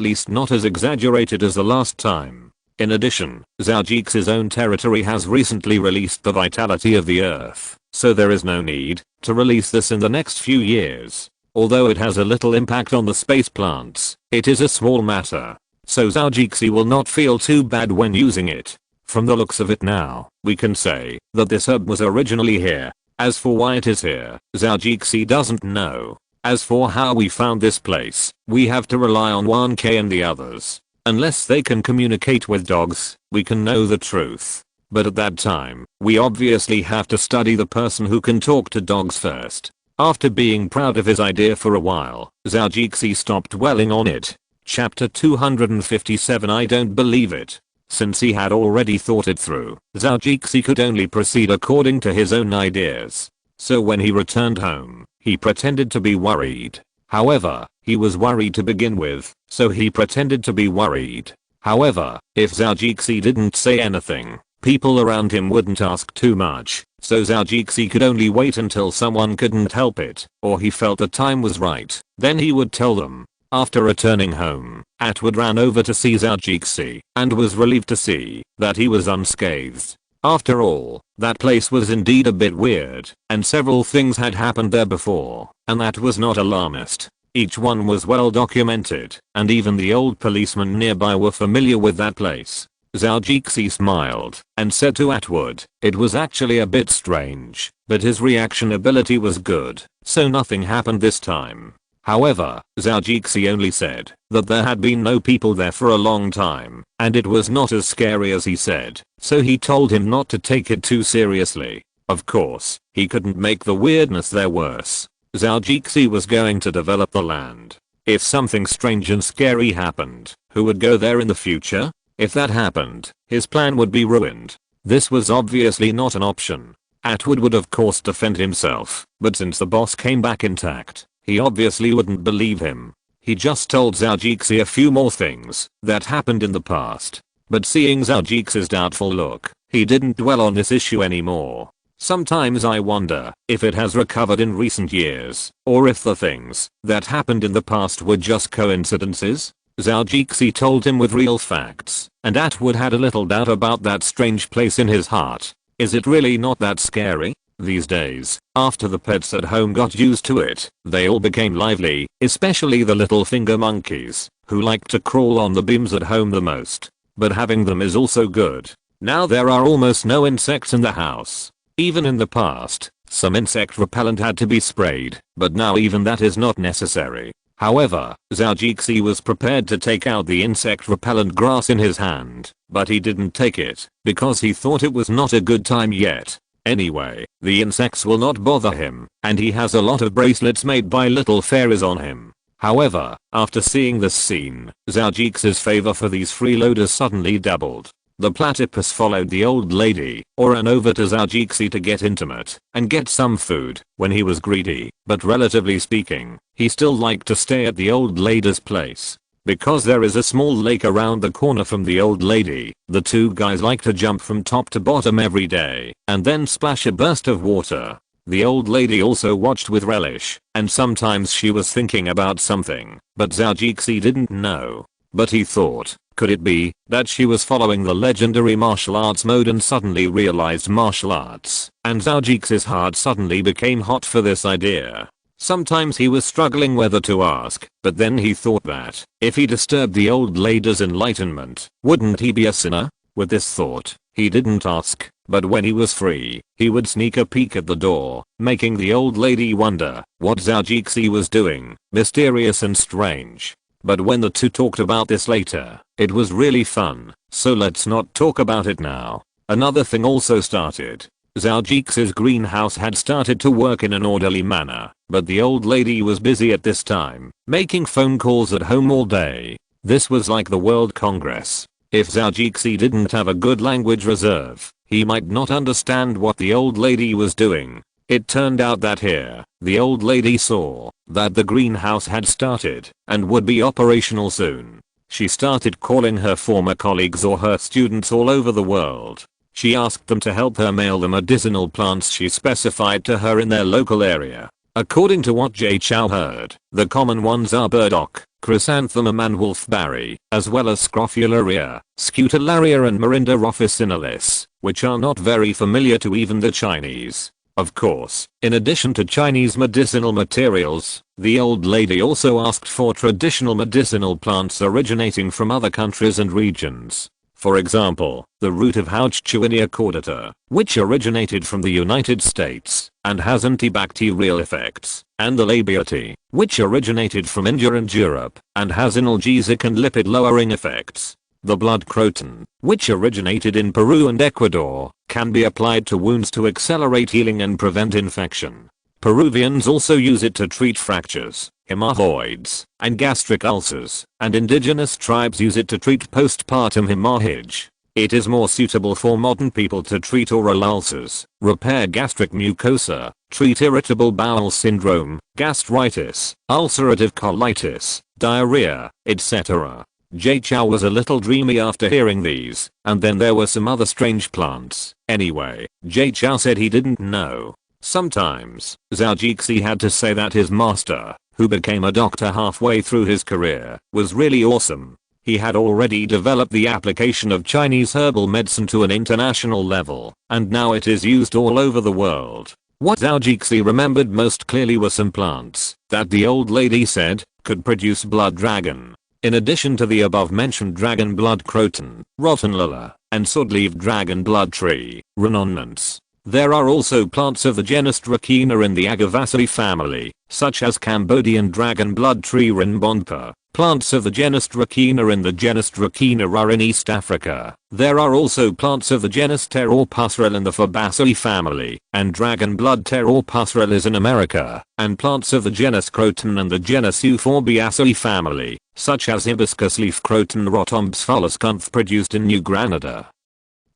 least not as exaggerated as the last time. In addition, Zhou's own territory has recently released the vitality of the earth, so there is no need to release this in the next few years. Although it has a little impact on the space plants, it is a small matter, so Zhou will not feel too bad when using it. From the looks of it now, we can say that this herb was originally here. As for why it is here, Zhou doesn't know. As for how we found this place, we have to rely on 1K and the others. Unless they can communicate with dogs, we can know the truth. But at that time, we obviously have to study the person who can talk to dogs first. After being proud of his idea for a while, Zhou stopped dwelling on it. Chapter 257. I don't believe it. Since he had already thought it through, Zhou could only proceed according to his own ideas. So when he returned home, he pretended to be worried. However, he was worried to begin with, so he pretended to be worried. However, if Zhou didn't say anything, people around him wouldn't ask too much, so Zhou could only wait until someone couldn't help it, or he felt the time was right, then he would tell them. After returning home, Atwood ran over to see Zhou and was relieved to see that he was unscathed. After all, that place was indeed a bit weird, and several things had happened there before, and that was not alarmist. Each one was well documented, and even the old policemen nearby were familiar with that place. Zhou smiled and said to Atwood, it was actually a bit strange, but his reaction ability was good, so nothing happened this time. However, Zhou only said that there had been no people there for a long time, and it was not as scary as he said, so he told him not to take it too seriously. Of course, he couldn't make the weirdness there worse. Zhou was going to develop the land. If something strange and scary happened, who would go there in the future? If that happened, his plan would be ruined. This was obviously not an option. Atwood would of course defend himself, but since the boss came back intact, he obviously wouldn't believe him. He just told Zhou a few more things that happened in the past. But seeing Zhou's doubtful look, he didn't dwell on this issue anymore. Sometimes I wonder if it has recovered in recent years, or if the things that happened in the past were just coincidences. Zhou told him with real facts, and Atwood had a little doubt about that strange place in his heart. Is it really not that scary? These days, after the pets at home got used to it, they all became lively, especially the little finger monkeys, who like to crawl on the beams at home the most. But having them is also good. Now there are almost no insects in the house. Even in the past, some insect repellent had to be sprayed, but now even that is not necessary. However, Zhou was prepared to take out the insect repellent grass in his hand, but he didn't take it, because he thought it was not a good time yet. Anyway, the insects will not bother him, and he has a lot of bracelets made by little fairies on him. However, after seeing this scene, Zhou's favor for these freeloaders suddenly doubled. The platypus followed the old lady, or ran over to Zhou to get intimate, and get some food, when he was greedy, but relatively speaking, he still liked to stay at the old lady's place. Because there is a small lake around the corner from the old lady, the two guys like to jump from top to bottom every day, and then splash a burst of water. The old lady also watched with relish, and sometimes she was thinking about something, but Zhou didn't know. But he thought, could it be that she was following the legendary martial arts mode and suddenly realized martial arts, and Zhou's heart suddenly became hot for this idea. Sometimes he was struggling whether to ask, but then he thought that, if he disturbed the old lady's enlightenment, wouldn't he be a sinner? With this thought, he didn't ask, but when he was free, he would sneak a peek at the door, making the old lady wonder what Zhao Jixi was doing, mysterious and strange. But when the two talked about this later, it was really fun, so let's not talk about it now. Another thing also started. Zhao Jixi's greenhouse had started to work in an orderly manner, but the old lady was busy at this time, making phone calls at home all day. This was like the World Congress. If Zhao Jixi didn't have a good language reserve, he might not understand what the old lady was doing. It turned out that here, the old lady saw that the greenhouse had started and would be operational soon. She started calling her former colleagues or her students all over the world. She asked them to help her mail the medicinal plants she specified to her in their local area. According to what Zhou heard, the common ones are burdock, chrysanthemum and wolfberry, as well as scrophularia, scutularia and morinda officinalis, which are not very familiar to even the Chinese. Of course, in addition to Chinese medicinal materials, the old lady also asked for traditional medicinal plants originating from other countries and regions. For example, the root of Houchtuinia cordata, which originated from the United States and has antibacterial effects, and the labiati, which originated from India and Europe and has analgesic and lipid-lowering effects. The blood croton, which originated in Peru and Ecuador, can be applied to wounds to accelerate healing and prevent infection. Peruvians also use it to treat fractures, hemorrhoids, and gastric ulcers, and indigenous tribes use it to treat postpartum hemorrhage. It is more suitable for modern people to treat oral ulcers, repair gastric mucosa, treat irritable bowel syndrome, gastritis, ulcerative colitis, diarrhea, etc. Zhou was a little dreamy after hearing these, and then there were some other strange plants. Anyway, Zhou said he didn't know. Sometimes, Zhao Jixi had to say that his master, who became a doctor halfway through his career, was really awesome. He had already developed the application of Chinese herbal medicine to an international level, and now it is used all over the world. What Zhao Jixi remembered most clearly were some plants that the old lady said could produce blood dragon. In addition to the above mentioned dragon blood croton, rotten lila, and swordleaf dragon blood tree, renonance. There are also plants of the genus Dracaena in the Agavaceae family, such as Cambodian dragon blood tree Rinbonpa. Plants of the genus Dracaena in the genus Dracaena are in East Africa. There are also plants of the genus Pteropusrel in the Fabaceae family, and dragon blood Pteropusrel is in America, and plants of the genus Croton and the genus Euphorbiaceae family, such as hibiscus leaf Croton rotombsphaluscunth produced in New Granada,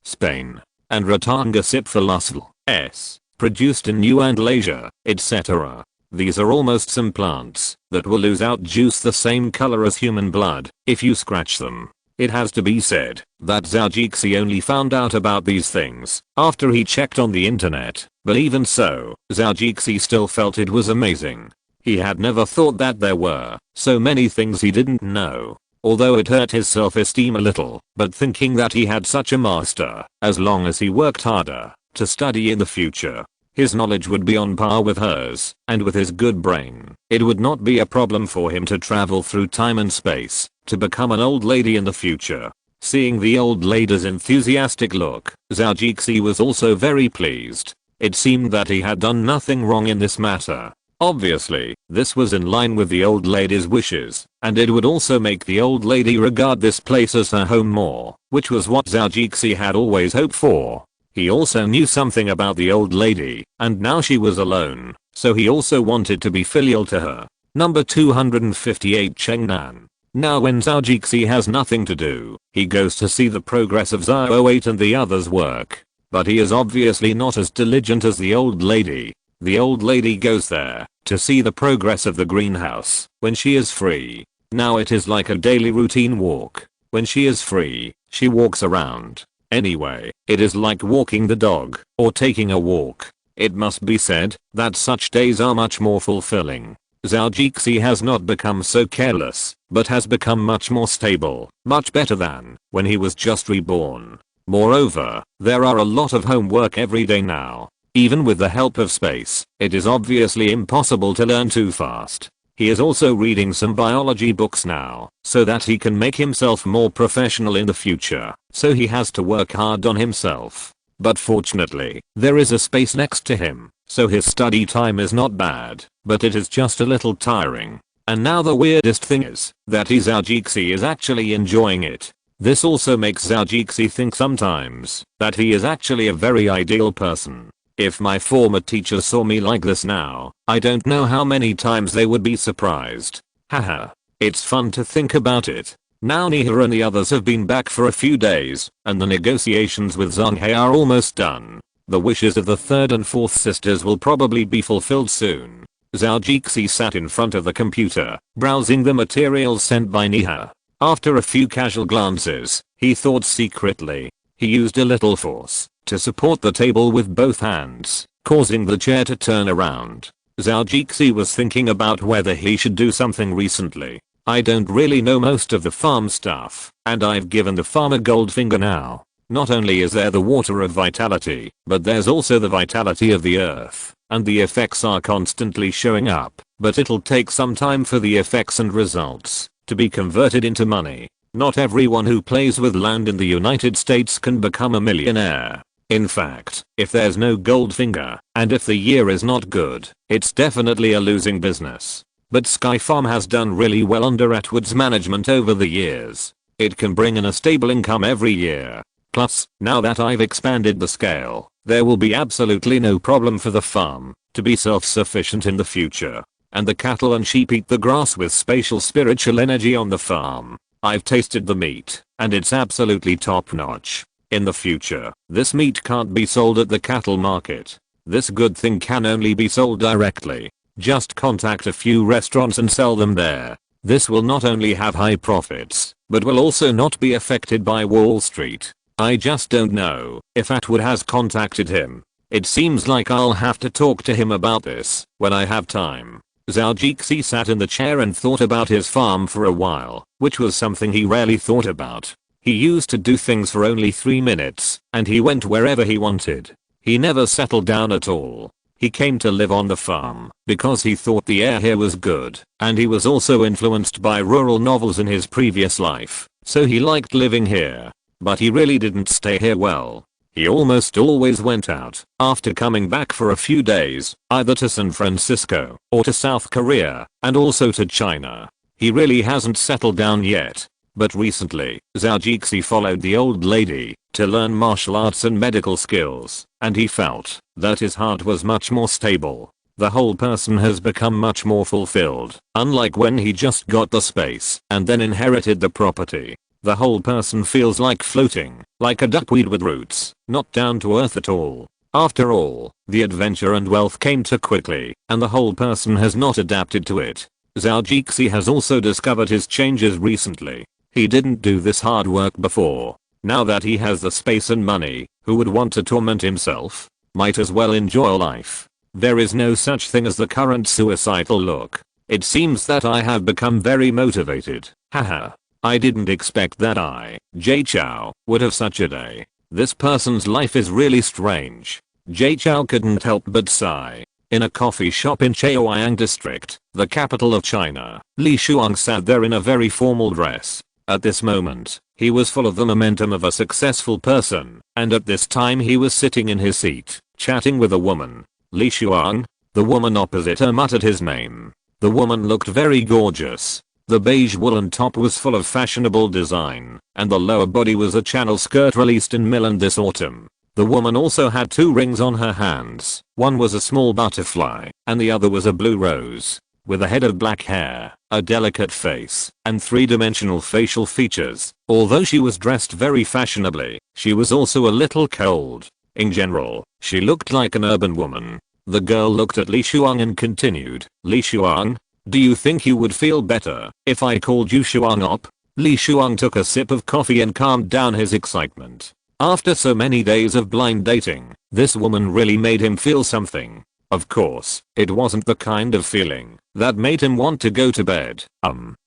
Spain, and Ratanga cyphilasl S, produced in New Andalusia, etc. These are almost some plants that will lose out juice the same color as human blood if you scratch them. It has to be said that Zhao Jixi only found out about these things after he checked on the internet, but even so, Zhao Jixi still felt it was amazing. He had never thought that there were so many things he didn't know. Although it hurt his self-esteem a little, but thinking that he had such a master, as long as he worked harder to study in the future, his knowledge would be on par with hers, and with his good brain, it would not be a problem for him to travel through time and space to become an old lady in the future. Seeing the old lady's enthusiastic look, Zhao Jixi was also very pleased. It seemed that he had done nothing wrong in this matter. Obviously, this was in line with the old lady's wishes, and it would also make the old lady regard this place as her home more, which was what Zhao Jixi had always hoped for. He also knew something about the old lady, and now she was alone, so he also wanted to be filial to her. Number 258 Chengnan. Now when Zhao Jixi has nothing to do, he goes to see the progress of Zhou 08 and the others' work. But he is obviously not as diligent as the old lady. The old lady goes there to see the progress of the greenhouse when she is free. Now it is like a daily routine walk. When she is free, she walks around. Anyway, it is like walking the dog or taking a walk. It must be said that such days are much more fulfilling. Zhao Jixi has not become so careless, but has become much more stable, much better than when he was just reborn. Moreover, there are a lot of homework every day now. Even with the help of space, it is obviously impossible to learn too fast. He is also reading some biology books now, so that he can make himself more professional in the future, so he has to work hard on himself. But fortunately, there is a space next to him, so his study time is not bad, but it is just a little tiring. And now the weirdest thing is, that Zhou Jixi is actually enjoying it. This also makes Zhou Jixi think sometimes, that he is actually a very ideal person. If my former teachers saw me like this now, I don't know how many times they would be surprised. Haha. It's fun to think about it. Now Niha and the others have been back for a few days, and the negotiations with Zhonghe are almost done. The wishes of the third and fourth sisters will probably be fulfilled soon. Zhou Jixi sat in front of the computer, browsing the materials sent by Niha. After a few casual glances, he thought secretly. He used a little force to support the table with both hands, causing the chair to turn around. Zhou Jixi was thinking about whether he should do something recently. I don't really know most of the farm stuff, and I've given the farm a gold finger now. Not only is there the water of vitality, but there's also the vitality of the earth, and the effects are constantly showing up, but it'll take some time for the effects and results to be converted into money. Not everyone who plays with land in the United States can become a millionaire. In fact, if there's no gold finger, and if the year is not good, it's definitely a losing business. But Sky Farm has done really well under Atwood's management over the years. It can bring in a stable income every year. Plus, now that I've expanded the scale, there will be absolutely no problem for the farm to be self-sufficient in the future. And the cattle and sheep eat the grass with spiritual energy on the farm. I've tasted the meat, and it's absolutely top-notch. In the future, this meat can't be sold at the cattle market. This good thing can only be sold directly. Just contact a few restaurants and sell them there. This will not only have high profits, but will also not be affected by Wall Street. I just don't know if Atwood has contacted him. It seems like I'll have to talk to him about this when I have time. Zhou Jixi sat in the chair and thought about his farm for a while, which was something he rarely thought about. He used to do things for only 3 minutes, and he went wherever he wanted. He never settled down at all. He came to live on the farm because he thought the air here was good, and he was also influenced by rural novels in his previous life, so he liked living here. But he really didn't stay here well. He almost always went out after coming back for a few days, either to San Francisco or to South Korea, and also to China. He really hasn't settled down yet. But recently, Zhou Jixi followed the old lady to learn martial arts and medical skills, and he felt that his heart was much more stable. The whole person has become much more fulfilled, unlike when he just got the space and then inherited the property. The whole person feels like floating, like a duckweed with roots, not down to earth at all. After all, the adventure and wealth came too quickly, and the whole person has not adapted to it. Zhou Jixi has also discovered his changes recently. He didn't do this hard work before. Now that he has the space and money, who would want to torment himself? Might as well enjoy life. There is no such thing as the current suicidal look. It seems that I have become very motivated. Haha. I didn't expect that Jay Chou, would have such a day. This person's life is really strange. Jay Chou couldn't help but sigh. In a coffee shop in Chaoyang district, the capital of China, Li Shuang sat there in a very formal dress. At this moment, he was full of the momentum of a successful person, and at this time he was sitting in his seat, chatting with a woman. Li Shuang? The woman opposite her muttered his name. The woman looked very gorgeous. The beige woolen top was full of fashionable design, and the lower body was a channel skirt released in Milan this autumn. The woman also had 2 rings on her hands. One was a small butterfly, and the other was a blue rose. With a head of black hair, a delicate face, and 3-dimensional facial features. Although she was dressed very fashionably, she was also a little cold. In general, she looked like an urban woman. The girl looked at Li Shuang and continued, "Li Shuang? Do you think you would feel better if I called you Shuang Op?" Li Shuang took a sip of coffee and calmed down his excitement. After so many days of blind dating, this woman really made him feel something. Of course, it wasn't the kind of feeling that made him want to go to bed.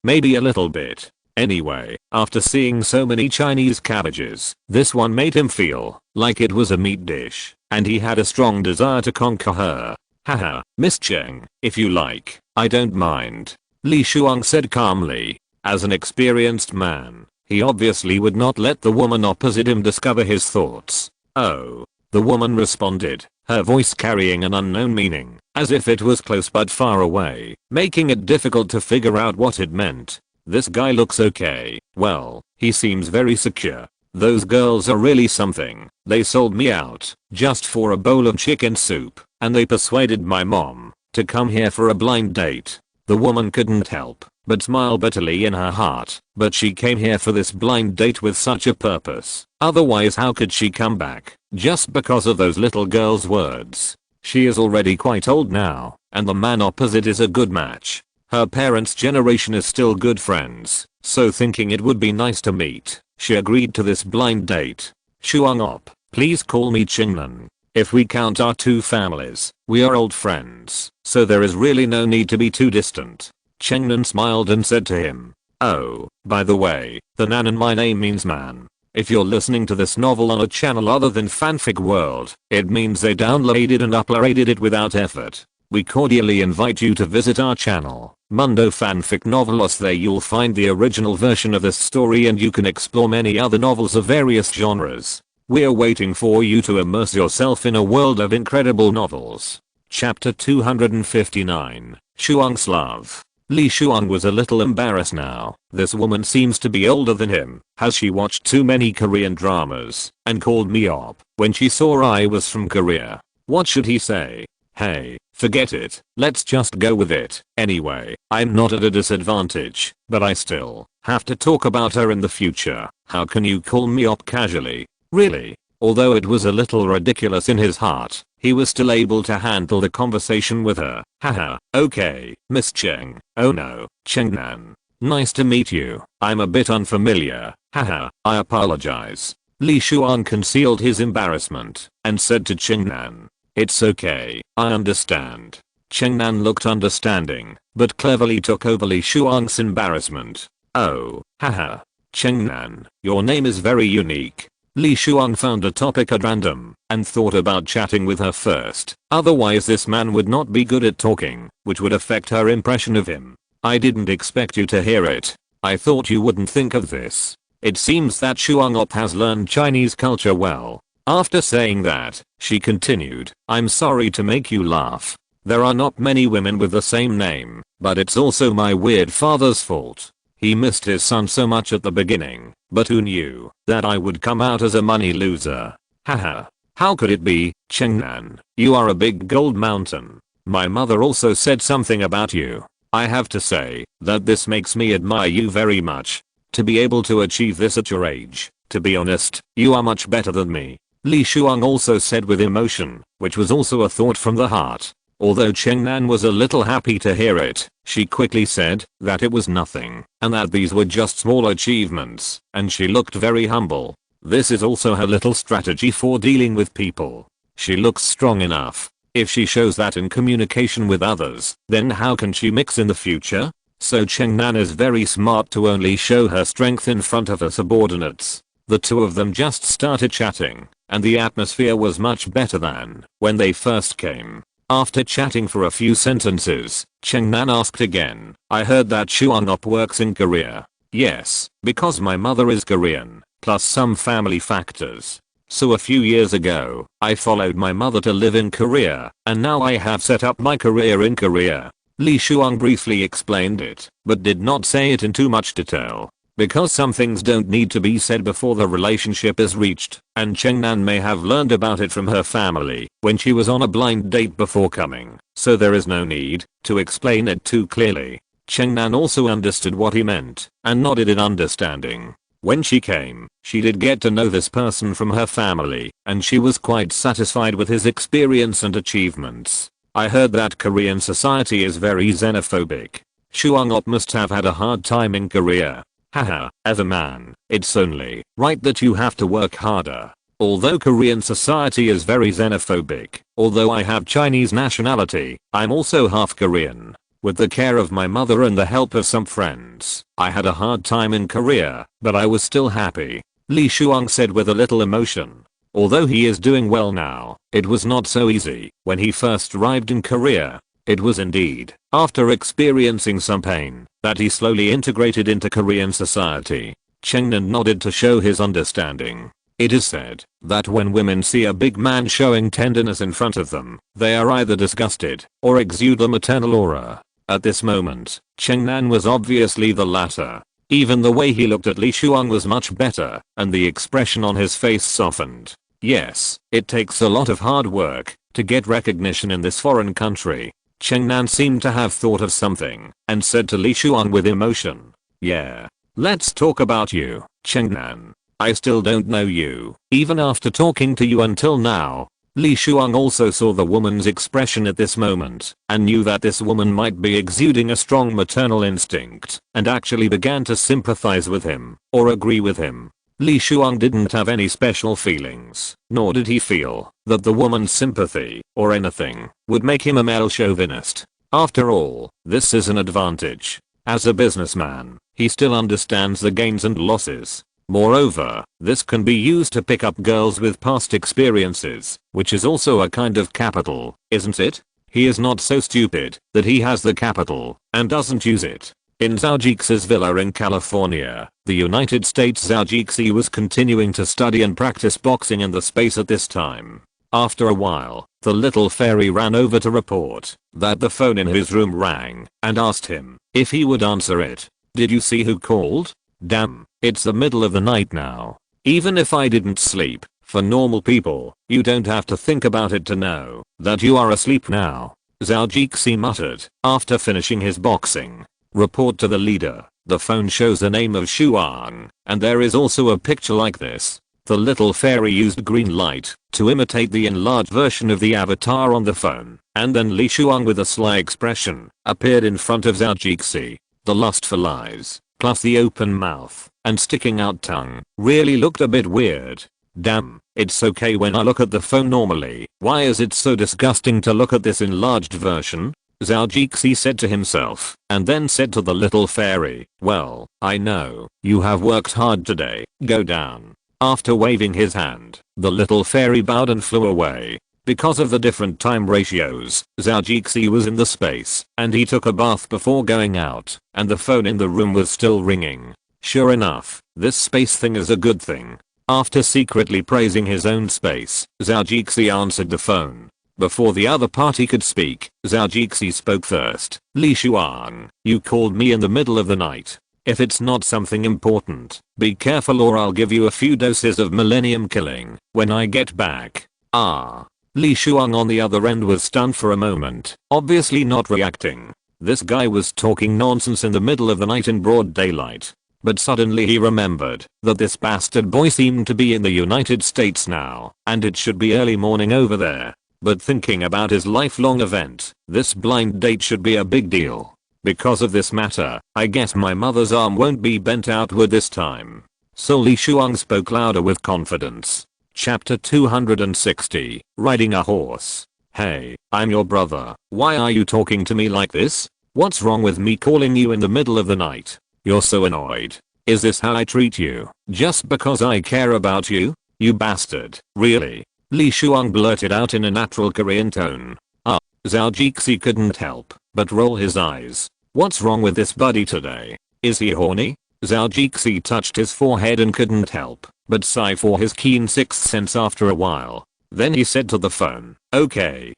Maybe a little bit. Anyway, after seeing so many Chinese cabbages, this one made him feel like it was a meat dish, and he had a strong desire to conquer her. Haha, Miss Cheng, if you like, I don't mind. Li Shuang said calmly. As an experienced man, he obviously would not let the woman opposite him discover his thoughts. Oh. The woman responded, her voice carrying an unknown meaning, as if it was close but far away, making it difficult to figure out what it meant. This guy looks okay. Well, he seems very secure. Those girls are really something. They sold me out just for a bowl of chicken soup, and they persuaded my mom to come here for a blind date. The woman couldn't help but smile bitterly in her heart, but she came here for this blind date with such a purpose. Otherwise, how could she come back just because of those little girls' words? She is already quite old now, and the man opposite is a good match. Her parents' generation is still good friends, so thinking it would be nice to meet, she agreed to this blind date. Shuang op, please call me Qingnan. If we count our two families, we are old friends, so there is really no need to be too distant. Qingnan smiled and said to him, oh, by the way, the Nan in my name means man. If you're listening to this novel on a channel other than Fanfic World, it means they downloaded and uploaded it without effort. We cordially invite you to visit our channel, Mundo Fanfic Novelos. There you'll find the original version of this story and you can explore many other novels of various genres. We're waiting for you to immerse yourself in a world of incredible novels. Chapter 259, Shuang's Love. Li Shuang was a little embarrassed now. This woman seems to be older than him. Has she watched too many Korean dramas and called me op when she saw I was from Korea? What should he say? Hey, forget it. Let's just go with it. Anyway, I'm not at a disadvantage, but I still have to talk about her in the future. How can you call me op casually? Really? Although it was a little ridiculous in his heart, he was still able to handle the conversation with her. Haha, okay, Miss Cheng. Oh no, Chengnan. Nice to meet you. I'm a bit unfamiliar. Haha, I apologize. Li Shuang concealed his embarrassment and said to Chengnan, it's okay, I understand. Chengnan looked understanding, but cleverly took over Li Shuang's embarrassment. Oh, haha. Chengnan, your name is very unique. Li Shuang found a topic at random and thought about chatting with her first. Otherwise this man would not be good at talking, which would affect her impression of him. I didn't expect you to hear it. I thought you wouldn't think of this. It seems that Shuang op has learned Chinese culture well. After saying that, she continued, I'm sorry to make you laugh. There are not many women with the same name, but it's also my weird father's fault. He missed his son so much at the beginning, but who knew that I would come out as a money loser? Haha. How could it be, Chengnan? You are a big gold mountain. My mother also said something about you. I have to say that this makes me admire you very much. To be able to achieve this at your age, to be honest, you are much better than me. Li Shuang also said with emotion, which was also a thought from the heart. Although Chengnan was a little happy to hear it, she quickly said that it was nothing, and that these were just small achievements, and she looked very humble. This is also her little strategy for dealing with people. She looks strong enough. If she shows that in communication with others, then how can she mix in the future? So Chengnan is very smart to only show her strength in front of her subordinates. The two of them just started chatting, and the atmosphere was much better than when they first came. After chatting for a few sentences, Chengnan asked again, I heard that Shuang op works in Korea. Yes, because my mother is Korean, plus some family factors. So a few years ago, I followed my mother to live in Korea, and now I have set up my career in Korea. Li Shuang briefly explained it, but did not say it in too much detail. Because some things don't need to be said before the relationship is reached, and Chengnan may have learned about it from her family when she was on a blind date before coming, so there is no need to explain it too clearly. Chengnan also understood what he meant, and nodded in understanding. When she came, she did get to know this person from her family, and she was quite satisfied with his experience and achievements. I heard that Korean society is very xenophobic. Shuang op must have had a hard time in Korea. Haha, as a man, it's only right that you have to work harder. Although Korean society is very xenophobic, although I have Chinese nationality, I'm also half Korean. With the care of my mother and the help of some friends, I had a hard time in Korea, but I was still happy. Lee Shuang said with a little emotion. Although he is doing well now, it was not so easy when he first arrived in Korea. It was indeed, after experiencing some pain, that he slowly integrated into Korean society. Chengnan nodded to show his understanding. It is said that when women see a big man showing tenderness in front of them, they are either disgusted or exude a maternal aura. At this moment, Chengnan was obviously the latter. Even the way he looked at Li Shuang was much better, and the expression on his face softened. Yes, it takes a lot of hard work to get recognition in this foreign country. Chengnan seemed to have thought of something and said to Li Shuang with emotion. Yeah. Let's talk about you, Chengnan. I still don't know you, even after talking to you until now. Li Shuang also saw the woman's expression at this moment and knew that this woman might be exuding a strong maternal instinct and actually began to sympathize with him or agree with him. Li Shuang didn't have any special feelings, nor did he feel that the woman's sympathy or anything would make him a male chauvinist. After all, this is an advantage. As a businessman, he still understands the gains and losses. Moreover, this can be used to pick up girls with past experiences, which is also a kind of capital, isn't it? He is not so stupid that he has the capital and doesn't use it. In Zhou Jixi's villa in California, the United States, Zhou Jixi was continuing to study and practice boxing in the space at this time. After a while, the little fairy ran over to report that the phone in his room rang and asked him if he would answer it. Did you see who called? Damn, it's the middle of the night now. Even if I didn't sleep, for normal people, you don't have to think about it to know that you are asleep now. Zhou Jixi muttered after finishing his boxing. Report to the leader. The phone shows the name of Shuang, and there is also a picture like this. The little fairy used green light to imitate the enlarged version of the avatar on the phone, and then Li Shuang with a sly expression appeared in front of Zhou Jixi. The lustful eyes, plus the open mouth and sticking out tongue, really looked a bit weird. Damn, it's okay when I look at the phone normally, why is it so disgusting to look at this enlarged version? Zhou Jixi said to himself, and then said to the little fairy, well, I know, you have worked hard today, go down. After waving his hand, the little fairy bowed and flew away. Because of the different time ratios, Zhou Jixi was in the space, and he took a bath before going out, and the phone in the room was still ringing. Sure enough, this space thing is a good thing. After secretly praising his own space, Zhou Jixi answered the phone. Before the other party could speak, Zhou Jixi spoke first. Li Shuang, you called me in the middle of the night. If it's not something important, be careful or I'll give you a few doses of millennium killing when I get back. Ah. Li Shuang on the other end was stunned for a moment, obviously not reacting. This guy was talking nonsense in the middle of the night in broad daylight. But suddenly he remembered that this bastard boy seemed to be in the United States now, and it should be early morning over there. But thinking about his lifelong event, this blind date should be a big deal. Because of this matter, I guess my mother's arm won't be bent outward this time. So Li Shuang spoke louder with confidence. Chapter 260, Riding a Horse. Hey, I'm your brother. Why are you talking to me like this? What's wrong with me calling you in the middle of the night? You're so annoyed. Is this how I treat you? Just because I care about you? You bastard. Really? Li Shuang blurted out in a natural Korean tone. Zhou Jixi couldn't help but roll his eyes. What's wrong with this buddy today? Is he horny? Zhou Jixi touched his forehead and couldn't help but sigh for his keen sixth sense after a while. Then he said to the phone, okay,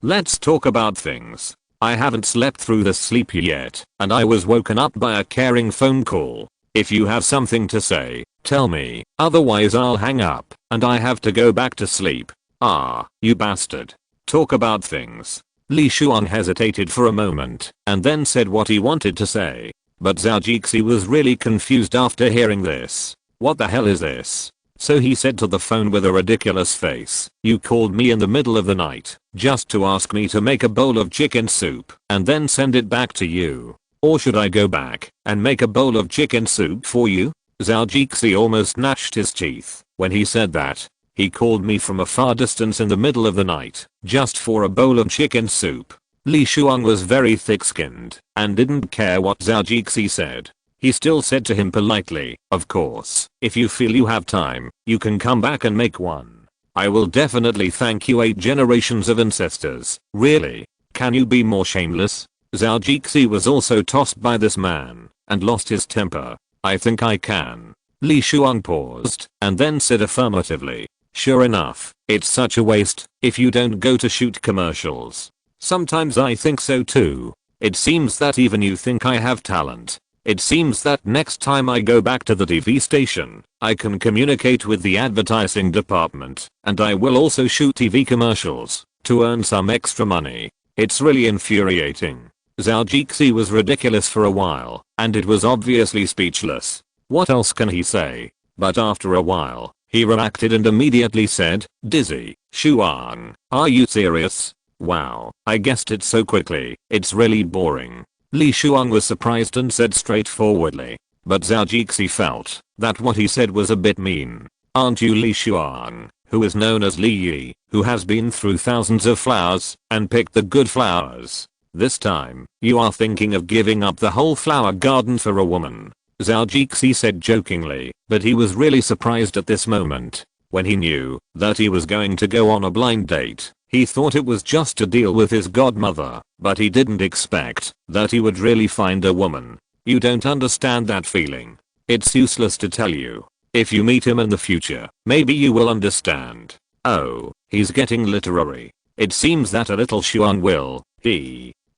let's talk about things. I haven't slept through the sleep yet, and I was woken up by a caring phone call. If you have something to say, tell me, otherwise I'll hang up, and I have to go back to sleep. Ah, you bastard. Talk about things. Li Shuang hesitated for a moment, and then said what he wanted to say. But Zhou Jixi was really confused after hearing this. What the hell is this? So he said to the phone with a ridiculous face, you called me in the middle of the night, just to ask me to make a bowl of chicken soup, and then send it back to you. Or should I go back and make a bowl of chicken soup for you? Zhou Jixi almost gnashed his teeth when he said that. He called me from a far distance in the middle of the night, just for a bowl of chicken soup. Li Shuang was very thick-skinned and didn't care what Zhao Jixi said. He still said to him politely, "Of course, if you feel you have time, you can come back and make one. I will definitely thank you 8 generations of ancestors. Really? Can you be more shameless?" Zhao Jixi was also tossed by this man and lost his temper. "I think I can." Li Shuang paused and then said affirmatively, "Sure enough, it's such a waste if you don't go to shoot commercials." "Sometimes I think so too. It seems that even you think I have talent. It seems that next time I go back to the TV station, I can communicate with the advertising department, and I will also shoot TV commercials to earn some extra money. It's really infuriating." Zhao Jixi was ridiculous for a while, and it was obviously speechless. What else can he say? But after a while, he reacted and immediately said, "Dizzy, Shuang, are you serious? Wow, I guessed it so quickly, it's really boring." Li Shuang was surprised and said straightforwardly. But Zhao Jixi felt that what he said was a bit mean. "Aren't you Li Shuang, who is known as Li Yi, who has been through thousands of flowers and picked the good flowers? This time, you are thinking of giving up the whole flower garden for a woman?" Zhao Jixi said jokingly, but he was really surprised at this moment. When he knew that he was going to go on a blind date, he thought it was just to deal with his godmother, but he didn't expect that he would really find a woman. You don't understand that feeling. It's useless to tell you. If you meet him in the future, maybe you will understand. Oh, he's getting literary. It seems that a little Shuang will,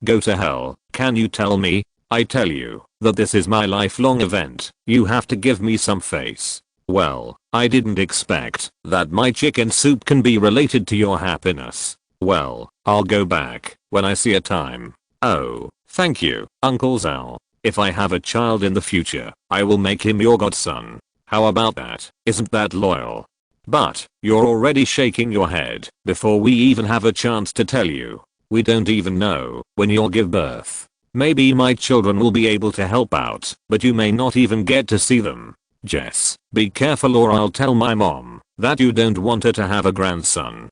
go to hell. Can you tell me? I tell you that this is my lifelong event. You have to give me some face. Well, I didn't expect that my chicken soup can be related to your happiness. Well, I'll go back when I see a time. Oh, thank you, Uncle Zhao. If I have a child in the future, I will make him your godson. How about that? Isn't that loyal? But, you're already shaking your head before we even have a chance to tell you. We don't even know when you'll give birth. Maybe my children will be able to help out, but you may not even get to see them. Jess, be careful or I'll tell my mom that you don't want her to have a grandson.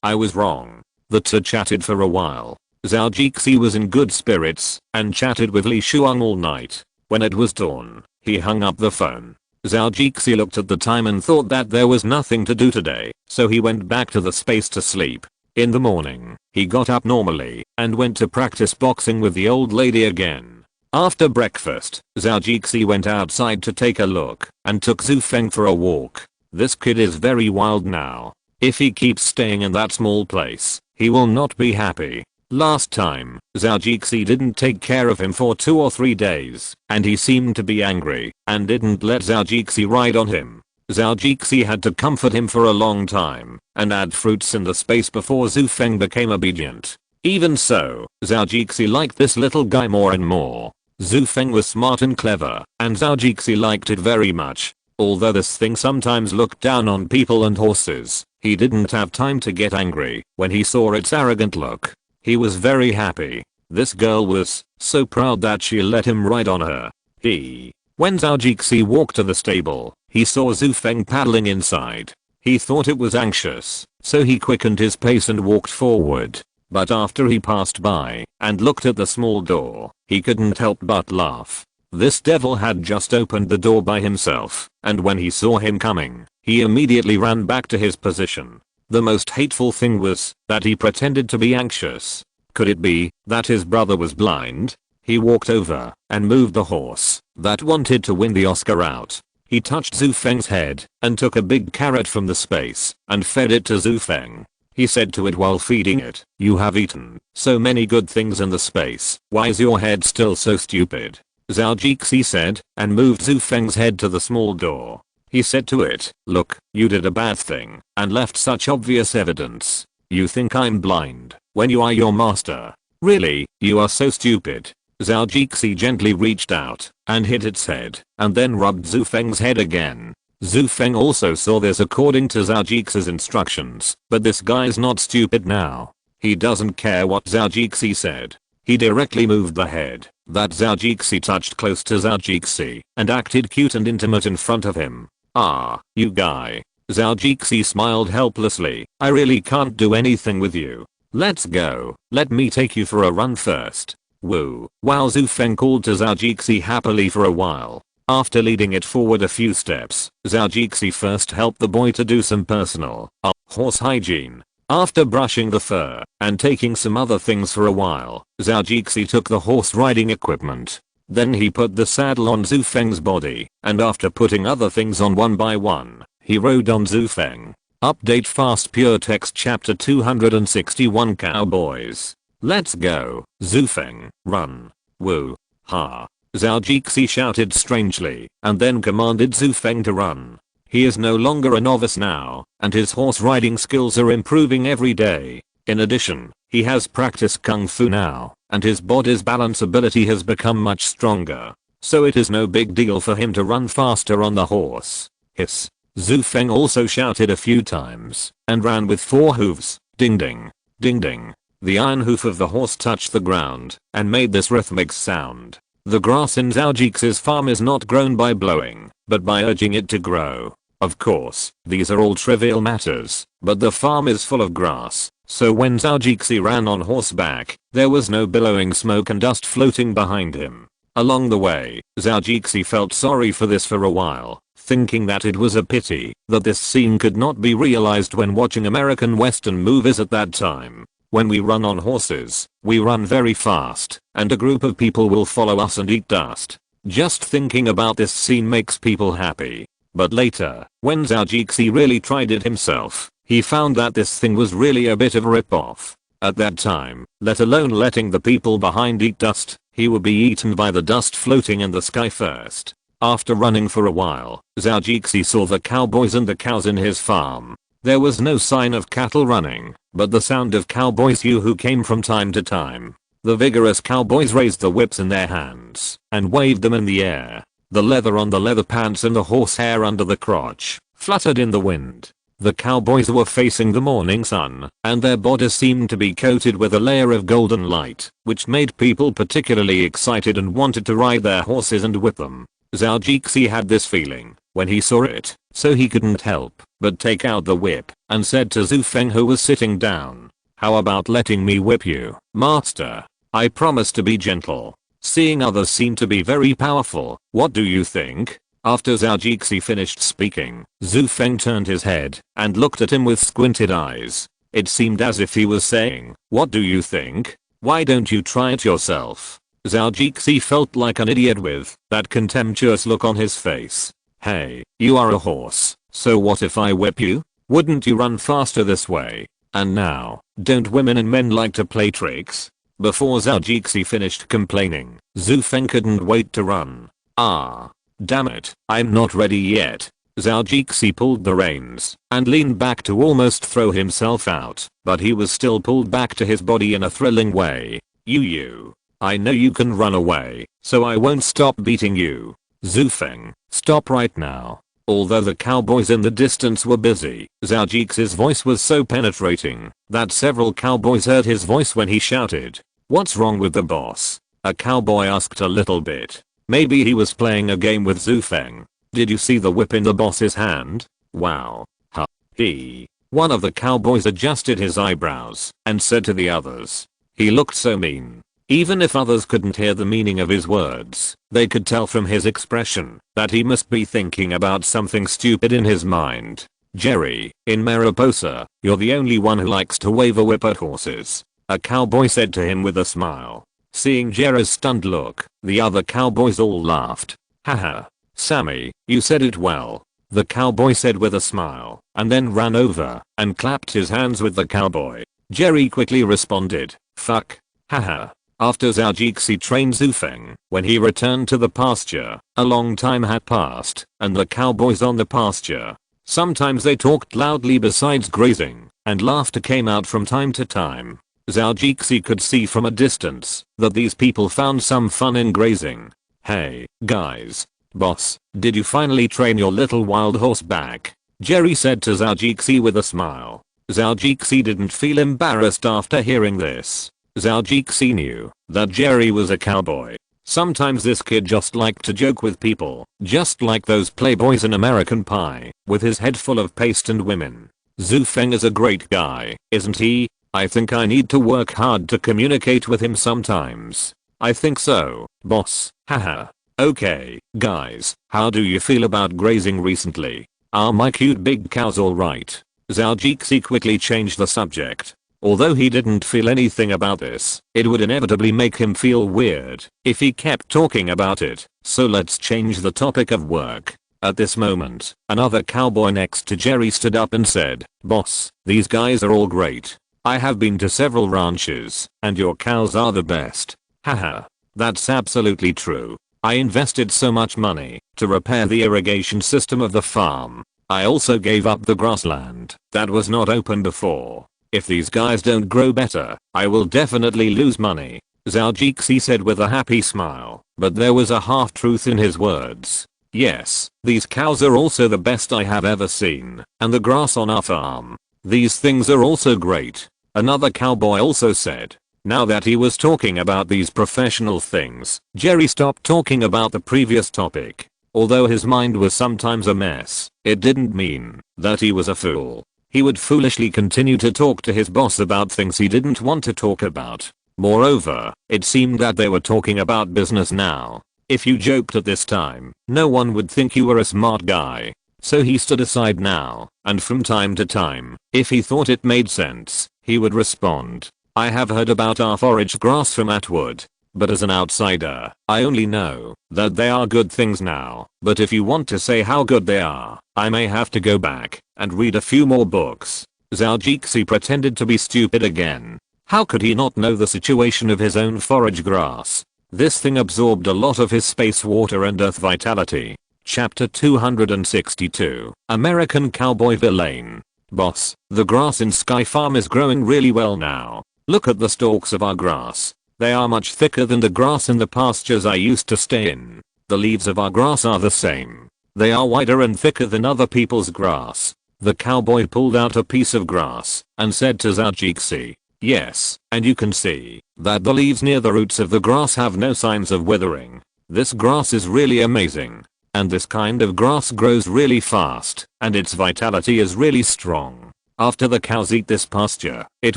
I was wrong. The two chatted for a while. Zhao Jixi was in good spirits and chatted with Li Shuang all night. When it was dawn, he hung up the phone. Zhao Jixi looked at the time and thought that there was nothing to do today, so he went back to the space to sleep. In the morning, he got up normally and went to practice boxing with the old lady again. After breakfast, Zhao Jixi went outside to take a look and took Zhu Feng for a walk. This kid is very wild now. If he keeps staying in that small place, he will not be happy. Last time, Zhao Jixi didn't take care of him for 2 or 3 days, and he seemed to be angry and didn't let Zhao Jixi ride on him. Zhao Jixi had to comfort him for a long time and add fruits in the space before Zhu Feng became obedient. Even so, Zhao Jixi liked this little guy more and more. Zhu Feng was smart and clever, and Zhao Jixi liked it very much. Although this thing sometimes looked down on people and horses, he didn't have time to get angry when he saw its arrogant look. He was very happy. This girl was so proud that she let him ride on her. When Zhao Jixi walked to the stable, he saw Zhu Feng paddling inside. He thought it was anxious, so he quickened his pace and walked forward. But after he passed by and looked at the small door, he couldn't help but laugh. This devil had just opened the door by himself, and when he saw him coming, he immediately ran back to his position. The most hateful thing was that he pretended to be anxious. Could it be that his brother was blind? He walked over and moved the horse that wanted to win the Oscar out. He touched Zhu Feng's head and took a big carrot from the space and fed it to Zhu Feng. He said to it while feeding it, "You have eaten so many good things in the space. Why is your head still so stupid?" Zhao Jixi said, and moved Zhu Feng's head to the small door. He said to it, "Look, you did a bad thing and left such obvious evidence. You think I'm blind when you are your master. Really, you are so stupid." Zhao Jixi gently reached out and hit its head and then rubbed Zhu Feng's head again. Zhu Feng also saw this according to Zhao Jixi's instructions, but this guy's not stupid now. He doesn't care what Zhao Jixi said. He directly moved the head that Zhao Jixi touched close to Zhao Jixi and acted cute and intimate in front of him. "Ah, you guy." Zhao Jixi smiled helplessly. "I really can't do anything with you. Let's go. Let me take you for a run first. Woo. Wow. Zhu Feng called to Zhao Jixi happily for a while. After leading it forward a few steps, Zhao Jixi first helped the boy to do some personal horse hygiene. After brushing the fur and taking some other things for a while, Zhao Jixi took the horse riding equipment. Then he put the saddle on Zhu Feng's body, and after putting other things on one by one, he rode on Zhu Feng. Update fast pure text chapter 261 Cowboys. Let's go. Zhu Feng, run. Woo. Ha. Zhao Jixi shouted strangely, and then commanded Zhu Feng to run. He is no longer a novice now, and his horse riding skills are improving every day. In addition, he has practiced kung fu now, and his body's balance ability has become much stronger. So it is no big deal for him to run faster on the horse. Hiss. Zhu Feng also shouted a few times, and ran with 4 hooves. Ding ding. Ding ding. The iron hoof of the horse touched the ground, and made this rhythmic sound. The grass in Zhao Jixi's farm is not grown by blowing, but by urging it to grow. Of course, these are all trivial matters, but the farm is full of grass, so when Zhao Jixi ran on horseback, there was no billowing smoke and dust floating behind him. Along the way, Zhao Jixi felt sorry for this for a while, thinking that it was a pity that this scene could not be realized when watching American Western movies at that time. When we run on horses, we run very fast, and a group of people will follow us and eat dust. Just thinking about this scene makes people happy. But later, when Zhao Jixi really tried it himself, he found that this thing was really a bit of a rip-off. At that time, let alone letting the people behind eat dust, he would be eaten by the dust floating in the sky first. After running for a while, Zhao Jixi saw the cowboys and the cows in his farm. There was no sign of cattle running, but the sound of cowboys' yoo-hoo came from time to time. The vigorous cowboys raised the whips in their hands and waved them in the air. The leather on the leather pants and the horsehair under the crotch fluttered in the wind. The cowboys were facing the morning sun, and their bodies seemed to be coated with a layer of golden light, which made people particularly excited and wanted to ride their horses and whip them. Zhao Jixi had this feeling when he saw it, so he couldn't help but take out the whip and said to Zhu Feng, who was sitting down, "How about letting me whip you, master? I promise to be gentle." Seeing others seem to be very powerful, what do you think? After Zhao Jixi finished speaking, Zhu Feng turned his head and looked at him with squinted eyes. It seemed as if he was saying, "What do you think? Why don't you try it yourself?" Zhao Jixi felt like an idiot with that contemptuous look on his face. "Hey, you are a horse, so what if I whip you? Wouldn't you run faster this way? And now, don't women and men like to play tricks?" Before Zhao Jixi finished complaining, Zhu Feng couldn't wait to run. "Ah, damn it, I'm not ready yet." Zhao Jixi pulled the reins and leaned back to almost throw himself out, but he was still pulled back to his body in a thrilling way. You. I know you can run away, so I won't stop beating you." "Zhu Feng, stop right now." Although the cowboys in the distance were busy, Zhao Jixi's voice was so penetrating that several cowboys heard his voice when he shouted, "What's wrong with the boss?" A cowboy asked a little bit. Maybe he was playing a game with Zhu Feng. "Did you see the whip in the boss's hand? Wow. Ha. He." One of the cowboys adjusted his eyebrows and said to the others, "He looked so mean." Even if others couldn't hear the meaning of his words, they could tell from his expression that he must be thinking about something stupid in his mind. "Jerry, in Mariposa, you're the only one who likes to wave a whip at horses," a cowboy said to him with a smile. Seeing Jerry's stunned look, the other cowboys all laughed. "Haha, Sammy, you said it well," the cowboy said with a smile, and then ran over and clapped his hands with the cowboy. Jerry quickly responded, "Fuck. Haha." After Zhao Jixi trained Zhu Feng, when he returned to the pasture, a long time had passed, and the cowboys on the pasture, sometimes they talked loudly besides grazing, and laughter came out from time to time. Zhao Jixi could see from a distance that these people found some fun in grazing. "Hey, guys. Boss, did you finally train your little wild horse back?" Jerry said to Zhao Jixi with a smile. Zhao Jixi didn't feel embarrassed after hearing this. Zhao Jixi knew that Jerry was a cowboy. Sometimes this kid just liked to joke with people, just like those playboys in American Pie, with his head full of paste and women. "Zhu Feng is a great guy, isn't he?" I think I need to work hard to communicate with him sometimes. I think so, boss, haha. Okay, guys, how do you feel about grazing recently? Are my cute big cows alright? Zhao quickly changed the subject. Although he didn't feel anything about this, it would inevitably make him feel weird if he kept talking about it, so let's change the topic of work. At this moment, another cowboy next to Jerry stood up and said, "Boss, these guys are all great. I have been to several ranches, and your cows are the best." Haha. That's absolutely true. I invested so much money to repair the irrigation system of the farm. I also gave up the grassland that was not open before. If these guys don't grow better, I will definitely lose money, Zhao said with a happy smile, but there was a half-truth in his words. Yes, these cows are also the best I have ever seen, and the grass on our farm. These things are also great. Another cowboy also said. Now that he was talking about these professional things, Jerry stopped talking about the previous topic. Although his mind was sometimes a mess, it didn't mean that he was a fool. He would foolishly continue to talk to his boss about things he didn't want to talk about. Moreover, it seemed that they were talking about business now. If you joked at this time, no one would think you were a smart guy. So he stood aside now, and from time to time, if he thought it made sense, he would respond. I have heard about our foraged grass from Atwood, but as an outsider, I only know that they are good things now, but if you want to say how good they are, I may have to go back and read a few more books. Zhao pretended to be stupid again. How could he not know the situation of his own forage grass? This thing absorbed a lot of his space water and earth vitality. Chapter 262, American Cowboy Villain. Boss, the grass in Sky Farm is growing really well now. Look at the stalks of our grass. They are much thicker than the grass in the pastures I used to stay in. The leaves of our grass are the same. They are wider and thicker than other people's grass. The cowboy pulled out a piece of grass and said to Zhao, "Yes, and you can see that the leaves near the roots of the grass have no signs of withering. This grass is really amazing. And this kind of grass grows really fast, and its vitality is really strong. After the cows eat this pasture, it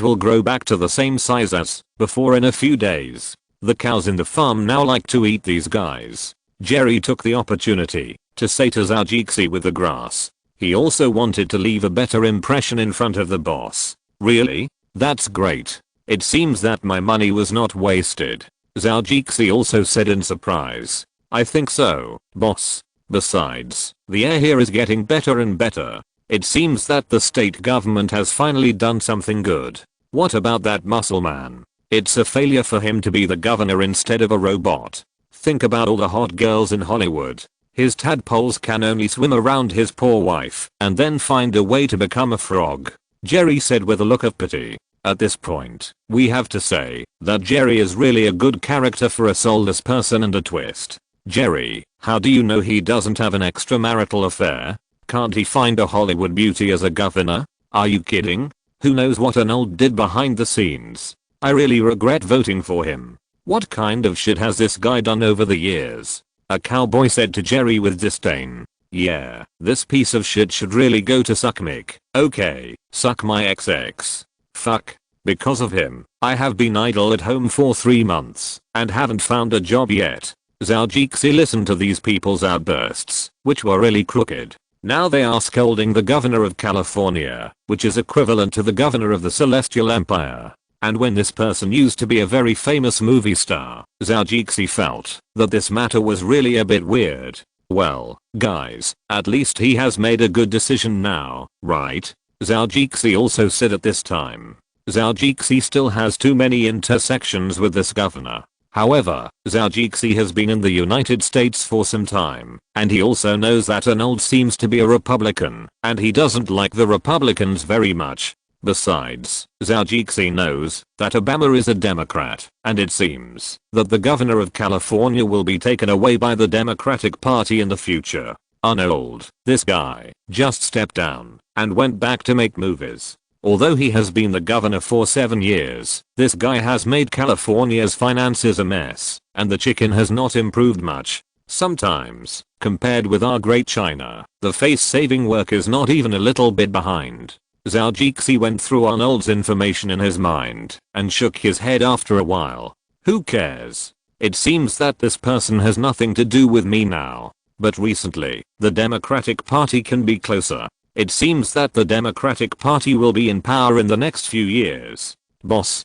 will grow back to the same size as before in a few days. The cows in the farm now like to eat these guys." Jerry took the opportunity to say to Zhao with the grass. He also wanted to leave a better impression in front of the boss. "Really? That's great. It seems that my money was not wasted," Zhao also said in surprise. "I think so, boss. Besides, the air here is getting better and better. It seems that the state government has finally done something good. What about that muscle man? It's a failure for him to be the governor instead of a robot. Think about all the hot girls in Hollywood. His tadpoles can only swim around his poor wife and then find a way to become a frog," Jerry said with a look of pity. At this point, we have to say that Jerry is really a good character for a soulless person and a twist. Jerry, how do you know he doesn't have an extramarital affair? Can't he find a Hollywood beauty as a governor? Are you kidding? Who knows what Arnold did behind the scenes? I really regret voting for him. What kind of shit has this guy done over the years? A cowboy said to Jerry with disdain. Yeah, this piece of shit should really go to suck Mick. Okay, suck my XX. Fuck. Because of him, I have been idle at home for 3 months and haven't found a job yet. Zhao listened to these people's outbursts, which were really crooked. Now they are scolding the governor of California, which is equivalent to the governor of the Celestial Empire. And when this person used to be a very famous movie star, Zhao felt that this matter was really a bit weird. Well, guys, at least he has made a good decision now, right? Zhao also said at this time. Zhao still has too many intersections with this governor. However, Zhao has been in the United States for some time, and he also knows that Arnold seems to be a Republican, and he doesn't like the Republicans very much. Besides, Zhao knows that Obama is a Democrat, and it seems that the governor of California will be taken away by the Democratic Party in the future. Arnold, this guy, just stepped down and went back to make movies. Although he has been the governor for 7 years, this guy has made California's finances a mess, and the chicken has not improved much. Sometimes, compared with our great China, the face-saving work is not even a little bit behind. Zhou Jixi went through Arnold's information in his mind and shook his head after a while. Who cares? It seems that this person has nothing to do with me now. But recently, the Democratic Party can be closer. It seems that the Democratic Party will be in power in the next few years. Boss.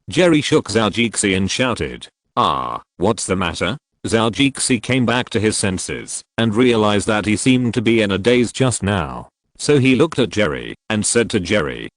Jerry shook Zhou Jixi and shouted. What's the matter? Zhou Jixi came back to his senses and realized that he seemed to be in a daze just now. So he looked at Jerry and said to Jerry,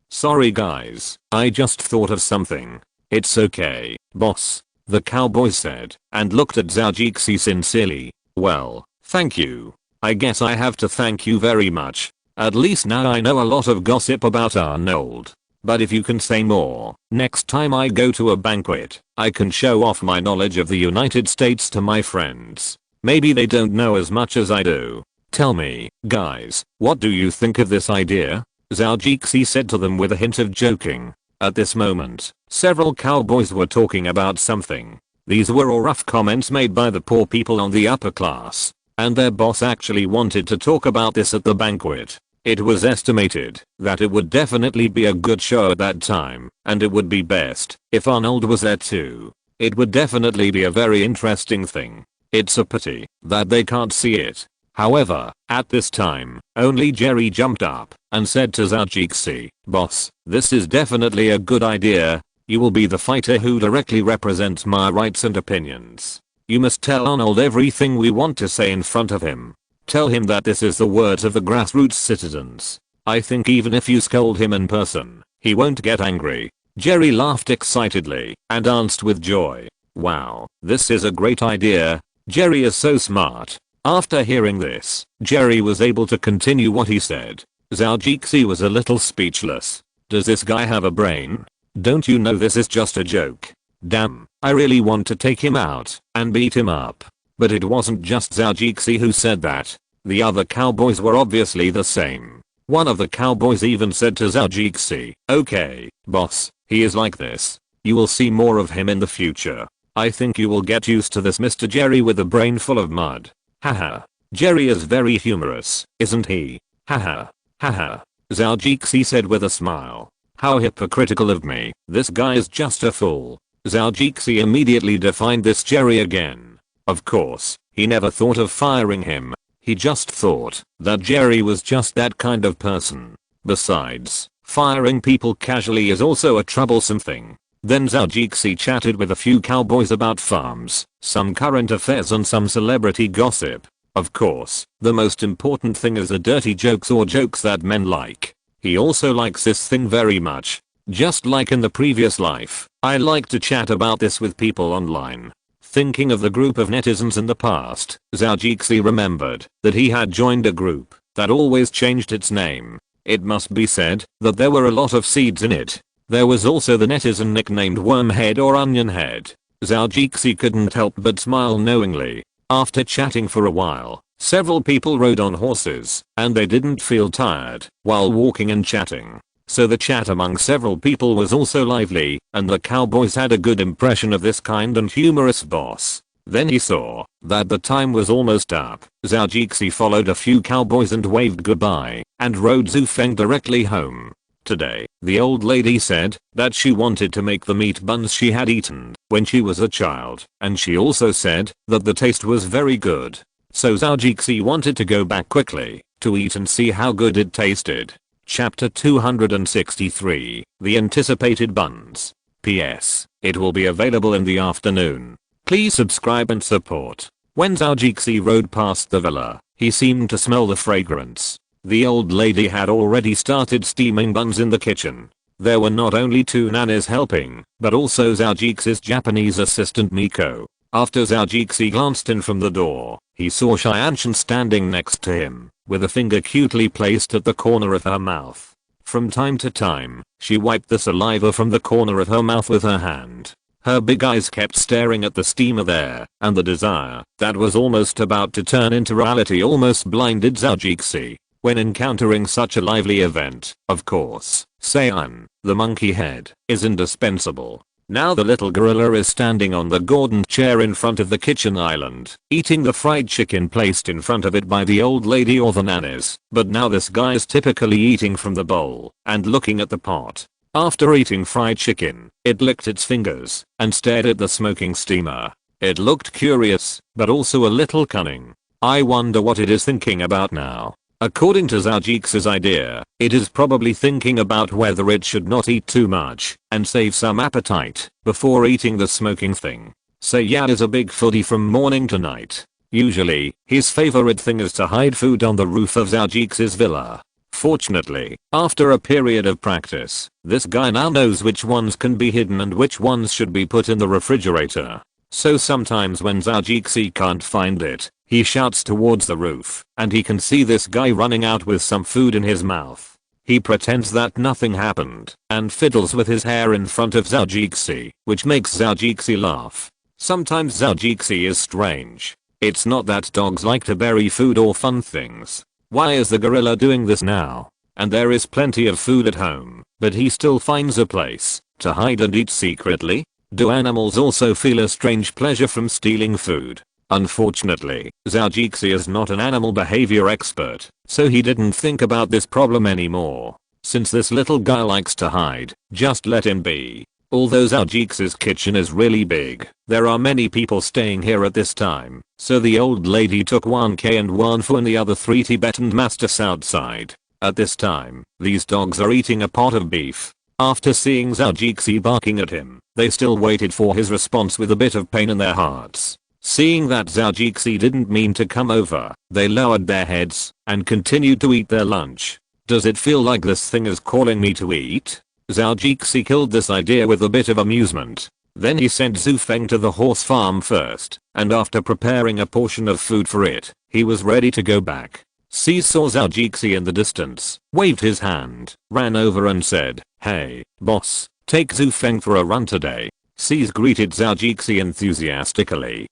Sorry guys, I just thought of something. It's okay, boss, the cowboy said, and looked at Zhou Jixi sincerely. Well, thank you. I guess I have to thank you very much. At least now I know a lot of gossip about Arnold. But if you can say more, next time I go to a banquet, I can show off my knowledge of the United States to my friends. Maybe they don't know as much as I do. Tell me, guys, what do you think of this idea? Zhou Jixi said to them with a hint of joking. At this moment, several cowboys were talking about something. These were all rough comments made by the poor people on the upper class. And their boss actually wanted to talk about this at the banquet. It was estimated that it would definitely be a good show at that time, and it would be best if Arnold was there too. It would definitely be a very interesting thing. It's a pity that they can't see it. However, at this time, only Jerry jumped up and said to Zhou Jixi, Boss, this is definitely a good idea. You will be the fighter who directly represents my rights and opinions. You must tell Arnold everything we want to say in front of him. Tell him that this is the words of the grassroots citizens. I think even if you scold him in person, he won't get angry. Jerry laughed excitedly and danced with joy. Wow, this is a great idea. Jerry is so smart. After hearing this, Jerry was able to continue what he said. Zhou Jixi was a little speechless. Does this guy have a brain? Don't you know this is just a joke? Damn, I really want to take him out and beat him up. But it wasn't just Zhou Jixi who said that. The other cowboys were obviously the same. One of the cowboys even said to Zhou Jixi, Okay, boss, he is like this. You will see more of him in the future. I think you will get used to this Mr. Jerry with a brain full of mud. Haha. Jerry is very humorous, isn't he? Haha. Haha. Zhou Jixi said with a smile. How hypocritical of me. This guy is just a fool. Zhou Jixi immediately defined this Jerry again. Of course, he never thought of firing him. He just thought that Jerry was just that kind of person. Besides, firing people casually is also a troublesome thing. Then Zhou Jixi chatted with a few cowboys about farms, some current affairs and some celebrity gossip. Of course, the most important thing is the dirty jokes or jokes that men like. He also likes this thing very much. Just like in the previous life, I like to chat about this with people online. Thinking of the group of netizens in the past, Zhou Jixi remembered that he had joined a group that always changed its name. It must be said that there were a lot of seeds in it. There was also the netizen nicknamed Wormhead or Onionhead. Zhou Jixi couldn't help but smile knowingly. After chatting for a while, several people rode on horses, and they didn't feel tired while walking and chatting. So the chat among several people was also lively, and the cowboys had a good impression of this kind and humorous boss. Then he saw that the time was almost up. Zhou Jixi followed a few cowboys and waved goodbye, and rode Zhu Feng directly home. Today, the old lady said that she wanted to make the meat buns she had eaten when she was a child, and she also said that the taste was very good. So Zhou Jixi wanted to go back quickly to eat and see how good it tasted. Chapter 263, The Anticipated Buns. PS. It will be available in the afternoon. Please subscribe and support. When Zhou Jixi rode past the villa, he seemed to smell the fragrance. The old lady had already started steaming buns in the kitchen. There were not only two nannies helping, but also Zhou Jixi's Japanese assistant Miko. After Zhou Jixi glanced in from the door, he saw Xianshan standing next to him, with a finger cutely placed at the corner of her mouth. From time to time, she wiped the saliva from the corner of her mouth with her hand. Her big eyes kept staring at the steamer there, and the desire that was almost about to turn into reality almost blinded Zhou Jixi. When encountering such a lively event, of course, Saiyan, the monkey head, is indispensable. Now the little gorilla is standing on the golden chair in front of the kitchen island, eating the fried chicken placed in front of it by the old lady or the nannies. But now this guy is typically eating from the bowl and looking at the pot. After eating fried chicken, it licked its fingers and stared at the smoking steamer. It looked curious, but also a little cunning. I wonder what it is thinking about now. According to Zhou's idea, it is probably thinking about whether it should not eat too much and save some appetite before eating the smoking thing. Sayad is a big foodie from morning to night. Usually, his favorite thing is to hide food on the roof of Zhou's villa. Fortunately, after a period of practice, this guy now knows which ones can be hidden and which ones should be put in the refrigerator. So sometimes when Zhou can't find it, he shouts towards the roof, and he can see this guy running out with some food in his mouth. He pretends that nothing happened, and fiddles with his hair in front of Zhou, which makes Zhou laugh. Sometimes Zhou is strange. It's not that dogs like to bury food or fun things. Why is the gorilla doing this now? And there is plenty of food at home, but he still finds a place to hide and eat secretly? Do animals also feel a strange pleasure from stealing food? Unfortunately, Zhou is not an animal behavior expert, so he didn't think about this problem anymore. Since this little guy likes to hide, just let him be. Although Zhou's kitchen is really big, there are many people staying here at this time, so the old lady took 1K and 1 Fu and the other 3 Tibetan masters outside. At this time, these dogs are eating a pot of beef. After seeing Zhou barking at him, they still waited for his response with a bit of pain in their hearts. Seeing that Zhou didn't mean to come over, they lowered their heads and continued to eat their lunch. Does it feel like this thing is calling me to eat? Zhou killed this idea with a bit of amusement. Then he sent Zhou to the horse farm first, and after preparing a portion of food for it, he was ready to go back. Sees saw Zhou in the distance, waved his hand, ran over and said, "Hey, boss, take Zhou for a run today." Sees greeted Zhou enthusiastically.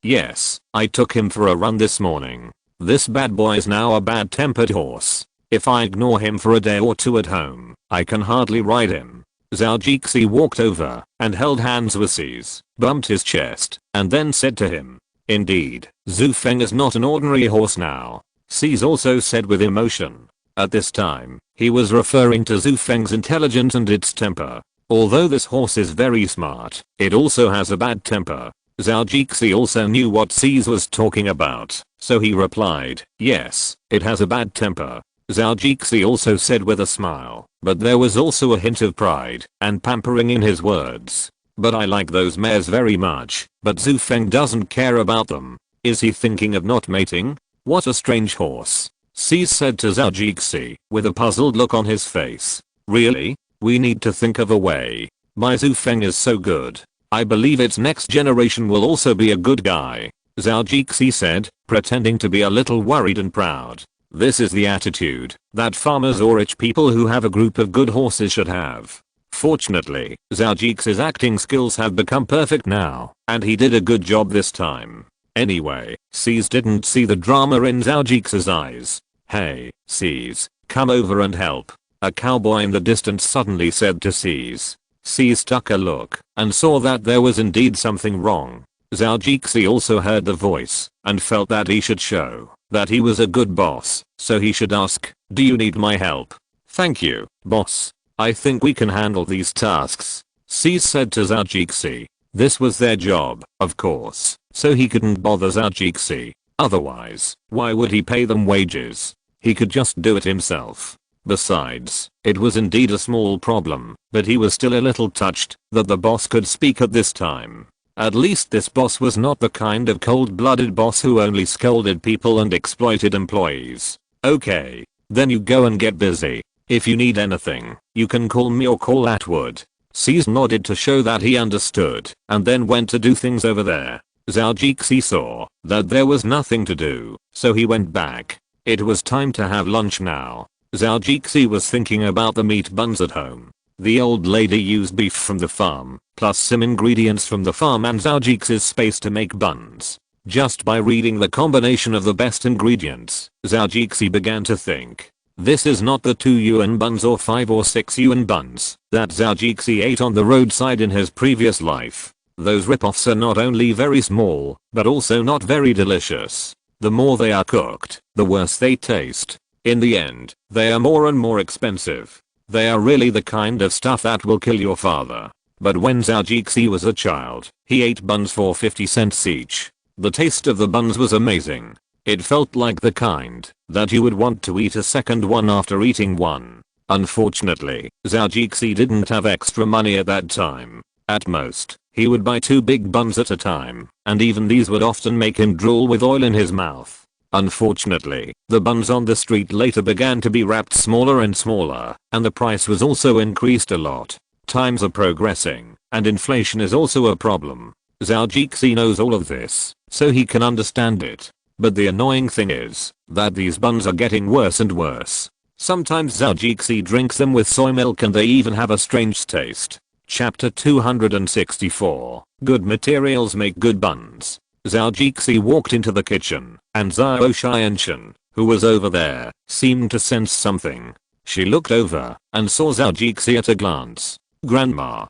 Yes, I took him for a run this morning. This bad boy is now a bad-tempered horse. If I ignore him for a day or two at home, I can hardly ride him. Zhou walked over and held hands with Sees, bumped his chest, and then said to him, "Indeed, Zhou is not an ordinary horse now." Sees also said with emotion. At this time, he was referring to Zhou's intelligence and its temper. Although this horse is very smart, it also has a bad temper. Zhou also knew what Sees was talking about, so he replied, "Yes, it has a bad temper." Zhou also said with a smile, but there was also a hint of pride and pampering in his words. "But I like those mares very much, but Zhou doesn't care about them. Is he thinking of not mating? What a strange horse." Sees said to Zhou with a puzzled look on his face. "Really? We need to think of a way. My Zhou is so good. I believe its next generation will also be a good guy." Zhou said, pretending to be a little worried and proud. This is the attitude that farmers or rich people who have a group of good horses should have. Fortunately, Zhou's acting skills have become perfect now, and he did a good job this time. Anyway, Sees didn't see the drama in Zhou's eyes. "Hey, Sees, come over and help," a cowboy in the distance suddenly said to Sees. Sees took a look and saw that there was indeed something wrong. Zhou also heard the voice and felt that he should show that he was a good boss, so he should ask, "Do you need my help?" "Thank you, boss. I think we can handle these tasks," Sees said to Zhou. This was their job, of course, so he couldn't bother Zhou. Otherwise, why would he pay them wages? He could just do it himself. Besides, it was indeed a small problem, but he was still a little touched that the boss could speak at this time. At least this boss was not the kind of cold-blooded boss who only scolded people and exploited employees. "Okay, then you go and get busy. If you need anything, you can call me or call Atwood." Sees nodded to show that he understood, and then went to do things over there. Zhou saw that there was nothing to do, so he went back. It was time to have lunch now. Zhou was thinking about the meat buns at home. The old lady used beef from the farm, plus some ingredients from the farm and Zhou's space to make buns. Just by reading the combination of the best ingredients, Zhou began to think. This is not the 2 yuan buns or 5 or 6 yuan buns that Zhao Jixi ate on the roadside in his previous life. Those ripoffs are not only very small, but also not very delicious. The more they are cooked, the worse they taste. In the end, they are more and more expensive. They are really the kind of stuff that will kill your father. But when Zhao Jixi was a child, he ate buns for 50 cents each. The taste of the buns was amazing. It felt like the kind that you would want to eat a second one after eating one. Unfortunately, Zhao Jixi didn't have extra money at that time. At most, he would buy 2 big buns at a time, and even these would often make him drool with oil in his mouth. Unfortunately, the buns on the street later began to be wrapped smaller and smaller, and the price was also increased a lot. Times are progressing, and inflation is also a problem. Zhao Jixi knows all of this, so he can understand it. But the annoying thing is that these buns are getting worse and worse. Sometimes Zhao Jixi drinks them with soy milk and they even have a strange taste. Chapter 264. Good materials make good buns. Zhao Jixi walked into the kitchen, and Zhou Xianshan, who was over there, seemed to sense something. She looked over and saw Zhao Jixi at a glance. Grandma,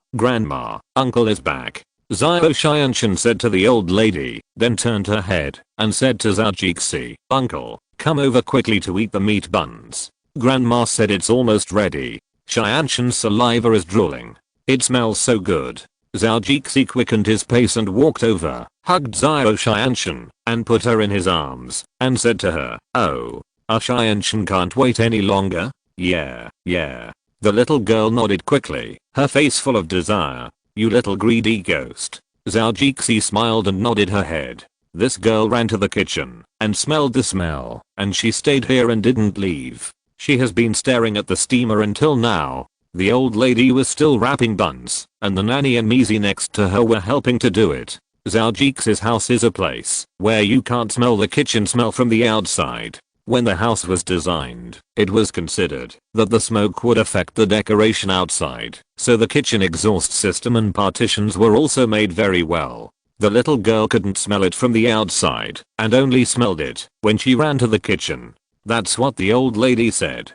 uncle is back. Zhou Xianshan said to the old lady, then turned her head and said to Zhao Jixi, uncle, come over quickly to eat the meat buns. Grandma said it's almost ready. Xianshan's saliva is drooling. It smells so good. Zhao Jixi quickened his pace and walked over, hugged Zhou Xianshan, and put her in his arms, and said to her, oh, Xianshan can't wait any longer? Yeah. The little girl nodded quickly, her face full of desire. You little greedy ghost. Zhao Jixi smiled and nodded her head. This girl ran to the kitchen and smelled the smell, and she stayed here and didn't leave. She has been staring at the steamer until now. The old lady was still wrapping buns, and the nanny and Mizi next to her were helping to do it. Zhao Jixi's house is a place where you can't smell the kitchen smell from the outside. When the house was designed, it was considered that the smoke would affect the decoration outside, so the kitchen exhaust system and partitions were also made very well. The little girl couldn't smell it from the outside, and only smelled it when she ran to the kitchen. That's what the old lady said.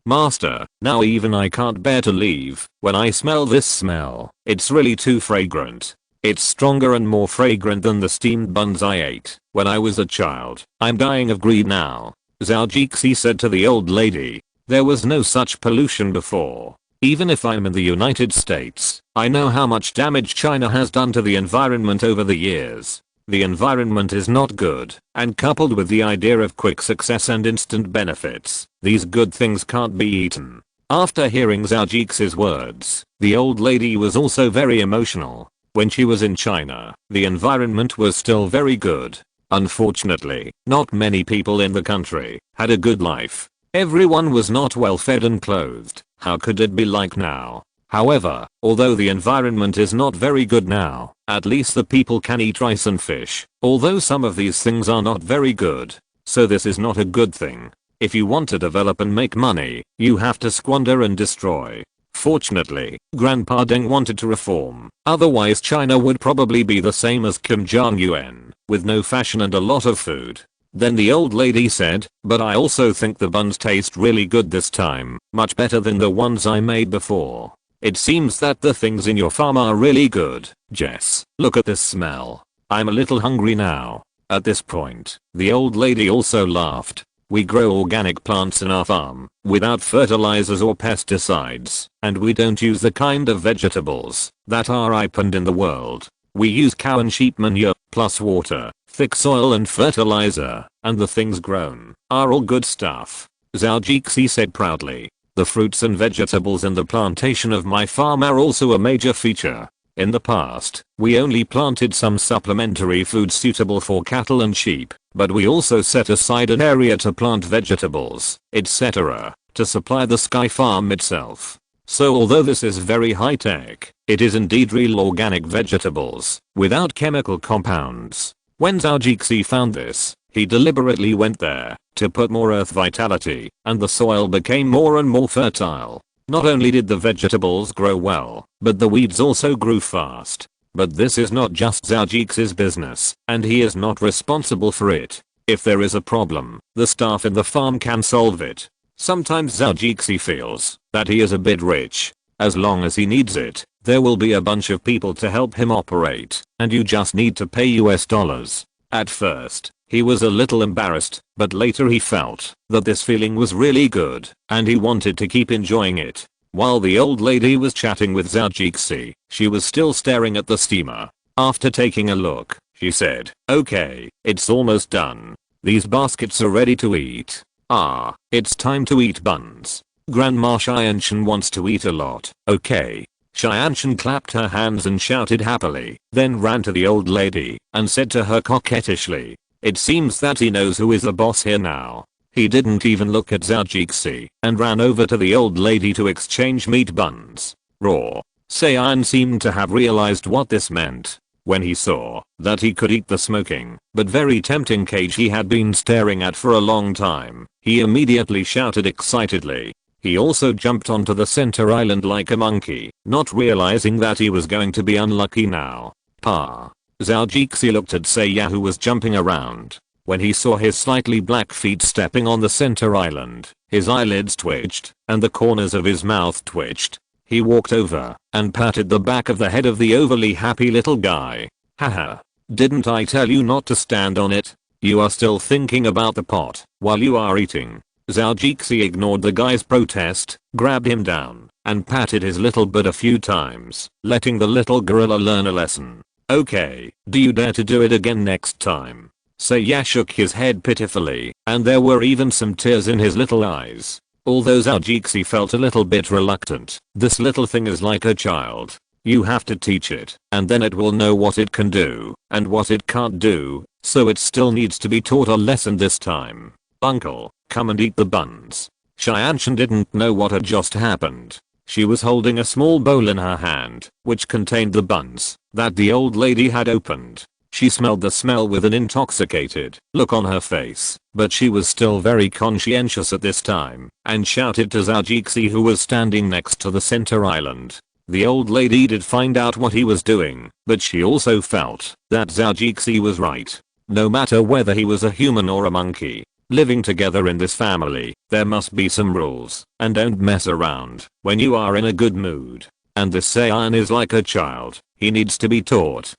Master, now even I can't bear to leave when I smell this smell. It's really too fragrant. It's stronger and more fragrant than the steamed buns I ate when I was a child. I'm dying of greed now. Zhao Jixi said to the old lady. There was no such pollution before. Even if I'm in the United States, I know how much damage China has done to the environment over the years. The environment is not good, and coupled with the idea of quick success and instant benefits, these good things can't be eaten. After hearing Zhao Jixi's words, the old lady was also very emotional. When she was in China, the environment was still very good. Unfortunately, not many people in the country had a good life. Everyone was not well fed and clothed. How could it be like now? However, although the environment is not very good now, at least the people can eat rice and fish, although some of these things are not very good. So this is not a good thing. If you want to develop and make money, you have to squander and destroy. Fortunately, Grandpa Deng wanted to reform, otherwise China would probably be the same as Kim Jong-un, with no fashion and a lot of food. Then the old lady said, but I also think the buns taste really good this time, much better than the ones I made before. It seems that the things in your farm are really good. Jess, look at this smell. I'm a little hungry now. At this point, the old lady also laughed. We grow organic plants in our farm, without fertilizers or pesticides, and we don't use the kind of vegetables that are ripened in the world. We use cow and sheep manure, plus water, thick soil and fertilizer, and the things grown are all good stuff. Zhao Jixi said proudly. The fruits and vegetables in the plantation of my farm are also a major feature. In the past, we only planted some supplementary food suitable for cattle and sheep, but we also set aside an area to plant vegetables, etc., to supply the Sky Farm itself. So although this is very high tech, it is indeed real organic vegetables, without chemical compounds. When Zhao Jixi found this, he deliberately went there to put more earth vitality, and the soil became more and more fertile. Not only did the vegetables grow well, but the weeds also grew fast. But this is not just Zhao Jixi's business, and he is not responsible for it. If there is a problem, the staff in the farm can solve it. Sometimes Zhou feels that he is a bit rich. As long as he needs it, there will be a bunch of people to help him operate, and you just need to pay US dollars. At first, he was a little embarrassed, but later he felt that this feeling was really good, and he wanted to keep enjoying it. While the old lady was chatting with Zhou, she was still staring at the steamer. After taking a look, she said, "Okay, it's almost done. These baskets are ready to eat. Ah, it's time to eat buns. Grandma Xianshan wants to eat a lot, okay?" Xianshan clapped her hands and shouted happily, then ran to the old lady and said to her coquettishly, "It seems that he knows who is the boss here now." He didn't even look at Zhou and ran over to the old lady to exchange meat buns. Raw. Saiyan seemed to have realized what this meant. When he saw that he could eat the smoking but very tempting cage he had been staring at for a long time, he immediately shouted excitedly. He also jumped onto the center island like a monkey, not realizing that he was going to be unlucky now. Pa. Zhou looked at Seiya who was jumping around. When he saw his slightly black feet stepping on the center island, his eyelids twitched and the corners of his mouth twitched. He walked over and patted the back of the head of the overly happy little guy. Haha. Didn't I tell you not to stand on it? You are still thinking about the pot while you are eating. Zhou ignored the guy's protest, grabbed him down, and patted his little butt a few times, letting the little gorilla learn a lesson. "Okay, do you dare to do it again next time?" Seiya shook his head pitifully, and there were even some tears in his little eyes. Although Zhou felt a little bit reluctant, this little thing is like a child. You have to teach it, and then it will know what it can do, and what it can't do, so it still needs to be taught a lesson this time. "Uncle, come and eat the buns." Xianshan didn't know what had just happened. She was holding a small bowl in her hand, which contained the buns that the old lady had opened. She smelled the smell with an intoxicated look on her face, but she was still very conscientious at this time, and shouted to Zhou who was standing next to the center island. The old lady did find out what he was doing, but she also felt that Zhou was right. No matter whether he was a human or a monkey, living together in this family, there must be some rules, and don't mess around when you are in a good mood. And this Saiyan is like a child, he needs to be taught.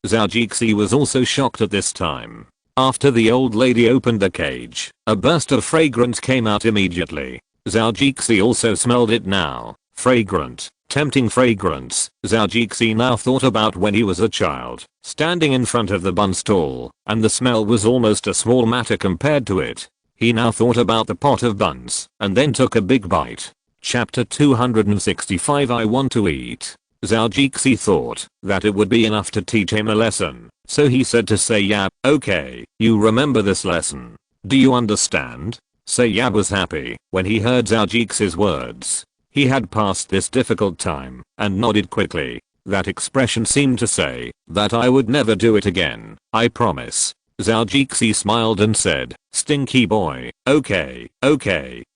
Zhou was also shocked at this time. After the old lady opened the cage, a burst of fragrance came out immediately. Zhou also smelled it now. Fragrant, tempting fragrance. Zhou now thought about when he was a child, standing in front of the bun stall, and the smell was almost a small matter compared to it. He now thought about the pot of buns, and then took a big bite. Chapter 265 I want to eat. Zhou thought that it would be enough to teach him a lesson, so he said to Seiya, "Okay, you remember this lesson. Do you understand?" Seiya was happy when he heard Zhou's words. He had passed this difficult time, and nodded quickly. That expression seemed to say that I would never do it again, I promise. Zhou smiled and said, "Stinky boy, okay,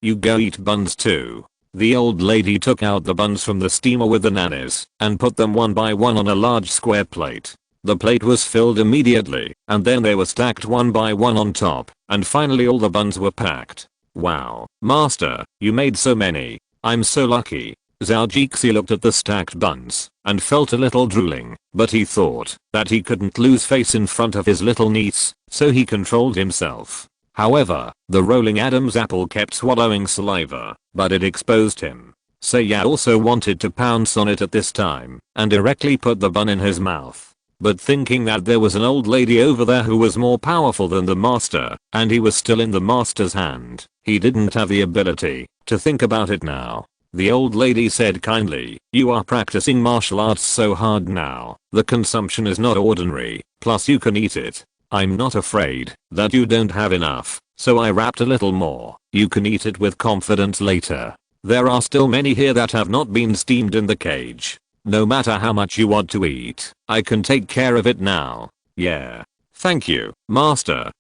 you go eat buns too." The old lady took out the buns from the steamer with the nannies and put them one by one on a large square plate. The plate was filled immediately, and then they were stacked one by one on top, and finally all the buns were packed. "Wow, master, you made so many. I'm so lucky." Zhou looked at the stacked buns and felt a little drooling, but he thought that he couldn't lose face in front of his little niece, so he controlled himself. However, the rolling Adam's apple kept swallowing saliva, but it exposed him. Seiya also wanted to pounce on it at this time and directly put the bun in his mouth. But thinking that there was an old lady over there who was more powerful than the master, and he was still in the master's hand, he didn't have the ability to think about it now. The old lady said kindly, "You are practicing martial arts so hard now, the consumption is not ordinary, plus you can eat it. I'm not afraid that you don't have enough, so I wrapped a little more. You can eat it with confidence later. There are still many here that have not been steamed in the cage. No matter how much you want to eat, I can take care of it now." "Yeah. Thank you, master."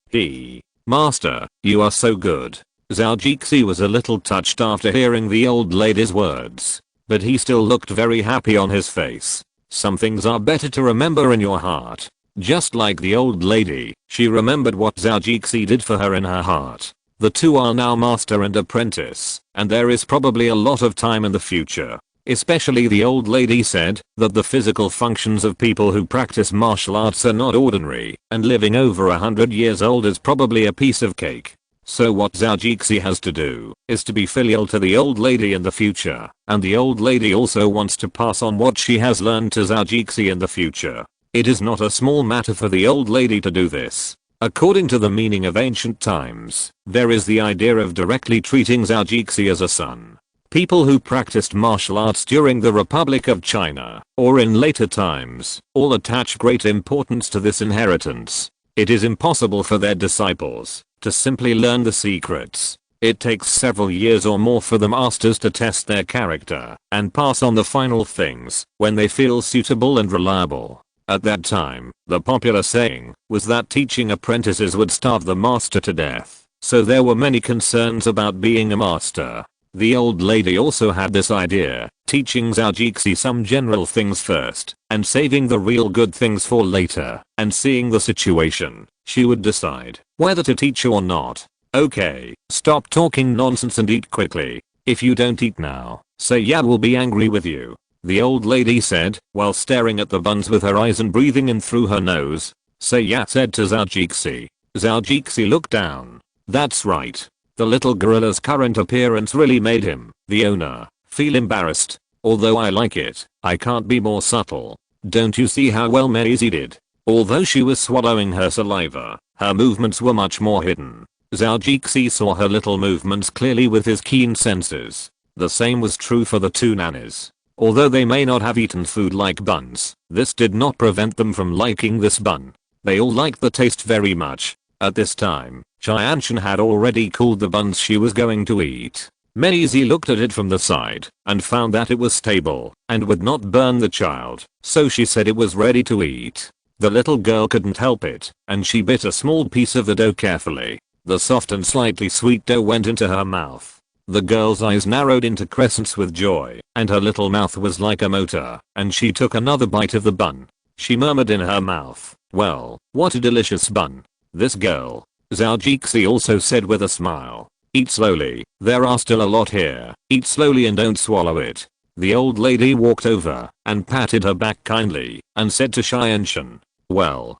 "Master, you are so good." Zhou was a little touched after hearing the old lady's words, but he still looked very happy on his face. Some things are better to remember in your heart. Just like the old lady, she remembered what Zhou did for her in her heart. The two are now master and apprentice, and there is probably a lot of time in the future. Especially the old lady said that the physical functions of people who practice martial arts are not ordinary, and living over 100 years old is probably a piece of cake. So what Zhou Jixi has to do is to be filial to the old lady in the future, and the old lady also wants to pass on what she has learned to Zhou Jixi in the future. It is not a small matter for the old lady to do this. According to the meaning of ancient times, there is the idea of directly treating Zhou Jixi as a son. People who practiced martial arts during the Republic of China, or in later times, all attach great importance to this inheritance. It is impossible for their disciples to simply learn the secrets. It takes several years or more for the masters to test their character and pass on the final things when they feel suitable and reliable. At that time, the popular saying was that teaching apprentices would starve the master to death, so there were many concerns about being a master. The old lady also had this idea, teaching Zhou Jixi some general things first, and saving the real good things for later, and seeing the situation, she would decide whether to teach or not. Okay, stop talking nonsense and eat quickly. If you don't eat now, Saya will be angry with you, the old lady said, while staring at the buns with her eyes and breathing in through her nose. Saya said to Zhou Jixi. Zhou Jixi looked down. That's right. The little gorilla's current appearance really made him, the owner, feel embarrassed. Although I like it, I can't be more subtle. Don't you see how well Maisie did? Although she was swallowing her saliva, her movements were much more hidden. Zhou Jixi saw her little movements clearly with his keen senses. The same was true for the two nannies. Although they may not have eaten food like buns, this did not prevent them from liking this bun. They all liked the taste very much. At this time, Chyanshan had already cooled the buns she was going to eat. Maisie looked at it from the side and found that it was stable and would not burn the child, so she said it was ready to eat. The little girl couldn't help it, and she bit a small piece of the dough carefully. The soft and slightly sweet dough went into her mouth. The girl's eyes narrowed into crescents with joy, and her little mouth was like a motor, and she took another bite of the bun. She murmured in her mouth, "Well, what a delicious bun. This girl." Zhou Jixi also said with a smile, "Eat slowly, there are still a lot here. Eat slowly and don't swallow it." The old lady walked over and patted her back kindly and said to Chyanshan, Well.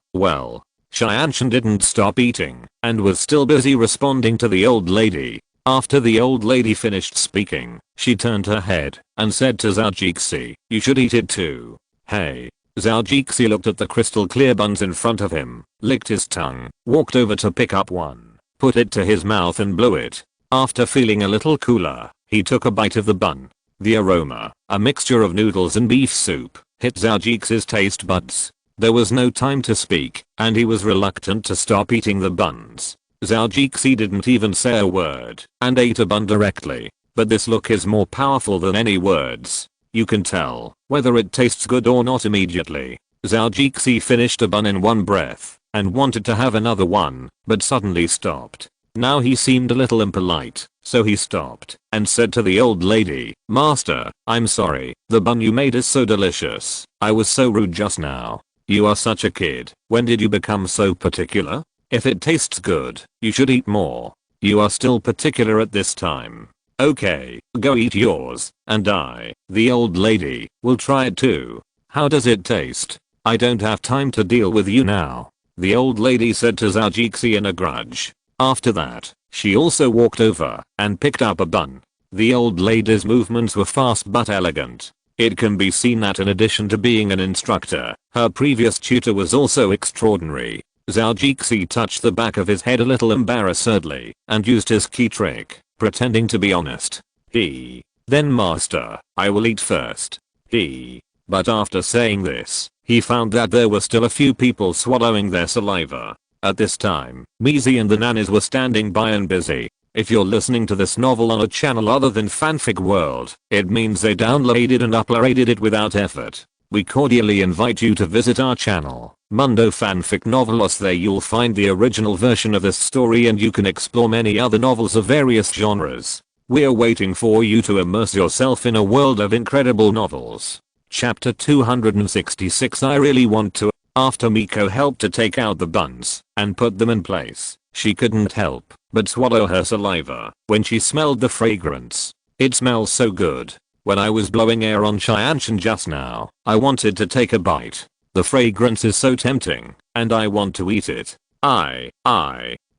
Chyanshan didn't stop eating and was still busy responding to the old lady. After the old lady finished speaking, she turned her head and said to Zhou Jixi, "You should eat it too." Hey. Zhou Jixi looked at the crystal clear buns in front of him, licked his tongue, walked over to pick up one, put it to his mouth and blew it. After feeling a little cooler, he took a bite of the bun. The aroma, a mixture of noodles and beef soup, hit Zhou Jixi's taste buds. There was no time to speak, and he was reluctant to stop eating the buns. Zhou Jixi didn't even say a word, and ate a bun directly. But this look is more powerful than any words. You can tell whether it tastes good or not immediately. Zhou Jixi finished a bun in one breath, and wanted to have another one, but suddenly stopped. Now he seemed a little impolite, so he stopped, and said to the old lady, "Master, I'm sorry, the bun you made is so delicious. I was so rude just now. You are such a kid, when did you become so particular? If it tastes good, you should eat more. You are still particular at this time. Okay, go eat yours, and I, the old lady, will try it too. How does it taste? I don't have time to deal with you now," the old lady said to Zhou Jixi in a grudge. After that, she also walked over and picked up a bun. The old lady's movements were fast but elegant. It can be seen that in addition to being an instructor, her previous tutor was also extraordinary. Zhou Jixi touched the back of his head a little embarrassedly and used his key trick, pretending to be honest. Then master, I will eat first. But after saying this, he found that there were still a few people swallowing their saliva. At this time, Maisie and the nannies were standing by and busy. If you're listening to this novel on a channel other than Fanfic World, it means they downloaded and uploaded it without effort. We cordially invite you to visit our channel, Mundo Fanfic Novelos. There you'll find the original version of this story and you can explore many other novels of various genres. We're waiting for you to immerse yourself in a world of incredible novels. Chapter 266. I really want to. After Miko helped to take out the buns and put them in place, She couldn't help but swallow her saliva when she smelled the fragrance. It smells so good. When I was blowing air on Chyanshan just now, I wanted to take a bite. The fragrance is so tempting, and I want to eat it. I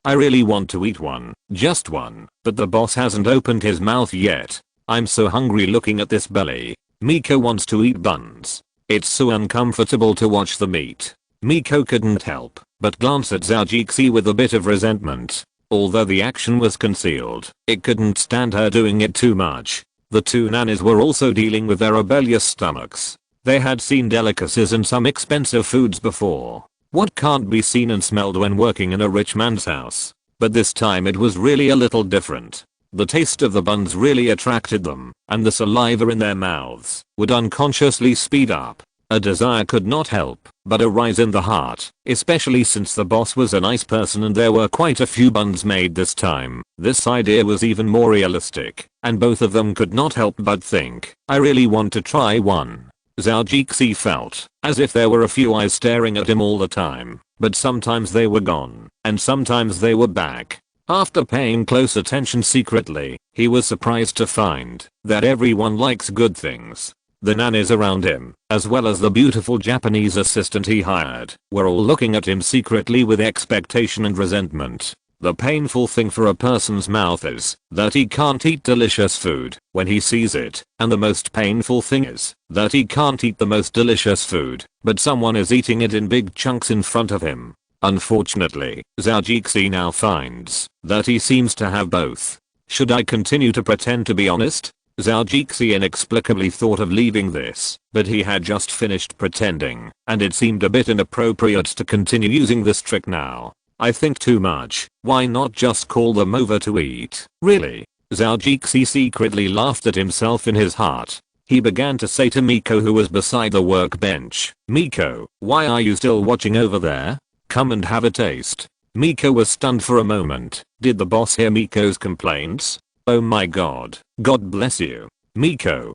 really want to eat one, just one, but the boss hasn't opened his mouth yet. I'm so hungry looking at this belly. Miko wants to eat buns. It's so uncomfortable to watch the meat. Miko couldn't help but glance at Zhao Jixi with a bit of resentment. Although the action was concealed, it couldn't stand her doing it too much. The two nannies were also dealing with their rebellious stomachs. They had seen delicacies and some expensive foods before. What can't be seen and smelled when working in a rich man's house? But this time it was really a little different. The taste of the buns really attracted them, and the saliva in their mouths would unconsciously speed up. A desire could not help but arise in the heart, especially since the boss was a nice person and there were quite a few buns made this time. This idea was even more realistic, and both of them could not help but think, I really want to try one. Zhao Jixi felt as if there were a few eyes staring at him all the time, but sometimes they were gone, and sometimes they were back. After paying close attention secretly, he was surprised to find that everyone likes good things. The nannies around him, as well as the beautiful Japanese assistant he hired, were all looking at him secretly with expectation and resentment. The painful thing for a person's mouth is that he can't eat delicious food when he sees it, and the most painful thing is that he can't eat the most delicious food, but someone is eating it in big chunks in front of him. Unfortunately, Zhao Jixi now finds that he seems to have both. Should I continue to pretend to be honest? Zhao Jixi inexplicably thought of leaving this, but he had just finished pretending, and it seemed a bit inappropriate to continue using this trick now. I think too much. Why not just call them over to eat? Really? Zhao Jixi secretly laughed at himself in his heart. He began to say to Miko, who was beside the workbench, Miko, why are you still watching over there? Come and have a taste. Miko was stunned for a moment. Did the boss hear Miko's complaints? Oh my god. God bless you. Miko.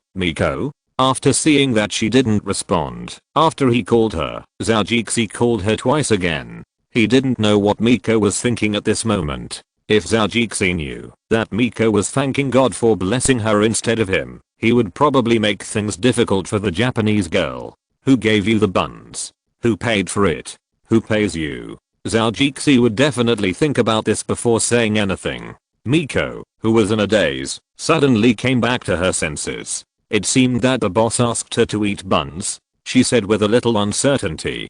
After seeing that she didn't respond, after he called her, Zhao Jixi called her twice again. He didn't know what Miko was thinking at this moment. If Zhao Jixi knew that Miko was thanking God for blessing her instead of him, he would probably make things difficult for the Japanese girl. Who gave you the buns? Who paid for it? Who pays you? Zhao Jixi would definitely think about this before saying anything. Miko, who was in a daze, suddenly came back to her senses. It seemed that the boss asked her to eat buns. She said with a little uncertainty,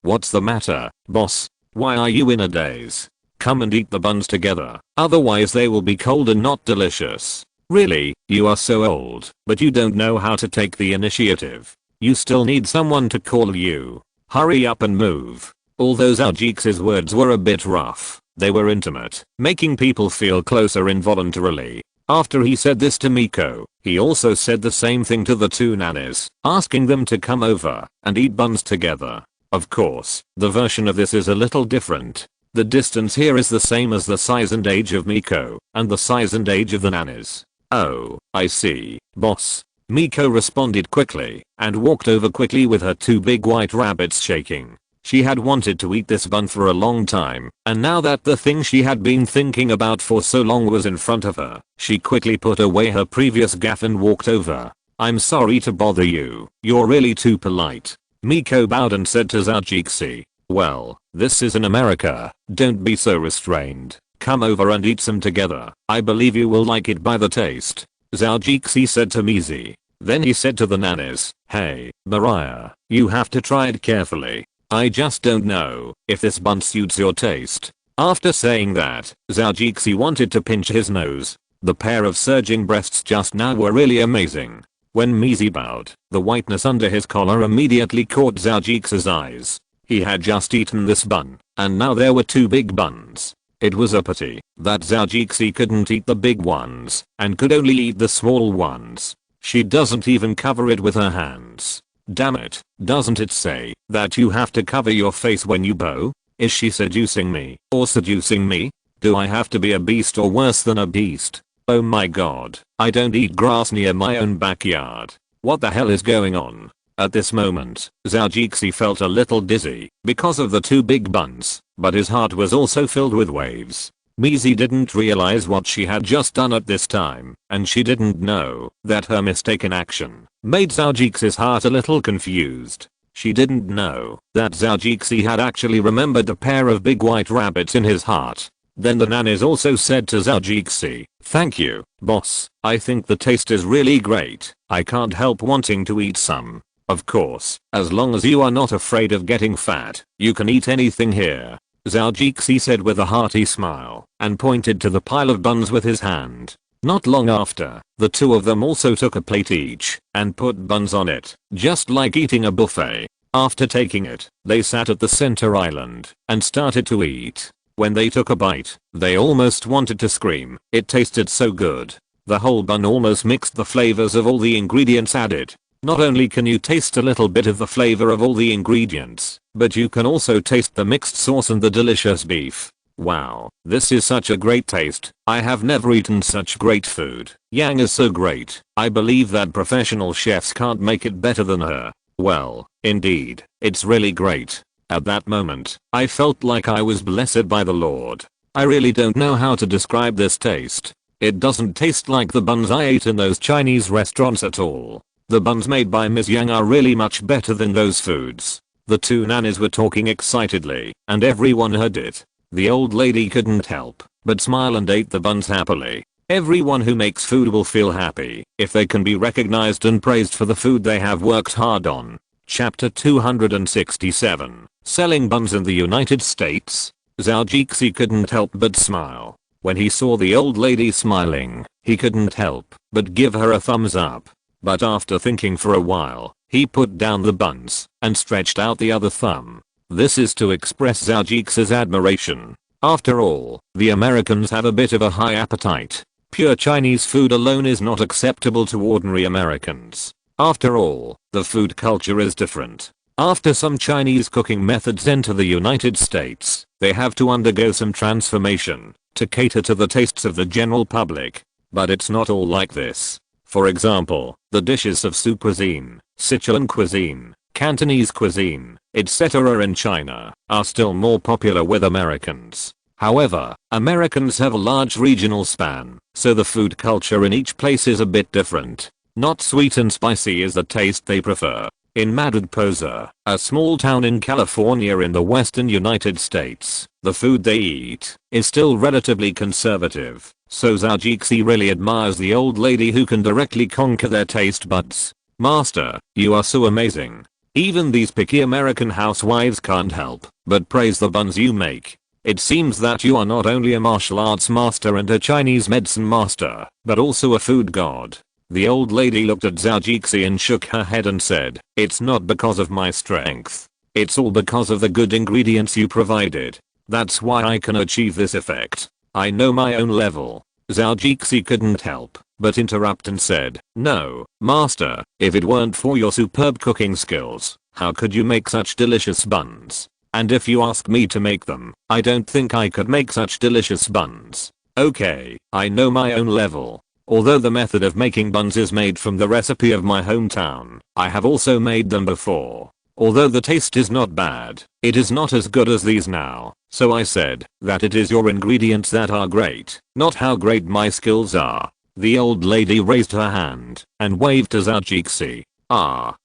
what's the matter, boss? Why are you in a daze? Come and eat the buns together, otherwise they will be cold and not delicious. Really, you are so old, but you don't know how to take the initiative. You still need someone to call you. Hurry up and move. Although Zhao Jixi's words were a bit rough, they were intimate, making people feel closer involuntarily. After he said this to Miko, he also said the same thing to the two nannies, asking them to come over and eat buns together. Of course, the version of this is a little different. The distance here is the same as the size and age of Miko and the size and age of the nannies. Oh, I see, boss. Miko responded quickly and walked over quickly with her two big white rabbits shaking. She had wanted to eat this bun for a long time, and now that the thing she had been thinking about for so long was in front of her, she quickly put away her previous gaffe and walked over. I'm sorry to bother you, you're really too polite. Miko bowed and said to Zhao Jixi, well, this is in America, don't be so restrained. Come over and eat some together, I believe you will like it by the taste. Zhao Jixi said to Mizi. Then he said to the nannies, hey, Mariah, you have to try it carefully. I just don't know if this bun suits your taste. After saying that, Zhao Jixi wanted to pinch his nose. The pair of surging breasts just now were really amazing. When Mizi bowed, the whiteness under his collar immediately caught Zhao Jixi's eyes. He had just eaten this bun, and now there were two big buns. It was a pity that Zhao Jixi couldn't eat the big ones, and could only eat the small ones. She doesn't even cover it with her hands. Damn it, doesn't it say that you have to cover your face when you bow? Is she seducing me, or seducing me? Do I have to be a beast or worse than a beast? Oh my god, I don't eat grass near my own backyard. What the hell is going on? At this moment, Zhao Jixi felt a little dizzy because of the two big buns, but his heart was also filled with waves. Mizi didn't realize what she had just done at this time, and she didn't know that her mistaken action made Zhao Jixi's heart a little confused. She didn't know that Zhao Jixi had actually remembered the pair of big white rabbits in his heart. Then the nannies also said to Zhao Jixi, "Thank you, boss. I think the taste is really great. I can't help wanting to eat some." Of course, as long as you are not afraid of getting fat, you can eat anything here, Zhao Jixi said with a hearty smile, and pointed to the pile of buns with his hand. Not long after, the two of them also took a plate each, and put buns on it, just like eating a buffet. After taking it, they sat at the center island, and started to eat. When they took a bite, they almost wanted to scream, it tasted so good. The whole bun almost mixed the flavors of all the ingredients added. Not only can you taste a little bit of the flavor of all the ingredients, but you can also taste the mixed sauce and the delicious beef. Wow, this is such a great taste. I have never eaten such great food. Yang is so great. I believe that professional chefs can't make it better than her. Well, indeed, it's really great. At that moment, I felt like I was blessed by the Lord. I really don't know how to describe this taste. It doesn't taste like the buns I ate in those Chinese restaurants at all. The buns made by Ms. Yang are really much better than those foods. The two nannies were talking excitedly, and everyone heard it. The old lady couldn't help but smile and ate the buns happily. Everyone who makes food will feel happy if they can be recognized and praised for the food they have worked hard on. Chapter 267. Selling buns in the United States. Zhao Jixi couldn't help but smile. When he saw the old lady smiling, he couldn't help but give her a thumbs up. But after thinking for a while, he put down the buns and stretched out the other thumb. This is to express Zhao Jixi's admiration. After all, the Americans have a bit of a high appetite. Pure Chinese food alone is not acceptable to ordinary Americans. After all, the food culture is different. After some Chinese cooking methods enter the United States, they have to undergo some transformation to cater to the tastes of the general public. But it's not all like this. For example, the dishes of Sioux cuisine, Sichuan cuisine, Cantonese cuisine, etc. in China are still more popular with Americans. However, Americans have a large regional span, so the food culture in each place is a bit different. Not sweet and spicy is the taste they prefer. In Mariposa, a small town in California in the western United States, the food they eat is still relatively conservative. So Zhao Jixi really admires the old lady who can directly conquer their taste buds. Master, you are so amazing. Even these picky American housewives can't help but praise the buns you make. It seems that you are not only a martial arts master and a Chinese medicine master, but also a food god. The old lady looked at Zhao Jixi and shook her head and said, "It's not because of my strength. It's all because of the good ingredients you provided. That's why I can achieve this effect. I know my own level." Zhao Jixi couldn't help but interrupt and said, "No, master, if it weren't for your superb cooking skills, how could you make such delicious buns? And if you ask me to make them, I don't think I could make such delicious buns." Okay, I know my own level. Although the method of making buns is made from the recipe of my hometown, I have also made them before. Although the taste is not bad, it is not as good as these now. So I said that it is your ingredients that are great, not how great my skills are. The old lady raised her hand and waved to Zhao Jixi.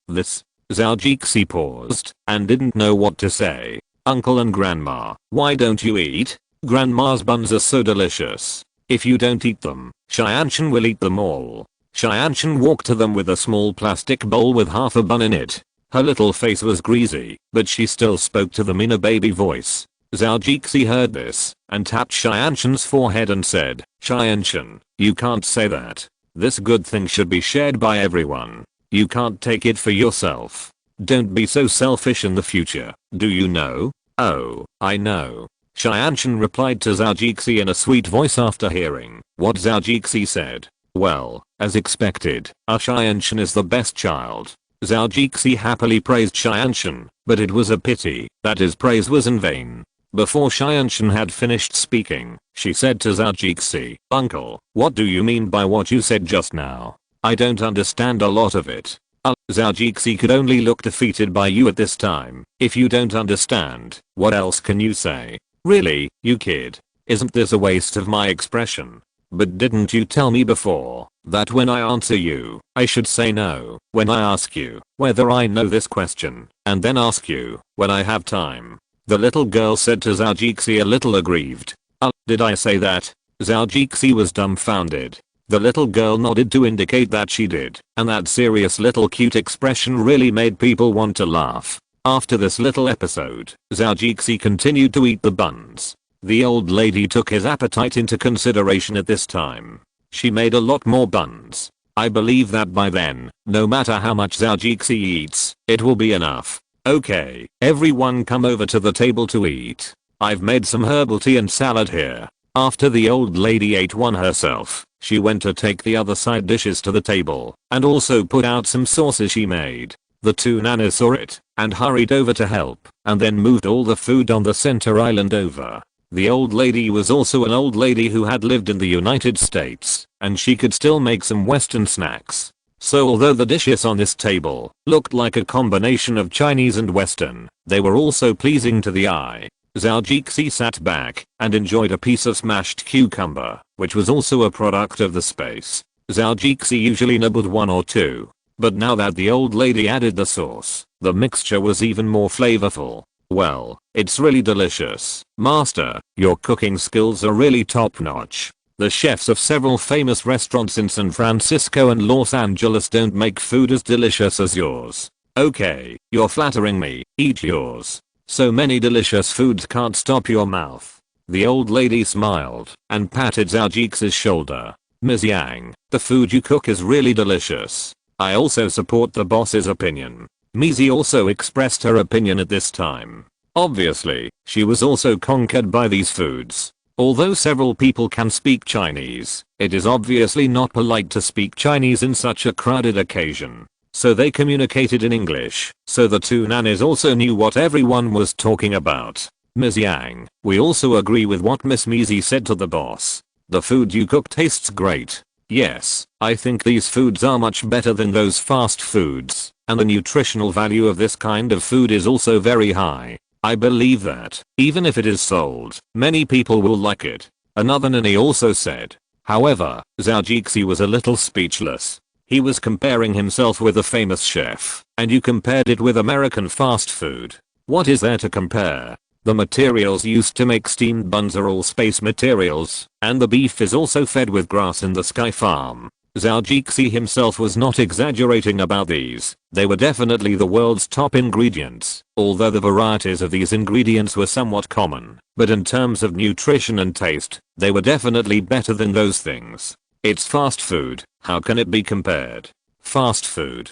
This. Zhao Jixi paused and didn't know what to say. Uncle and Grandma, why don't you eat? Grandma's buns are so delicious. If you don't eat them, Xianshan will eat them all. Xianshan walked to them with a small plastic bowl with half a bun in it. Her little face was greasy, but she still spoke to them in a baby voice. Zhao Jixi heard this and tapped Xianshan's forehead and said, "Xianshan, you can't say that. This good thing should be shared by everyone. You can't take it for yourself. Don't be so selfish in the future, do you know?" "Oh, I know." Xianshan replied to Zhao Jixi in a sweet voice after hearing what Zhao Jixi said. Well, as expected, Xianshan is the best child. Zhao Jixi happily praised Xianshan, but it was a pity that his praise was in vain. Before Xianshan had finished speaking, she said to Zhao Jixi, "Uncle, what do you mean by what you said just now? I don't understand a lot of it." Zhao Jixi could only look defeated by you at this time. If you don't understand, what else can you say? Really, you kid? Isn't this a waste of my expression? But didn't you tell me before that when I answer you, I should say no when I ask you whether I know this question, and then ask you when I have time? The little girl said to Zhao Jixi, a little aggrieved. Did I say that? Zhao Jixi was dumbfounded. The little girl nodded to indicate that she did, and that serious little cute expression really made people want to laugh. After this little episode, Zhao Jixi continued to eat the buns. The old lady took his appetite into consideration at this time. She made a lot more buns. I believe that by then, no matter how much Zhao Jixi eats, it will be enough. Okay, everyone come over to the table to eat. I've made some herbal tea and salad here. After the old lady ate one herself, she went to take the other side dishes to the table, and also put out some sauces she made. The two nannies saw it, and hurried over to help, and then moved all the food on the center island over. The old lady was also an old lady who had lived in the United States, and she could still make some Western snacks. So although the dishes on this table looked like a combination of Chinese and Western, they were also pleasing to the eye. Zhao Jixi sat back and enjoyed a piece of smashed cucumber, which was also a product of the space. Zhao Jixi usually nibbled one or two, but now that the old lady added the sauce, the mixture was even more flavorful. Well, it's really delicious. Master, your cooking skills are really top-notch. The chefs of several famous restaurants in San Francisco and Los Angeles don't make food as delicious as yours. Okay, you're flattering me. Eat yours. So many delicious foods can't stop your mouth. The old lady smiled and patted Zhao Jixi's shoulder. Ms. Yang, the food you cook is really delicious. I also support the boss's opinion. Mizi also expressed her opinion at this time. Obviously, she was also conquered by these foods. Although several people can speak Chinese, it is obviously not polite to speak Chinese in such a crowded occasion. So they communicated in English, so the two nannies also knew what everyone was talking about. Ms. Yang, we also agree with what Miss Mizi said to the boss. The food you cook tastes great. Yes, I think these foods are much better than those fast foods, and the nutritional value of this kind of food is also very high. I believe that, even if it is sold, many people will like it. Another nanny also said. However, Zhao Jixi was a little speechless. He was comparing himself with a famous chef, and you compared it with American fast food. What is there to compare? The materials used to make steamed buns are all space materials, and the beef is also fed with grass in the sky farm. Zhao Jixi himself was not exaggerating about these. They were definitely the world's top ingredients, although the varieties of these ingredients were somewhat common. But in terms of nutrition and taste, they were definitely better than those things. It's fast food, how can it be compared? Fast food,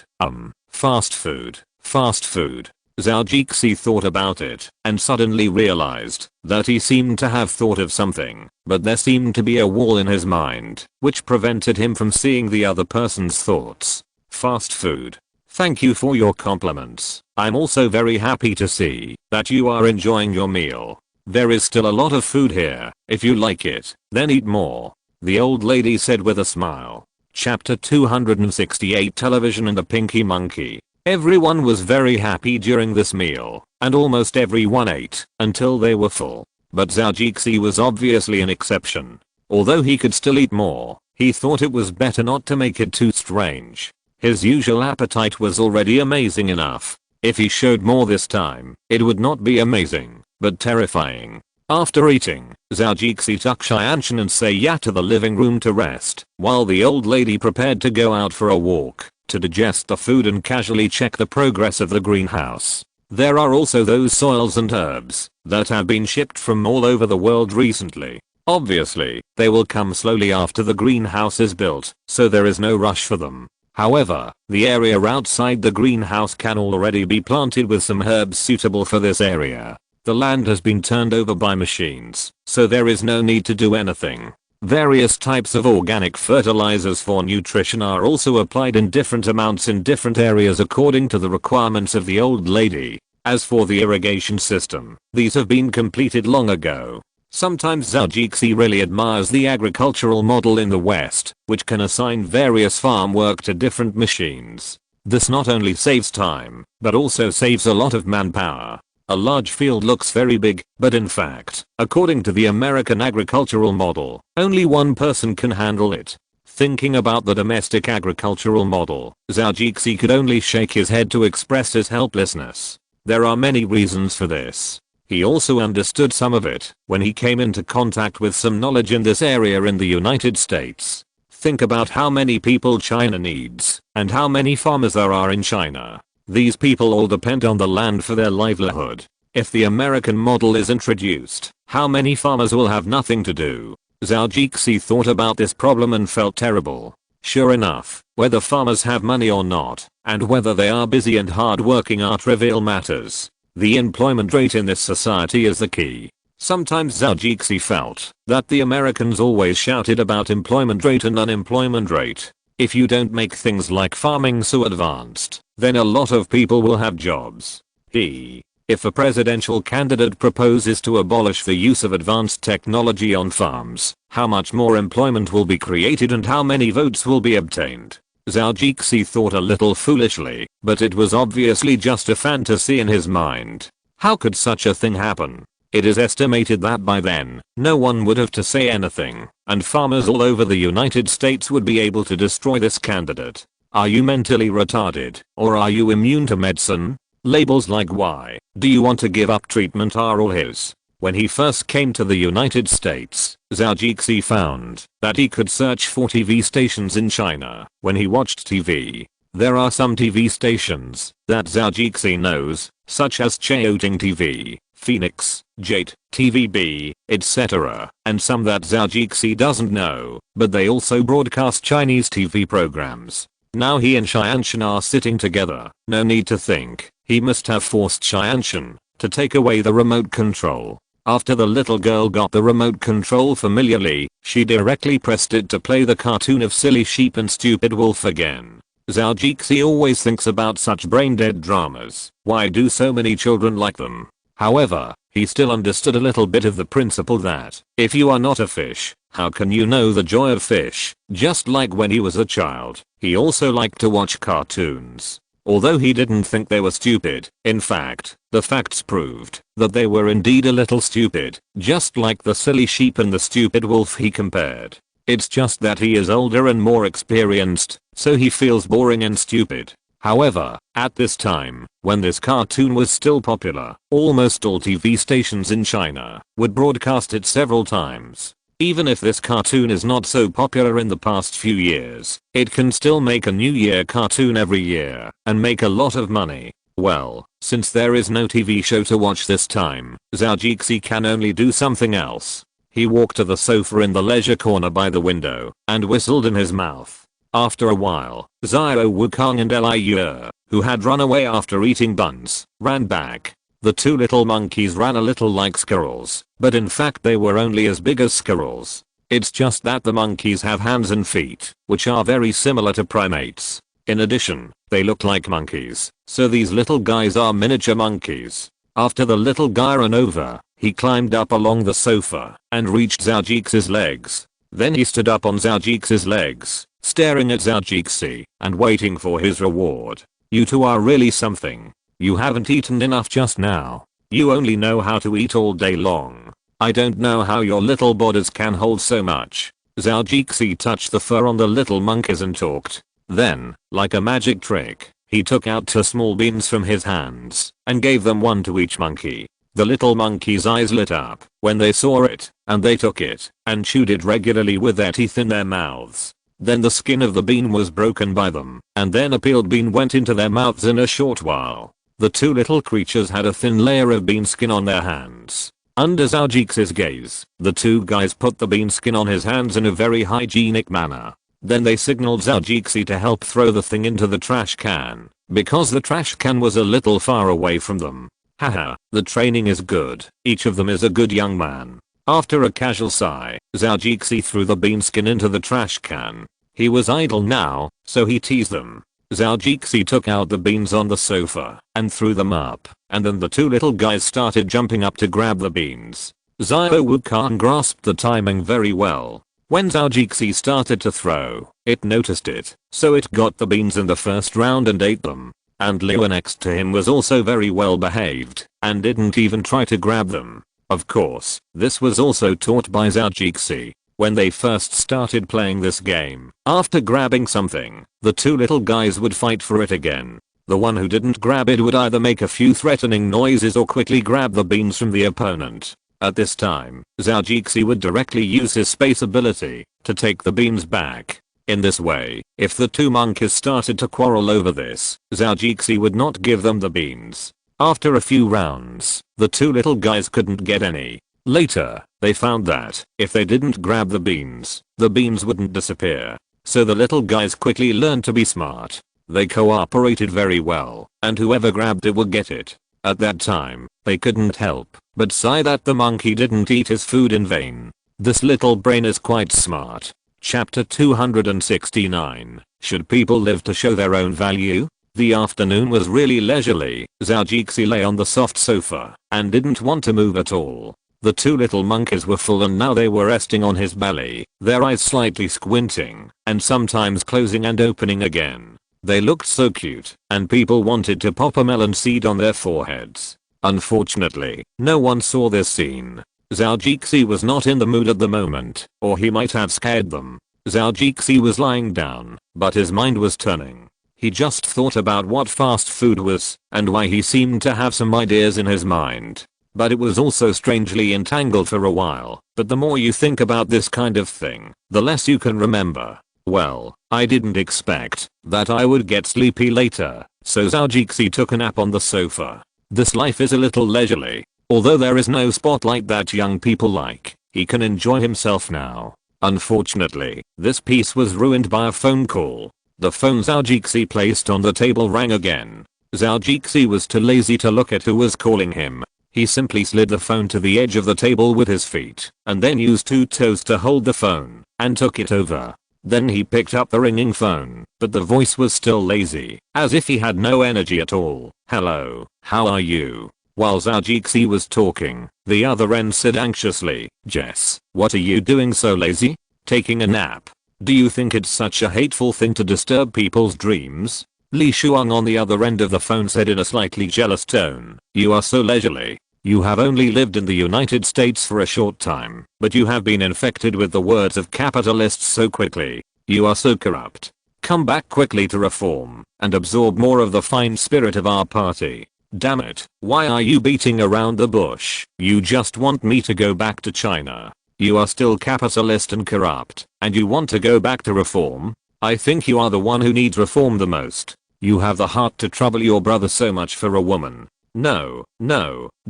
fast food, fast food. Zhao Jixi thought about it, and suddenly realized that he seemed to have thought of something, but there seemed to be a wall in his mind, which prevented him from seeing the other person's thoughts. Fast food. Thank you for your compliments. I'm also very happy to see that you are enjoying your meal. There is still a lot of food here. If you like it, then eat more. The old lady said with a smile. Chapter 268 Television and the Pinky Monkey. Everyone was very happy during this meal, and almost everyone ate until they were full. But Zhao Jixi was obviously an exception. Although he could still eat more, he thought it was better not to make it too strange. His usual appetite was already amazing enough. If he showed more this time, it would not be amazing, but terrifying. After eating, Zhao Jixi took Xianshan and Seiya to the living room to rest, while the old lady prepared to go out for a walk, to digest the food and casually check the progress of the greenhouse. There are also those soils and herbs that have been shipped from all over the world recently. Obviously, they will come slowly after the greenhouse is built, so there is no rush for them. However, the area outside the greenhouse can already be planted with some herbs suitable for this area. The land has been turned over by machines, so there is no need to do anything. Various types of organic fertilizers for nutrition are also applied in different amounts in different areas according to the requirements of the old lady. As for the irrigation system, these have been completed long ago. Sometimes Zhao Jixi really admires the agricultural model in the West, which can assign various farm work to different machines. This not only saves time, but also saves a lot of manpower. A large field looks very big, but in fact, according to the American agricultural model, only one person can handle it. Thinking about the domestic agricultural model, Zhou could only shake his head to express his helplessness. There are many reasons for this. He also understood some of it when he came into contact with some knowledge in this area in the United States. Think about how many people China needs, and how many farmers there are in China. These people all depend on the land for their livelihood. If the American model is introduced, how many farmers will have nothing to do? Zhou thought about this problem and felt terrible. Sure enough, whether farmers have money or not, and whether they are busy and hard-working are trivial matters. The employment rate in this society is the key. Sometimes Zhou felt that the Americans always shouted about employment rate and unemployment rate. If you don't make things like farming so advanced, then a lot of people will have jobs. If a presidential candidate proposes to abolish the use of advanced technology on farms, how much more employment will be created and how many votes will be obtained? Zhou thought a little foolishly, but it was obviously just a fantasy in his mind. How could such a thing happen? It is estimated that by then, no one would have to say anything, and farmers all over the United States would be able to destroy this candidate. Are you mentally retarded, or are you immune to medicine? Labels like "why do you want to give up treatment" are all his. When he first came to the United States, Zhou found that he could search for TV stations in China when he watched TV. There are some TV stations that Zhou knows, such as Chaoting TV, Phoenix, Jade, TVB, etc., and some that Zhou doesn't know, but they also broadcast Chinese TV programs. Now he and Xianshan are sitting together. No need to think, he must have forced Xianshan to take away the remote control. After the little girl got the remote control familiarly, she directly pressed it to play the cartoon of Silly Sheep and Stupid Wolf again. Zhou always thinks about such brain-dead dramas. Why do so many children like them? However, he still understood a little bit of the principle that, if you are not a fish, how can you know the joy of fish? Just like when he was a child, he also liked to watch cartoons. Although he didn't think they were stupid, in fact, the facts proved that they were indeed a little stupid, just like the silly sheep and the stupid wolf he compared. It's just that he is older and more experienced, so he feels boring and stupid. However, at this time, when this cartoon was still popular, almost all TV stations in China would broadcast it several times. Even if this cartoon is not so popular in the past few years, it can still make a New Year cartoon every year and make a lot of money. Well, since there is no TV show to watch this time, Zhou can only do something else. He walked to the sofa in the leisure corner by the window and whistled in his mouth. After a while, Zhou Wukong and Liu, who had run away after eating buns, ran back. The two little monkeys ran a little like squirrels, but in fact they were only as big as squirrels. It's just that the monkeys have hands and feet, which are very similar to primates. In addition, they look like monkeys, so these little guys are miniature monkeys. After the little guy ran over, he climbed up along the sofa and reached Zhou legs. Then he stood up on Zhou legs, staring at Zhou and waiting for his reward. You two are really something. You haven't eaten enough just now. You only know how to eat all day long. I don't know how your little bodies can hold so much. Zhou touched the fur on the little monkeys and talked. Then, like a magic trick, he took out 2 small beans from his hands and gave them one to each monkey. The little monkeys' eyes lit up when they saw it, and they took it and chewed it regularly with their teeth in their mouths. Then the skin of the bean was broken by them, and then a peeled bean went into their mouths in a short while. The two little creatures had a thin layer of bean skin on their hands. Under Zhou gaze, the two guys put the bean skin on his hands in a very hygienic manner. Then they signaled Zhou to help throw the thing into the trash can, because the trash can was a little far away from them. Haha, the training is good. Each of them is a good young man. After a casual sigh, Zhou threw the bean skin into the trash can. He was idle now, so he teased them. Zhou took out the beans on the sofa and threw them up, and then the two little guys started jumping up to grab the beans. Zhou Wukong grasped the timing very well. When Zhou started to throw, It noticed it, so it got the beans in the first round and ate them. And Leo next to him was also very well behaved and didn't even try to grab them. Of course, this was also taught by Zhou when they first started playing this game. After grabbing something, the two little guys would fight for it again. The one who didn't grab it would either make a few threatening noises or quickly grab the beans from the opponent. At this time, Zhou would directly use his space ability to take the beans back. In this way, if the two monkeys started to quarrel over this, Zhou would not give them the beans. After a few rounds, the two little guys couldn't get any. Later, they found that if they didn't grab the beans wouldn't disappear. So the little guys quickly learned to be smart. They cooperated very well, and whoever grabbed it would get it. At that time, they couldn't help but sigh that the monkey didn't eat his food in vain. This little brain is quite smart. Chapter 269. Should people live to show their own value? The afternoon was really leisurely. Zhou lay on the soft sofa and didn't want to move at all. The two little monkeys were full and now they were resting on his belly, their eyes slightly squinting and sometimes closing and opening again. They looked so cute and people wanted to pop a melon seed on their foreheads. Unfortunately, no one saw this scene. Zhou was not in the mood at the moment, or he might have scared them. Zhou was lying down, but his mind was turning. He just thought about what fast food was, and why he seemed to have some ideas in his mind. But it was also strangely entangled for a while. But the more you think about this kind of thing, the less you can remember. Well, I didn't expect that I would get sleepy later, so Zhou took a nap on the sofa. This life is a little leisurely. Although there is no spotlight that young people like, he can enjoy himself now. Unfortunately, this peace was ruined by a phone call. The phone Zhou placed on the table rang again. Zhou was too lazy to look at who was calling him. He simply slid the phone to the edge of the table with his feet, and then used two toes to hold the phone, and took it over. Then he picked up the ringing phone, but the voice was still lazy, as if he had no energy at all. Hello, how are you? While Zhou was talking, the other end said anxiously, Jess, what are you doing so lazy? Taking a nap? Do you think it's such a hateful thing to disturb people's dreams? Li Shuang on the other end of the phone said in a slightly jealous tone, you are so leisurely. You have only lived in the United States for a short time, but you have been infected with the words of capitalists so quickly. You are so corrupt. Come back quickly to reform, and absorb more of the fine spirit of our party. Damn it, why are you beating around the bush? You just want me to go back to China. You are still capitalist and corrupt, and you want to go back to reform? I think you are the one who needs reform the most. You have the heart to trouble your brother so much for a woman. No,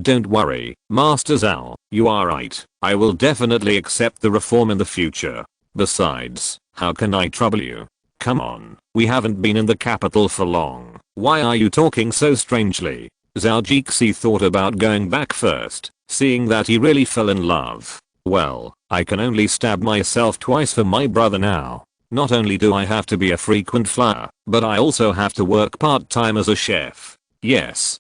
don't worry, Master Zhou, you are right. I will definitely accept the reform in the future. Besides, how can I trouble you? Come on, we haven't been in the capital for long. Why are you talking so strangely? Zhou thought about going back first, seeing that he really fell in love. Well, I can only stab myself twice for my brother now. Not only do I have to be a frequent flyer, but I also have to work part-time as a chef. Yes,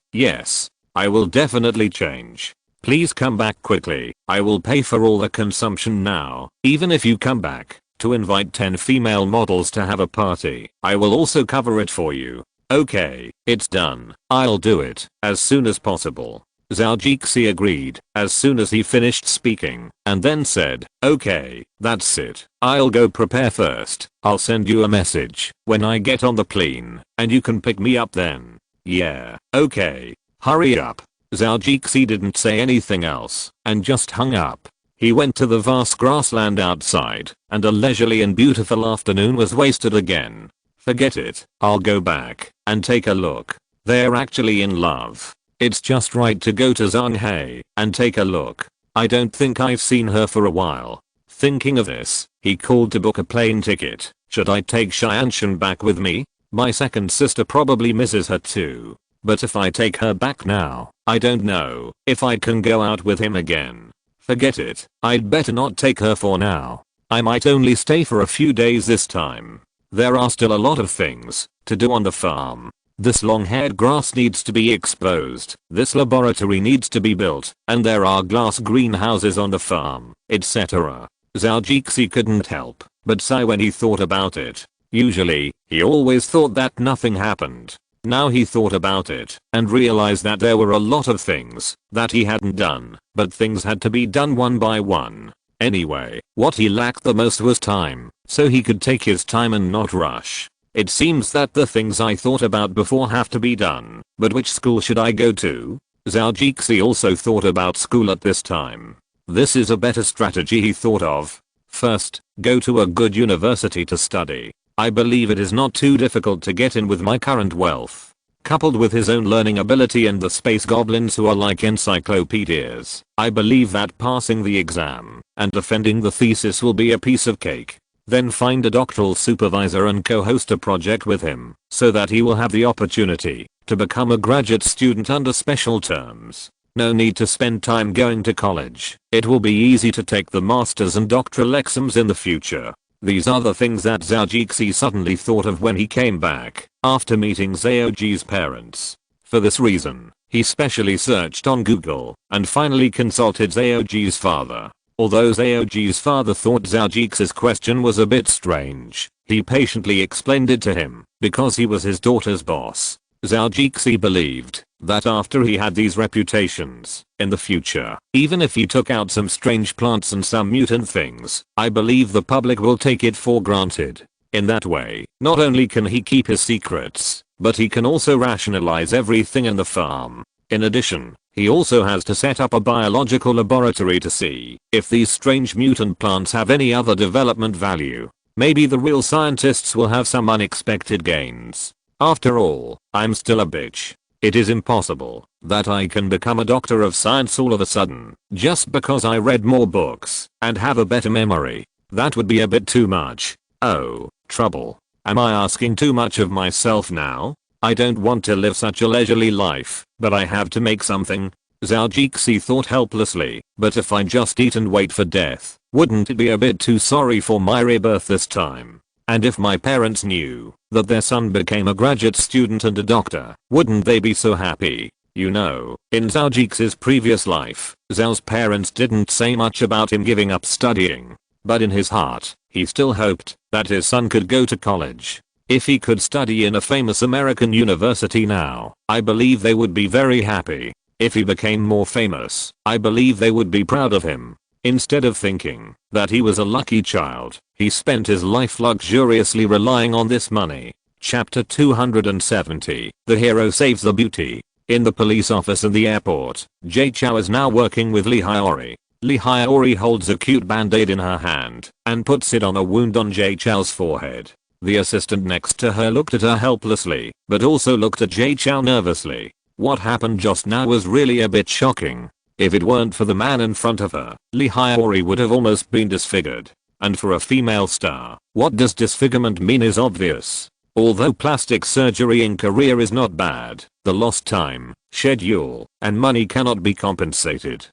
I will definitely change. Please come back quickly. I will pay for all the consumption now. Even if you come back to invite 10 female models to have a party, I will also cover it for you. Okay, it's done. I'll do it as soon as possible. Zhou agreed as soon as he finished speaking, and then said, okay, that's it. I'll go prepare first. I'll send you a message when I get on the plane, and you can pick me up then. Yeah, okay. Hurry up. Zhou didn't say anything else, and just hung up. He went to the vast grassland outside, and a leisurely and beautiful afternoon was wasted again. Forget it. I'll go back and take a look. They're actually in love. It's just right to go to Zhanghe and take a look. I don't think I've seen her for a while. Thinking of this, he called to book a plane ticket. Should I take Xianshan back with me? My second sister probably misses her too. But if I take her back now, I don't know if I can go out with him again. Forget it. I'd better not take her for now. I might only stay for a few days this time. There are still a lot of things to do on the farm. This long-haired grass needs to be exposed, this laboratory needs to be built, and there are glass greenhouses on the farm, etc. Zhou couldn't help but sigh when he thought about it. Usually, he always thought that nothing happened. Now he thought about it and realized that there were a lot of things that he hadn't done, but things had to be done one by one. Anyway, what he lacked the most was time, so he could take his time and not rush. It seems that the things I thought about before have to be done, but which school should I go to? Zhou also thought about school at this time. This is a better strategy he thought of. First, go to a good university to study. I believe it is not too difficult to get in with my current wealth. Coupled with his own learning ability and the space goblins who are like encyclopedias, I believe that passing the exam and defending the thesis will be a piece of cake. Then find a doctoral supervisor and co-host a project with him, so that he will have the opportunity to become a graduate student under special terms. No need to spend time going to college. It will be easy to take the masters and doctoral exams in the future. These are the things that Zhou suddenly thought of when he came back after meeting Zhou's parents. For this reason, he specially searched on Google and finally consulted Zhou's father. Although Zhou's father thought Zhou's question was a bit strange, he patiently explained it to him because he was his daughter's boss. Zhou believed that after he had these reputations, in the future, even if he took out some strange plants and some mutant things, I believe the public will take it for granted. In that way, not only can he keep his secrets, but he can also rationalize everything in the farm. In addition, he also has to set up a biological laboratory to see if these strange mutant plants have any other development value. Maybe the real scientists will have some unexpected gains. After all, I'm still a bitch. It is impossible that I can become a doctor of science all of a sudden just because I read more books and have a better memory. That would be a bit too much. Oh, trouble. Am I asking too much of myself now? I don't want to live such a leisurely life, but I have to make something. Zhou thought helplessly, but if I just eat and wait for death, wouldn't it be a bit too sorry for my rebirth this time? And if my parents knew that their son became a graduate student and a doctor, wouldn't they be so happy? You know, in Zhou's previous life, Zhou's parents didn't say much about him giving up studying. But in his heart, he still hoped that his son could go to college. If he could study in a famous American university now, I believe they would be very happy. If he became more famous, I believe they would be proud of him. Instead of thinking that he was a lucky child, he spent his life luxuriously relying on this money. Chapter 270. The hero saves the beauty. In the police office in the airport, Zhou is now working with Li Haiori. Li Haiori holds a cute band-aid in her hand and puts it on a wound on Zhou's forehead. The assistant next to her looked at her helplessly, but also looked at Zhou nervously. What happened just now was really a bit shocking. If it weren't for the man in front of her, Li Haiori would have almost been disfigured. And for a female star, what does disfigurement mean is obvious. Although plastic surgery in Korea is not bad, the lost time, schedule, and money cannot be compensated.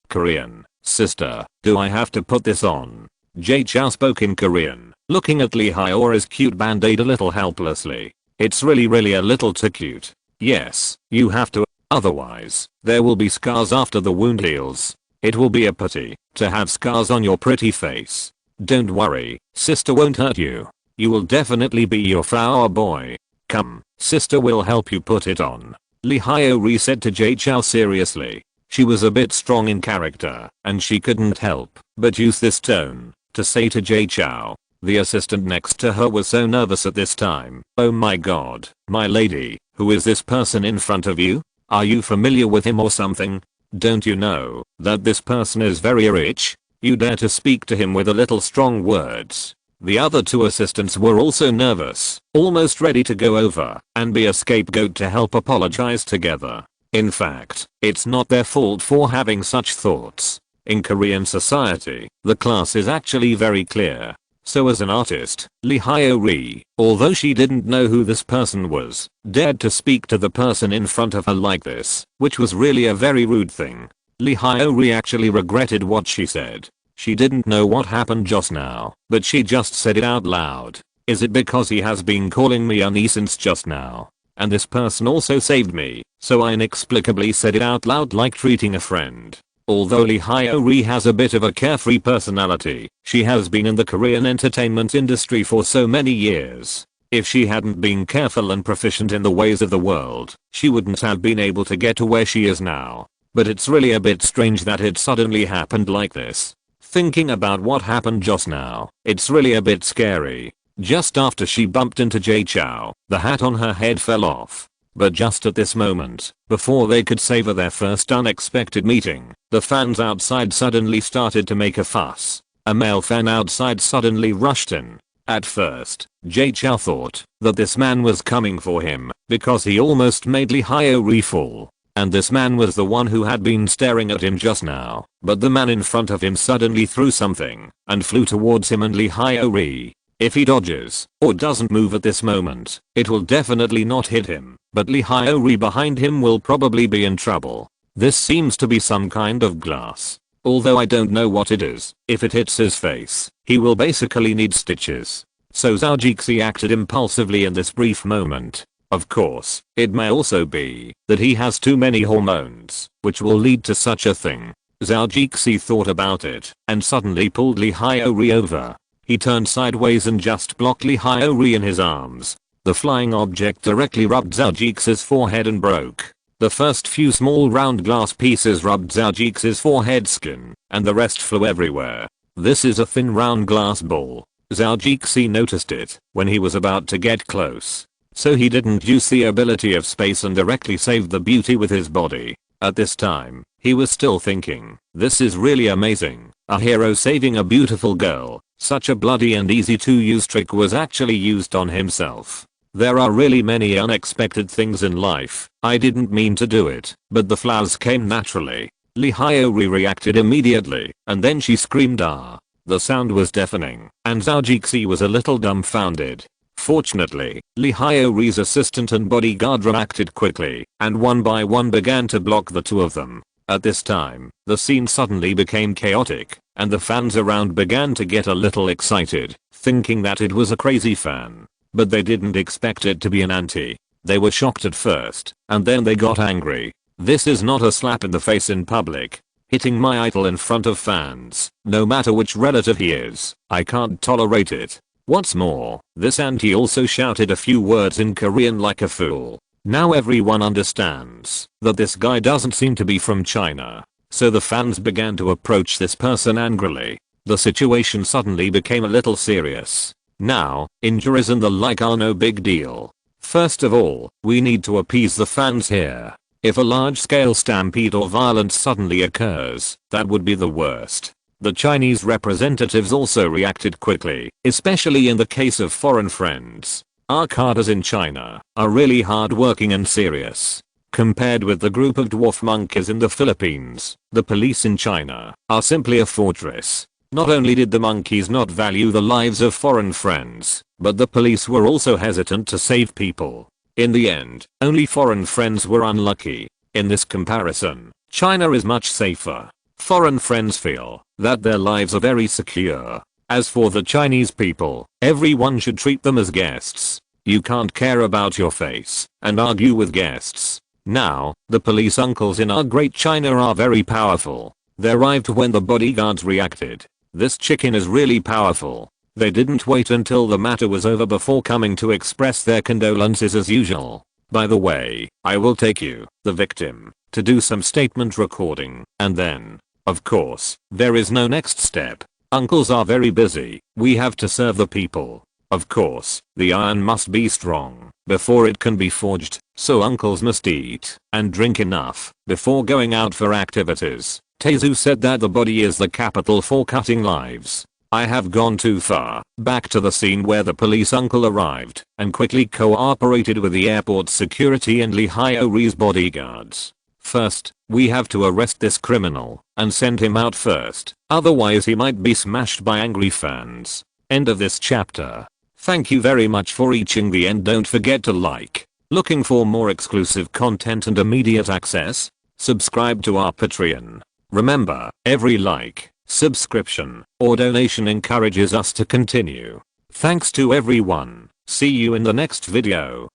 Korean, sister, do I have to put this on? Zhou spoke in Korean, looking at Li Haiori's cute band-aid a little helplessly. It's really a little too cute. Yes, you have to. Otherwise, there will be scars after the wound heals. It will be a pity to have scars on your pretty face. Don't worry, sister won't hurt you. You will definitely be your flower boy. Come, sister will help you put it on. Li Haiori said to Zhou seriously. She was a bit strong in character, and she couldn't help but use this tone to say to Zhou. The assistant next to her was so nervous at this time. Oh my god, my lady, who is this person in front of you? Are you familiar with him or something? Don't you know that this person is very rich? You dare to speak to him with a little strong words. The other two assistants were also nervous, almost ready to go over and be a scapegoat to help apologize together. In fact, it's not their fault for having such thoughts. In Korean society, the class is actually very clear. So as an artist, Li Haiori, although she didn't know who this person was, dared to speak to the person in front of her like this, which was really a very rude thing. Li Haiori actually regretted what she said. She didn't know what happened just now, but she just said it out loud. Is it because he has been calling me Annie since just now? And this person also saved me, so I inexplicably said it out loud like treating a friend. Although Lee Hyori has a bit of a carefree personality, she has been in the Korean entertainment industry for so many years. If she hadn't been careful and proficient in the ways of the world, she wouldn't have been able to get to where she is now. But it's really a bit strange that it suddenly happened like this. Thinking about what happened just now, it's really a bit scary. Just after she bumped into Jay Chou, the hat on her head fell off. But just at this moment, before they could savor their first unexpected meeting, the fans outside suddenly started to make a fuss. A male fan outside suddenly rushed in. At first, Jay Chou thought that this man was coming for him because he almost made Lee Hyori fall. And this man was the one who had been staring at him just now. But the man in front of him suddenly threw something and flew towards him and Lee Hyori. If he dodges or doesn't move at this moment, it will definitely not hit him, but Lee Hyori behind him will probably be in trouble. This seems to be some kind of glass. Although I don't know what it is, if it hits his face, he will basically need stitches. So Zhou Jixi acted impulsively in this brief moment. Of course, it may also be that he has too many hormones, which will lead to such a thing. Zhou Jixi thought about it and suddenly pulled Lee Hyori over. He turned sideways and just blocked Lee Hyori in his arms. The flying object directly rubbed Zhou Jixi's forehead and broke. The first few small round glass pieces rubbed Zhou Jixi's forehead skin, and the rest flew everywhere. This is a thin round glass ball. Zhou Jixi noticed it when he was about to get close. So he didn't use the ability of space and directly saved the beauty with his body. At this time, he was still thinking, this is really amazing. A hero saving a beautiful girl. Such a bloody and easy to use trick was actually used on himself. There are really many unexpected things in life. I didn't mean to do it, but the flowers came naturally. Lee Hyori reacted immediately, and then she screamed ah. The sound was deafening, and Zhou Jixi was a little dumbfounded. Fortunately, Lee Hyori's assistant and bodyguard reacted quickly, and one by one began to block the two of them. At this time, the scene suddenly became chaotic, and the fans around began to get a little excited, thinking that it was a crazy fan. But they didn't expect it to be an anti. They were shocked at first, and then they got angry. This is not a slap in the face in public. Hitting my idol in front of fans, no matter which relative he is, I can't tolerate it. What's more, this anti also shouted a few words in Korean like a fool. Now everyone understands that this guy doesn't seem to be from China. So the fans began to approach this person angrily. The situation suddenly became a little serious. Now, injuries and the like are no big deal. First of all, we need to appease the fans here. If a large-scale stampede or violence suddenly occurs, that would be the worst. The Chinese representatives also reacted quickly, especially in the case of foreign friends. Our cadres in China are really hard-working and serious. Compared with the group of dwarf monkeys in the Philippines, the police in China are simply a fortress. Not only did the monkeys not value the lives of foreign friends, but the police were also hesitant to save people. In the end, only foreign friends were unlucky. In this comparison, China is much safer. Foreign friends feel that their lives are very secure. As for the Chinese people, everyone should treat them as guests. You can't care about your face and argue with guests. Now, the police uncles in our great China are very powerful. They arrived when the bodyguards reacted. This chicken is really powerful. They didn't wait until the matter was over before coming to express their condolences as usual. By the way, I will take you, the victim, to do some statement recording, and then, of course, there is no next step. Uncles are very busy. We have to serve the people. Of course, the iron must be strong before it can be forged, so uncles must eat and drink enough before going out for activities. Taezu said that the body is the capital for cutting lives. I have gone too far. Back to the scene where the police uncle arrived and quickly cooperated with the airport security and Lee Hyori's bodyguards. First, we have to arrest this criminal and send him out first, otherwise he might be smashed by angry fans. End of this chapter. Thank you very much for reaching the end. Don't forget to like. Looking for more exclusive content and immediate access? Subscribe to our Patreon. Remember, every like, subscription, or donation encourages us to continue. Thanks to everyone. See you in the next video.